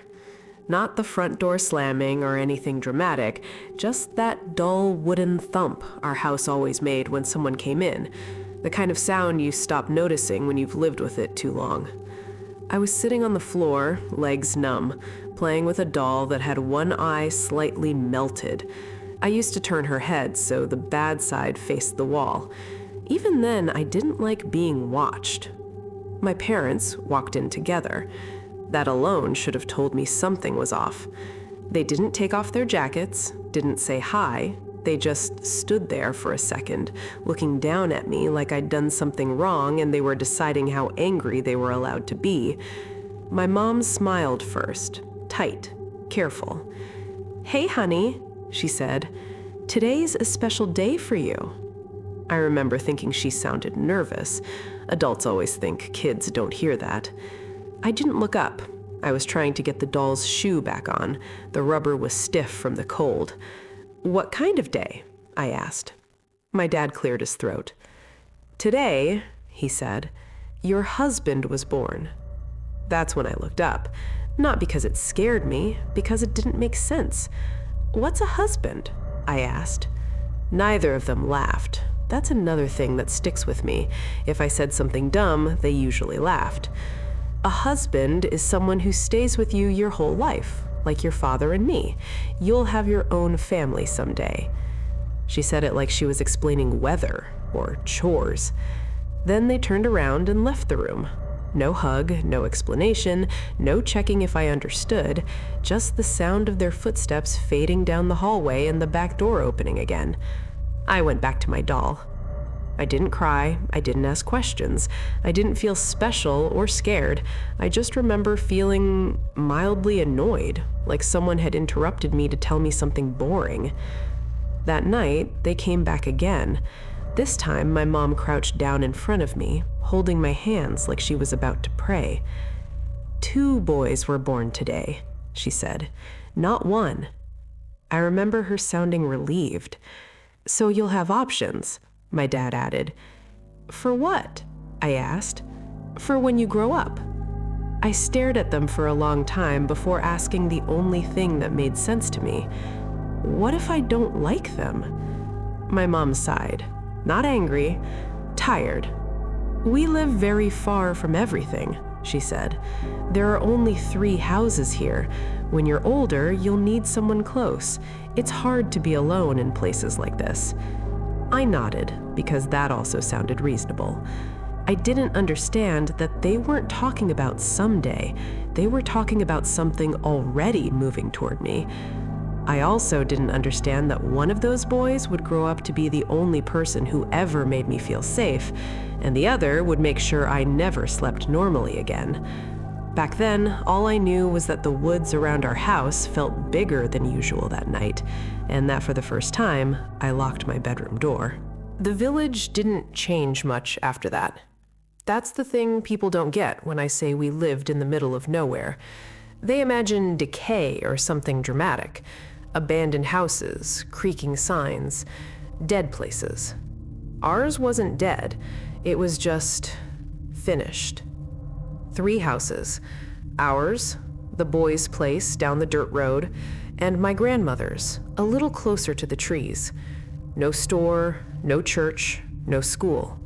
Not the front door slamming or anything dramatic, just that dull wooden thump our house always made when someone came in, the kind of sound you stop noticing when you've lived with it too long. I was sitting on the floor, legs numb, playing with a doll that had one eye slightly melted. I used to turn her head so the bad side faced the wall. Even then, I didn't like being watched. My parents walked in together. That alone should have told me something was off. They didn't take off their jackets, didn't say hi. They just stood there for a second, looking down at me like I'd done something wrong and they were deciding how angry they were allowed to be. My mom smiled first, tight, careful. "Hey, honey," she said. "Today's a special day for you." I remember thinking she sounded nervous. Adults always think kids don't hear that. I didn't look up. I was trying to get the doll's shoe back on. The rubber was stiff from the cold. "What kind of day?" I asked. My dad cleared his throat. "Today," he said, "your husband was born." That's when I looked up. Not because it scared me, because it didn't make sense. "What's a husband?" I asked. Neither of them laughed. That's another thing that sticks with me. If I said something dumb, they usually laughed. A husband is someone who stays with you your whole life, like your father and me. You'll have your own family someday. She said it like she was explaining weather or chores. Then they turned around and left the room. No hug, no explanation, no checking if I understood, just the sound of their footsteps fading down the hallway and the back door opening again. I went back to my doll. I didn't cry, I didn't ask questions, I didn't feel special or scared. I just remember feeling mildly annoyed, like someone had interrupted me to tell me something boring. That night, they came back again. This time, my mom crouched down in front of me, holding my hands like she was about to pray. "2 boys were born today," she said, "not 1. I remember her sounding relieved. "So you'll have options," my dad added. "For what?" I asked. "For when you grow up." I stared at them for a long time before asking the only thing that made sense to me. What if I don't like them? My mom sighed. Not angry, tired. "We live very far from everything," she said. "There are only 3 houses here. When you're older, you'll need someone close. It's hard to be alone in places like this." I nodded, because that also sounded reasonable. I didn't understand that they weren't talking about someday. They were talking about something already moving toward me. I also didn't understand that one of those boys would grow up to be the only person who ever made me feel safe, and the other would make sure I never slept normally again. Back then, all I knew was that the woods around our house felt bigger than usual that night, and that for the first time, I locked my bedroom door. The village didn't change much after that. That's the thing people don't get when I say we lived in the middle of nowhere. They imagine decay or something dramatic. Abandoned houses, creaking signs, dead places. Ours wasn't dead. It was just finished. 3 houses. Ours, the boys' place down the dirt road, and my grandmother's, a little closer to the trees. No store, no church, no school.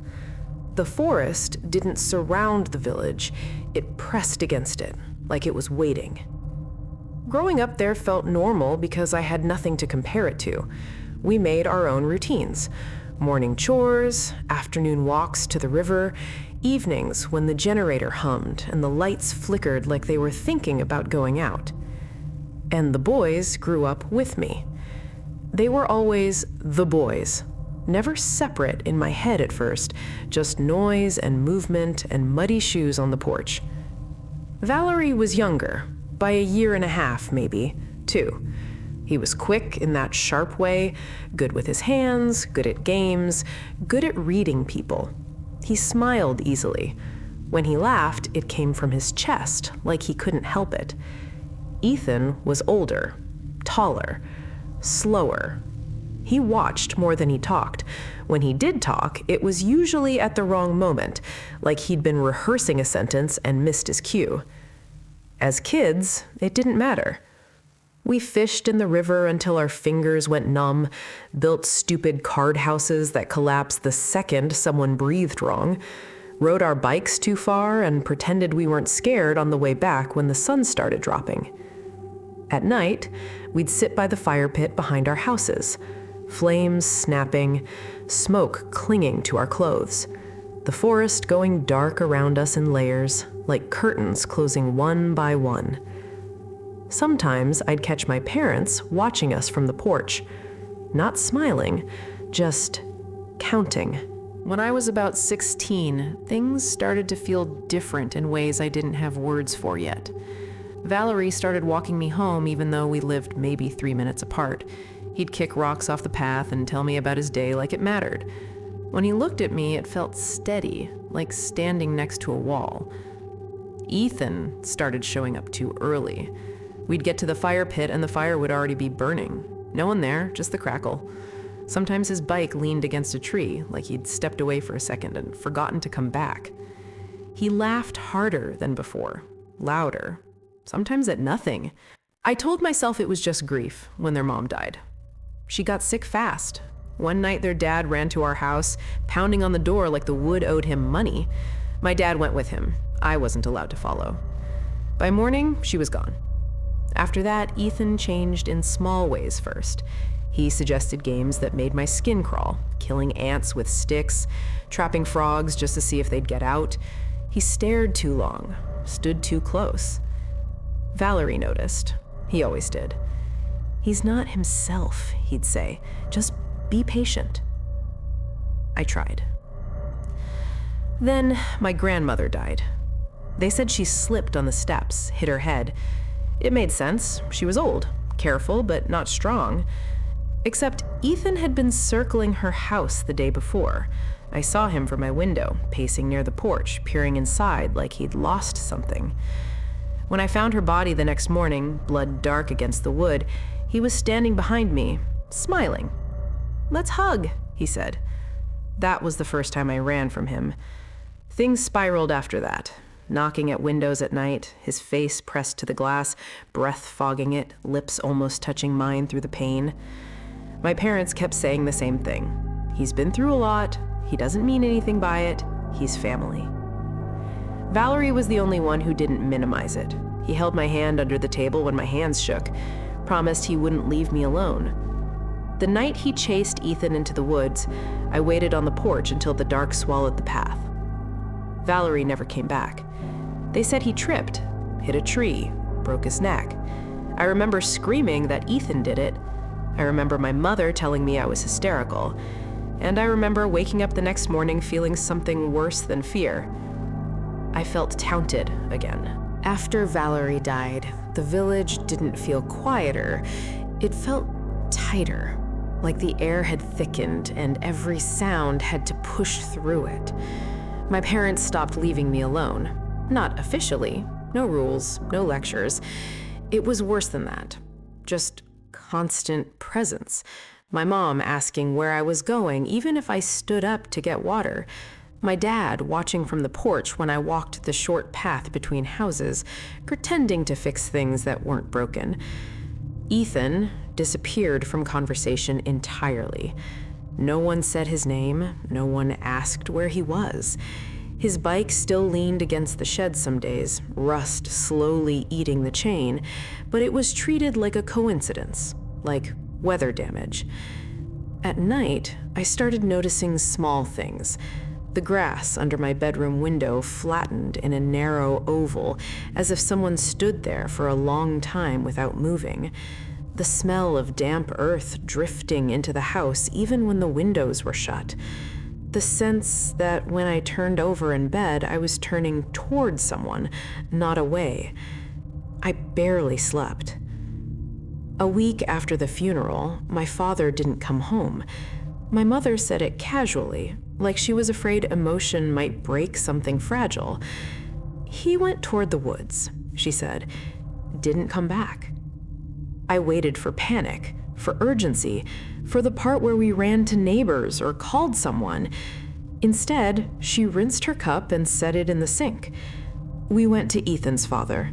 The forest didn't surround the village, it pressed against it, like it was waiting. Growing up there felt normal because I had nothing to compare it to. We made our own routines. Morning chores, afternoon walks to the river, evenings when the generator hummed and the lights flickered like they were thinking about going out. And the boys grew up with me. They were always the boys, never separate in my head at first, just noise and movement and muddy shoes on the porch. Valerie was younger, by a year and a half maybe, 2. He was quick in that sharp way, good with his hands, good at games, good at reading people. He smiled easily. When he laughed, it came from his chest, like he couldn't help it. Ethan was older, taller, slower. He watched more than he talked. When he did talk, it was usually at the wrong moment, like he'd been rehearsing a sentence and missed his cue. As kids, it didn't matter. We fished in the river until our fingers went numb, built stupid card houses that collapsed the second someone breathed wrong, rode our bikes too far, and pretended we weren't scared on the way back when the sun started dropping. At night, we'd sit by the fire pit behind our houses, flames snapping, smoke clinging to our clothes, the forest going dark around us in layers, like curtains closing one by one. Sometimes I'd catch my parents watching us from the porch, not smiling, just counting. When I was about 16, things started to feel different in ways I didn't have words for yet. Valerie started walking me home even though we lived maybe 3 minutes apart. He'd kick rocks off the path and tell me about his day like it mattered. When he looked at me, it felt steady, like standing next to a wall. Ethan started showing up too early. We'd get to the fire pit and the fire would already be burning. No one there, just the crackle. Sometimes his bike leaned against a tree, like he'd stepped away for a second and forgotten to come back. He laughed harder than before, louder, sometimes at nothing. I told myself it was just grief when their mom died. She got sick fast. One night their dad ran to our house, pounding on the door like the wood owed him money. My dad went with him. I wasn't allowed to follow. By morning, she was gone. After that, Ethan changed in small ways first. He suggested games that made my skin crawl, killing ants with sticks, trapping frogs just to see if they'd get out. He stared too long, stood too close. Valerie noticed. He always did. "He's not himself," he'd say. "Just be patient." I tried. Then my grandmother died. They said she slipped on the steps, hit her head. It made sense. She was old, careful, but not strong. Except Ethan had been circling her house the day before. I saw him from my window, pacing near the porch, peering inside like he'd lost something. When I found her body the next morning, blood dark against the wood, he was standing behind me, smiling. "Let's hug," he said. That was the first time I ran from him. Things spiraled after that. Knocking at windows at night, his face pressed to the glass, breath fogging it, lips almost touching mine through the pain. My parents kept saying the same thing. He's been through a lot. He doesn't mean anything by it. He's family. Valerie was the only one who didn't minimize it. He held my hand under the table when my hands shook, promised he wouldn't leave me alone. The night he chased Ethan into the woods, I waited on the porch until the dark swallowed the path. Valerie never came back. They said he tripped, hit a tree, broke his neck. I remember screaming that Ethan did it. I remember my mother telling me I was hysterical. And I remember waking up the next morning feeling something worse than fear. I felt taunted again. After Valerie died, the village didn't feel quieter. It felt tighter, like the air had thickened and every sound had to push through it. My parents stopped leaving me alone. Not officially. No rules, no lectures. It was worse than that. Just constant presence. My mom asking where I was going, even if I stood up to get water. My dad watching from the porch when I walked the short path between houses, pretending to fix things that weren't broken. Ethan disappeared from conversation entirely. No one said his name, no one asked where he was. His bike still leaned against the shed some days, rust slowly eating the chain, but it was treated like a coincidence, like weather damage. At night, I started noticing small things. The grass under my bedroom window flattened in a narrow oval, as if someone stood there for a long time without moving. The smell of damp earth drifting into the house even when the windows were shut. The sense that when I turned over in bed, I was turning toward someone, not away. I barely slept. A week after the funeral, my father didn't come home. My mother said it casually, like she was afraid emotion might break something fragile. He went toward the woods, she said. Didn't come back. I waited for panic, for urgency, for the part where we ran to neighbors or called someone. Instead, she rinsed her cup and set it in the sink. We went to Ethan's father.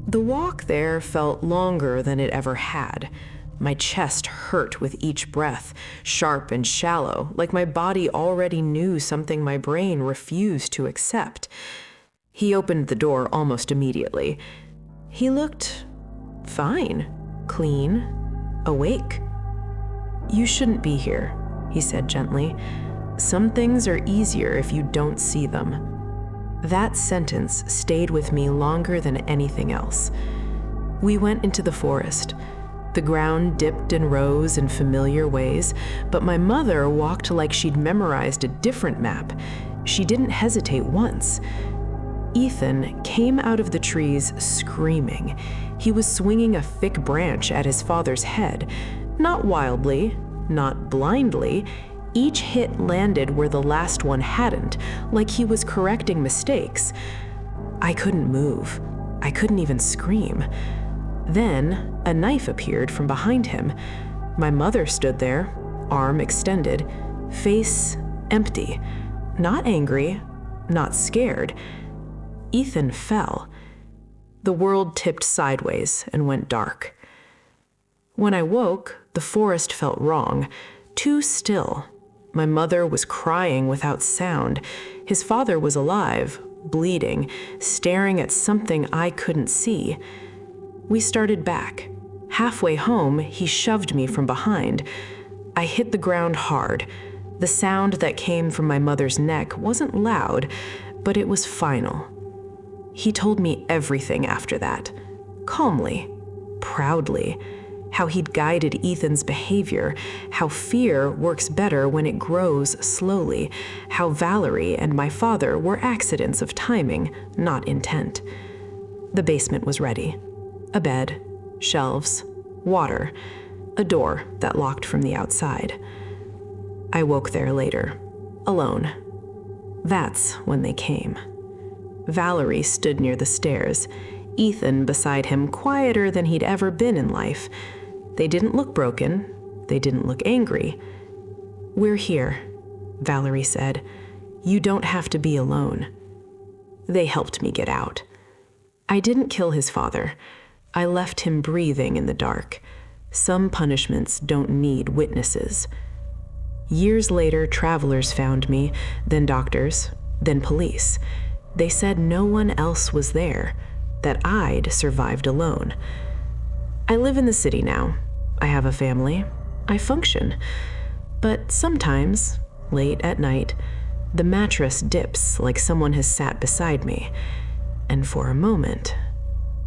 The walk there felt longer than it ever had. My chest hurt with each breath, sharp and shallow, like my body already knew something my brain refused to accept. He opened the door almost immediately. He looked fine, clean, awake. "You shouldn't be here," he said gently. "Some things are easier if you don't see them." That sentence stayed with me longer than anything else. We went into the forest. The ground dipped and rose in familiar ways, but my mother walked like she'd memorized a different map. She didn't hesitate once. Ethan came out of the trees screaming. He was swinging a thick branch at his father's head. Not wildly, not blindly. Each hit landed where the last one hadn't, like he was correcting mistakes. I couldn't move. I couldn't even scream. Then a knife appeared from behind him. My mother stood there, arm extended, face empty. Not angry, not scared. Ethan fell. The world tipped sideways and went dark. When I woke, the forest felt wrong, too still. My mother was crying without sound. His father was alive, bleeding, staring at something I couldn't see. We started back. Halfway home, he shoved me from behind. I hit the ground hard. The sound that came from my mother's neck wasn't loud, but it was final. He told me everything after that, calmly, proudly, how he'd guided Ethan's behavior, how fear works better when it grows slowly, how Valerie and my father were accidents of timing, not intent. The basement was ready. A bed, shelves, water, a door that locked from the outside. I woke there later, alone. That's when they came. Valerie stood near the stairs, Ethan beside him, quieter than he'd ever been in life. They didn't look broken. They didn't look angry. "We're here," Valerie said. "You don't have to be alone." They helped me get out. I didn't kill his father. I left him breathing in the dark. Some punishments don't need witnesses. Years later, travelers found me, then doctors, then police. They said no one else was there, that I'd survived alone. I live in the city now. I have a family. I function. But sometimes, late at night, the mattress dips like someone has sat beside me, and for a moment,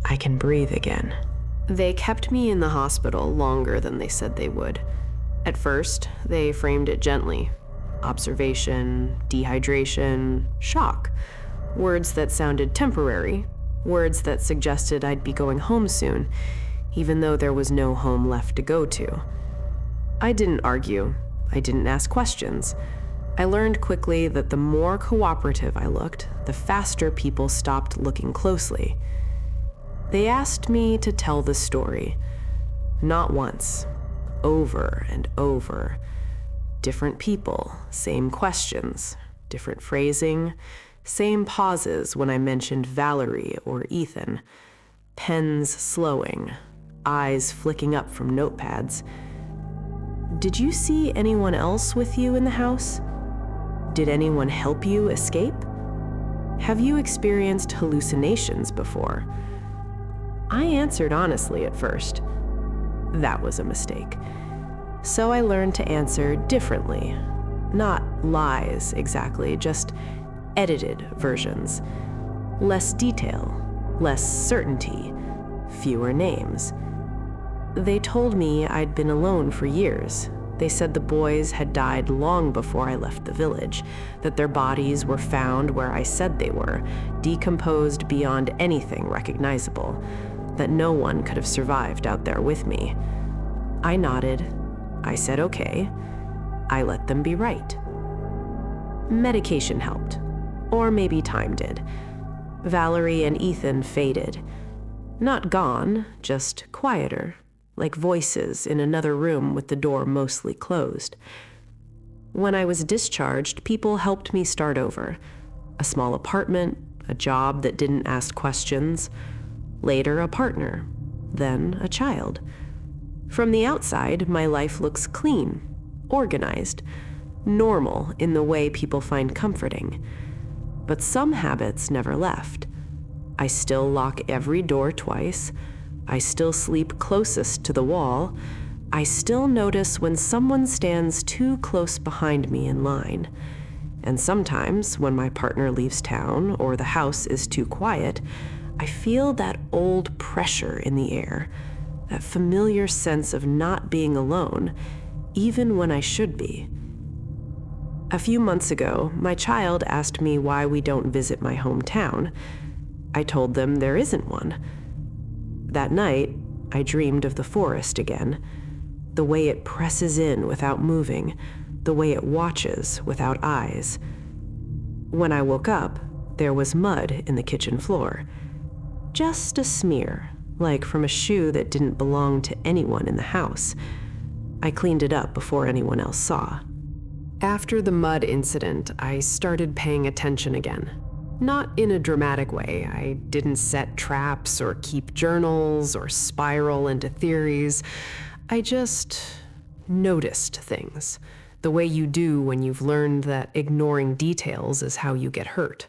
I can breathe again. They kept me in the hospital longer than they said they would. At first, they framed it gently. Observation, dehydration, shock. Words that sounded temporary. Words that suggested I'd be going home soon, even though there was no home left to go to. I didn't argue. I didn't ask questions. I learned quickly that the more cooperative I looked, the faster people stopped looking closely. They asked me to tell the story. Not once. Over and over. Different people, same questions, different phrasing, same pauses when I mentioned Valerie or Ethan. Pens slowing, eyes flicking up from notepads. Did you see anyone else with you in the house? Did anyone help you escape? Have you experienced hallucinations before? I answered honestly at first. That was a mistake. So I learned to answer differently. Not lies exactly, just edited versions. Less detail, less certainty, fewer names. They told me I'd been alone for years. They said the boys had died long before I left the village, that their bodies were found where I said they were, decomposed beyond anything recognizable, that no one could have survived out there with me. I nodded. I said okay. I let them be right. Medication helped, or maybe time did. Valerie and Ethan faded. Not gone, just quieter, like voices in another room with the door mostly closed. When I was discharged, people helped me start over. A small apartment, a job that didn't ask questions, later a partner, then a child. From the outside, my life looks clean, organized, normal in the way people find comforting. But some habits never left. I still lock every door twice. I still sleep closest to the wall. I still notice when someone stands too close behind me in line. And sometimes, when my partner leaves town or the house is too quiet, I feel that old pressure in the air, that familiar sense of not being alone, even when I should be. A few months ago, my child asked me why we don't visit my hometown. I told them there isn't one. That night, I dreamed of the forest again, the way it presses in without moving, the way it watches without eyes. When I woke up, there was mud in the kitchen floor. Just a smear, like from a shoe that didn't belong to anyone in the house. I cleaned it up before anyone else saw. After the mud incident, I started paying attention again. Not in a dramatic way. I didn't set traps or keep journals or spiral into theories. I just noticed things, the way you do when you've learned that ignoring details is how you get hurt.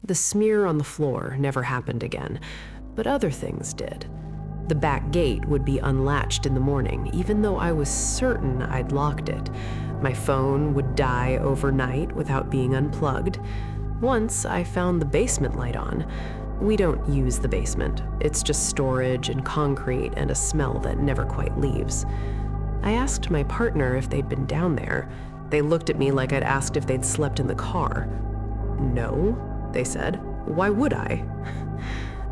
The smear on the floor never happened again, but other things did. The back gate would be unlatched in the morning, even though I was certain I'd locked it. My phone would die overnight without being unplugged. Once I found the basement light on. We don't use the basement. It's just storage and concrete and a smell that never quite leaves. I asked my partner if they'd been down there. They looked at me like I'd asked if they'd slept in the car. No, they said. Why would I?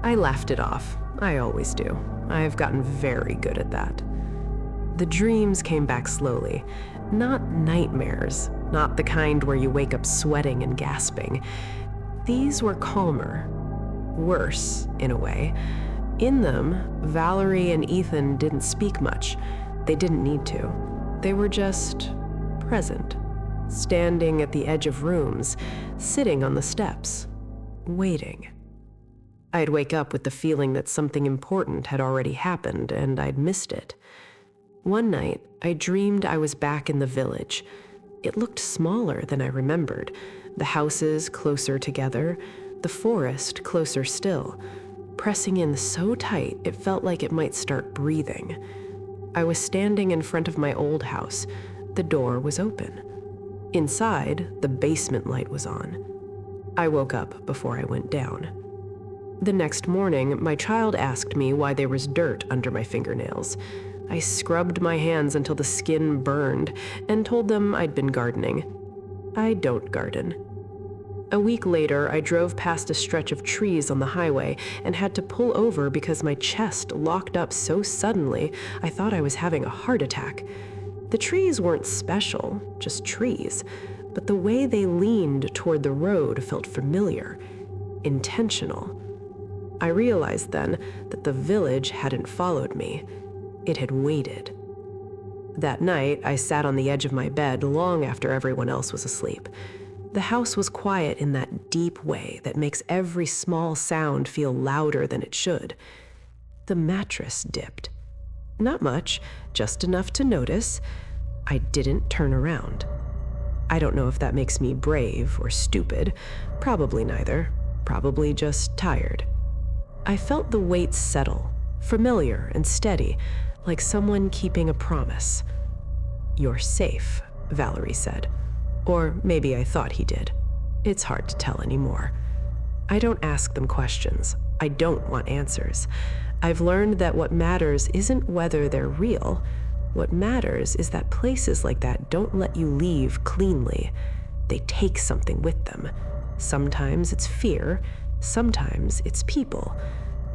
I laughed it off. I always do. I've gotten very good at that. The dreams came back slowly. Not nightmares, not the kind where you wake up sweating and gasping. These were calmer, worse in a way. In them, Valerie and Ethan didn't speak much. They didn't need to. They were just present, standing at the edge of rooms, sitting on the steps, waiting. I'd wake up with the feeling that something important had already happened and I'd missed it. One night, I dreamed I was back in the village. It looked smaller than I remembered. The houses closer together, the forest closer still. Pressing in so tight, it felt like it might start breathing. I was standing in front of my old house. The door was open. Inside, the basement light was on. I woke up before I went down. The next morning, my child asked me why there was dirt under my fingernails. I scrubbed my hands until the skin burned and told them I'd been gardening. I don't garden. A week later, I drove past a stretch of trees on the highway and had to pull over because my chest locked up so suddenly I thought I was having a heart attack. The trees weren't special, just trees, but the way they leaned toward the road felt familiar, intentional. I realized then that the village hadn't followed me. It had waited. That night, I sat on the edge of my bed long after everyone else was asleep. The house was quiet in that deep way that makes every small sound feel louder than it should. The mattress dipped. Not much, just enough to notice. I didn't turn around. I don't know if that makes me brave or stupid. Probably neither. Probably just tired. I felt the weight settle, familiar and steady, like someone keeping a promise. "You're safe," Valerie said. Or maybe I thought he did. It's hard to tell anymore. I don't ask them questions. I don't want answers. I've learned that what matters isn't whether they're real. What matters is that places like that don't let you leave cleanly. They take something with them. Sometimes it's fear. Sometimes it's people.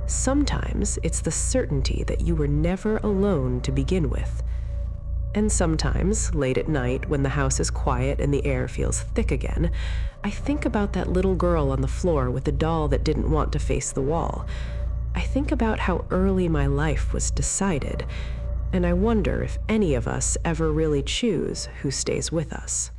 Sometimes it's the certainty that you were never alone to begin with. And sometimes, late at night, when the house is quiet and the air feels thick again, I think about that little girl on the floor with the doll that didn't want to face the wall. I think about how early my life was decided, and I wonder if any of us ever really choose who stays with us.